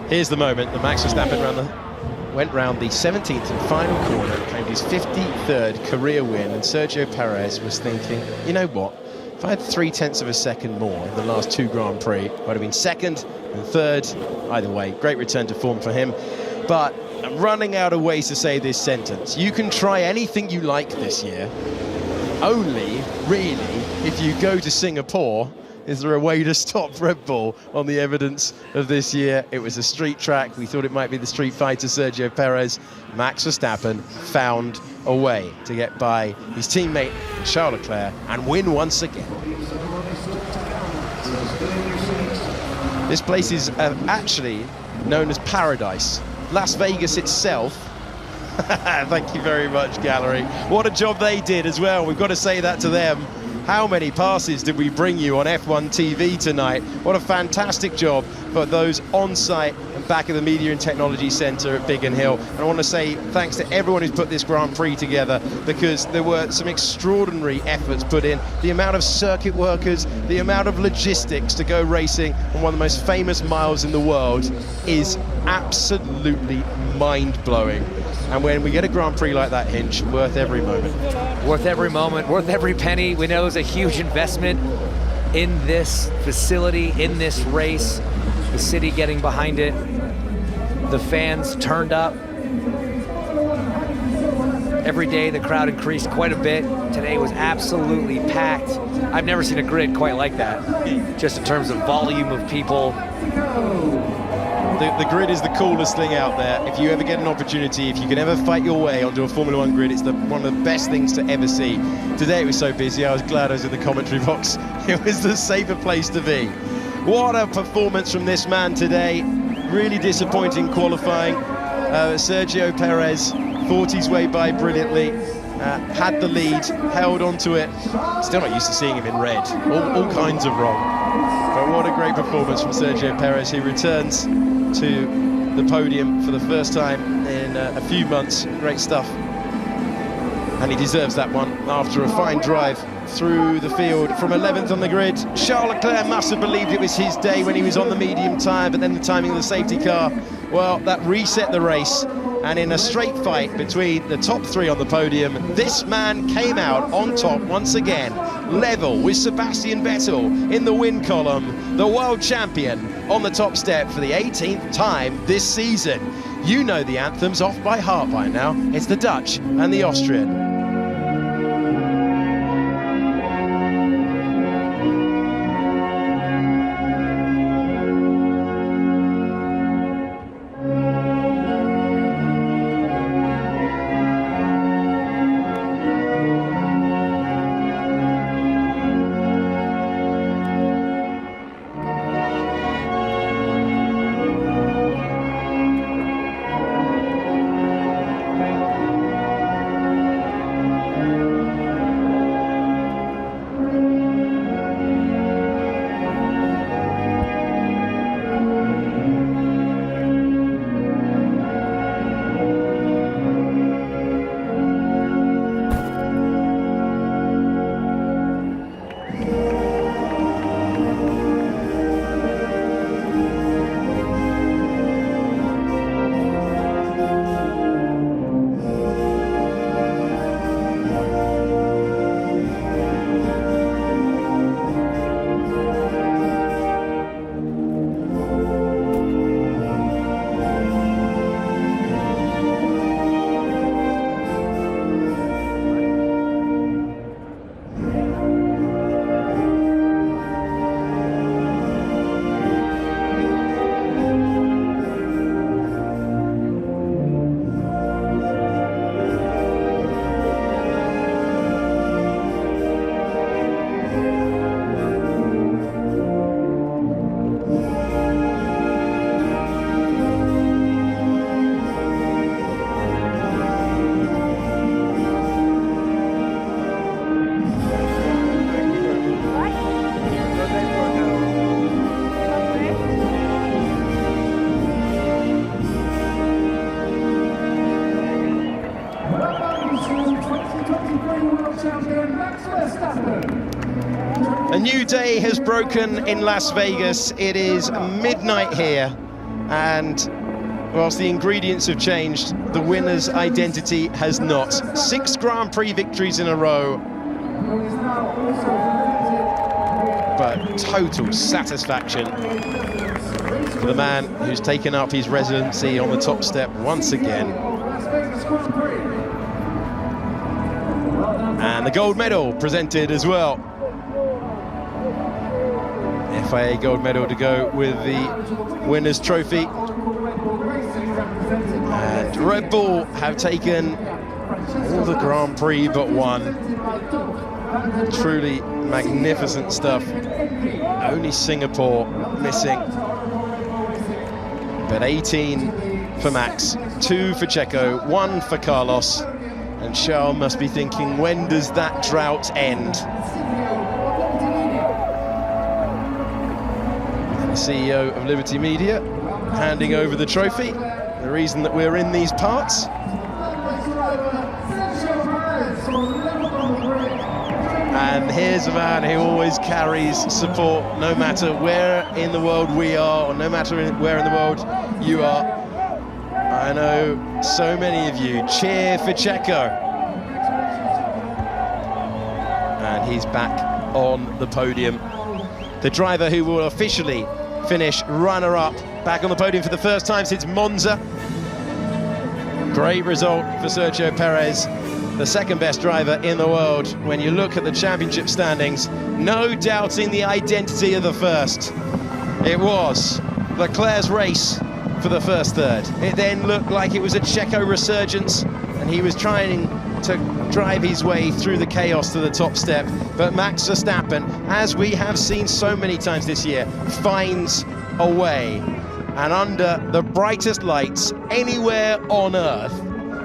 Here's the moment that Max Verstappen went round the 17th and final corner, claimed his 53rd career win, and Sergio Perez was thinking, you know what, if I had 0.3 of a second more in the last two Grand Prix, I'd have been second and third. Either way, great return to form for him. But I'm running out of ways to say this sentence. You can try anything you like this year, only really if you go to Singapore. Is there a way to stop Red Bull on the evidence of this year? It was a street track. We thought it might be the street fighter Sergio Perez. Max Verstappen found a way to get by his teammate Charles Leclerc and win once again. This place is actually known as paradise. Las Vegas itself. Thank you very much, Gallery. What a job they did as well. We've got to say that to them. How many passes did we bring you on F1 TV tonight? What a fantastic job for those on site and back at the Media and Technology Centre at Biggin Hill. And I want to say thanks to everyone who's put this Grand Prix together, because there were some extraordinary efforts put in. The amount of circuit workers, the amount of logistics to go racing on one of the most famous miles in the world is absolutely mind-blowing. And when we get a Grand Prix like that, Hinch, worth every moment. Worth every moment, worth every penny. We know it's a huge investment in this facility, in this race. The city getting behind it. The fans turned up. Every day the crowd increased quite a bit. Today was absolutely packed. I've never seen a grid quite like that, just in terms of volume of people. The grid is the coolest thing out there. If you ever get an opportunity, if you can ever fight your way onto a Formula One grid, it's one of the best things to ever see. Today it was so busy, I was glad I was in the commentary box. It was the safer place to be. What a performance from this man today. Really disappointing qualifying. Sergio Perez fought his way by brilliantly, had the lead, held onto it. Still not used to seeing him in red. All kinds of wrong. But what a great performance from Sergio Perez. He returns to the podium for the first time in a few months. Great stuff. And he deserves that one after a fine drive through the field from 11th on the grid. Charles Leclerc must have believed it was his day when he was on the medium tyre, but then the timing of the safety car, well, that reset the race. And in a straight fight between the top three on the podium, this man came out on top once again, level with Sebastian Vettel in the win column, the world champion on the top step for the 18th time this season. You know the anthems off by heart by now. It's the Dutch and the Austrian. A new day has broken in Las Vegas. It is midnight here, and whilst the ingredients have changed, the winner's identity has not. 6 Grand Prix victories in a row, but total satisfaction for the man who's taken up his residency on the top step once again. And the gold medal presented as well. FIA gold medal to go with the winner's trophy. And Red Bull have taken all the Grand Prix but one. Truly magnificent stuff. Only Singapore missing. But 18 for Max, 2 for Checo, 1 for Carlos. And Charles must be thinking, when does that drought end? The CEO of Liberty Media handing over the trophy, the reason that we're in these parts. And here's a man who always carries support no matter where in the world we are, or no matter where in the world you are. I know so many of you cheer for Checo. And he's back on the podium. The driver who will officially finish runner-up, back on the podium for the first time since Monza. Great result for Sergio Pérez, the second best driver in the world. When you look at the championship standings, no doubting the identity of the first. It was Leclerc's race for the first third. It then looked like it was a Checo resurgence, and he was trying to drive his way through the chaos to the top step. But Max Verstappen, as we have seen so many times this year, finds a way. And under the brightest lights anywhere on earth,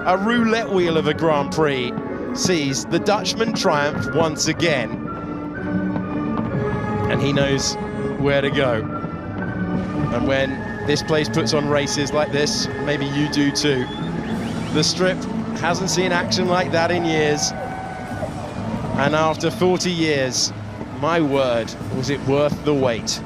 a roulette wheel of a Grand Prix sees the Dutchman triumph once again. And he knows where to go. And when this place puts on races like this. Maybe you do too. The strip hasn't seen action like that in years. And after 40 years, my word, was it worth the wait?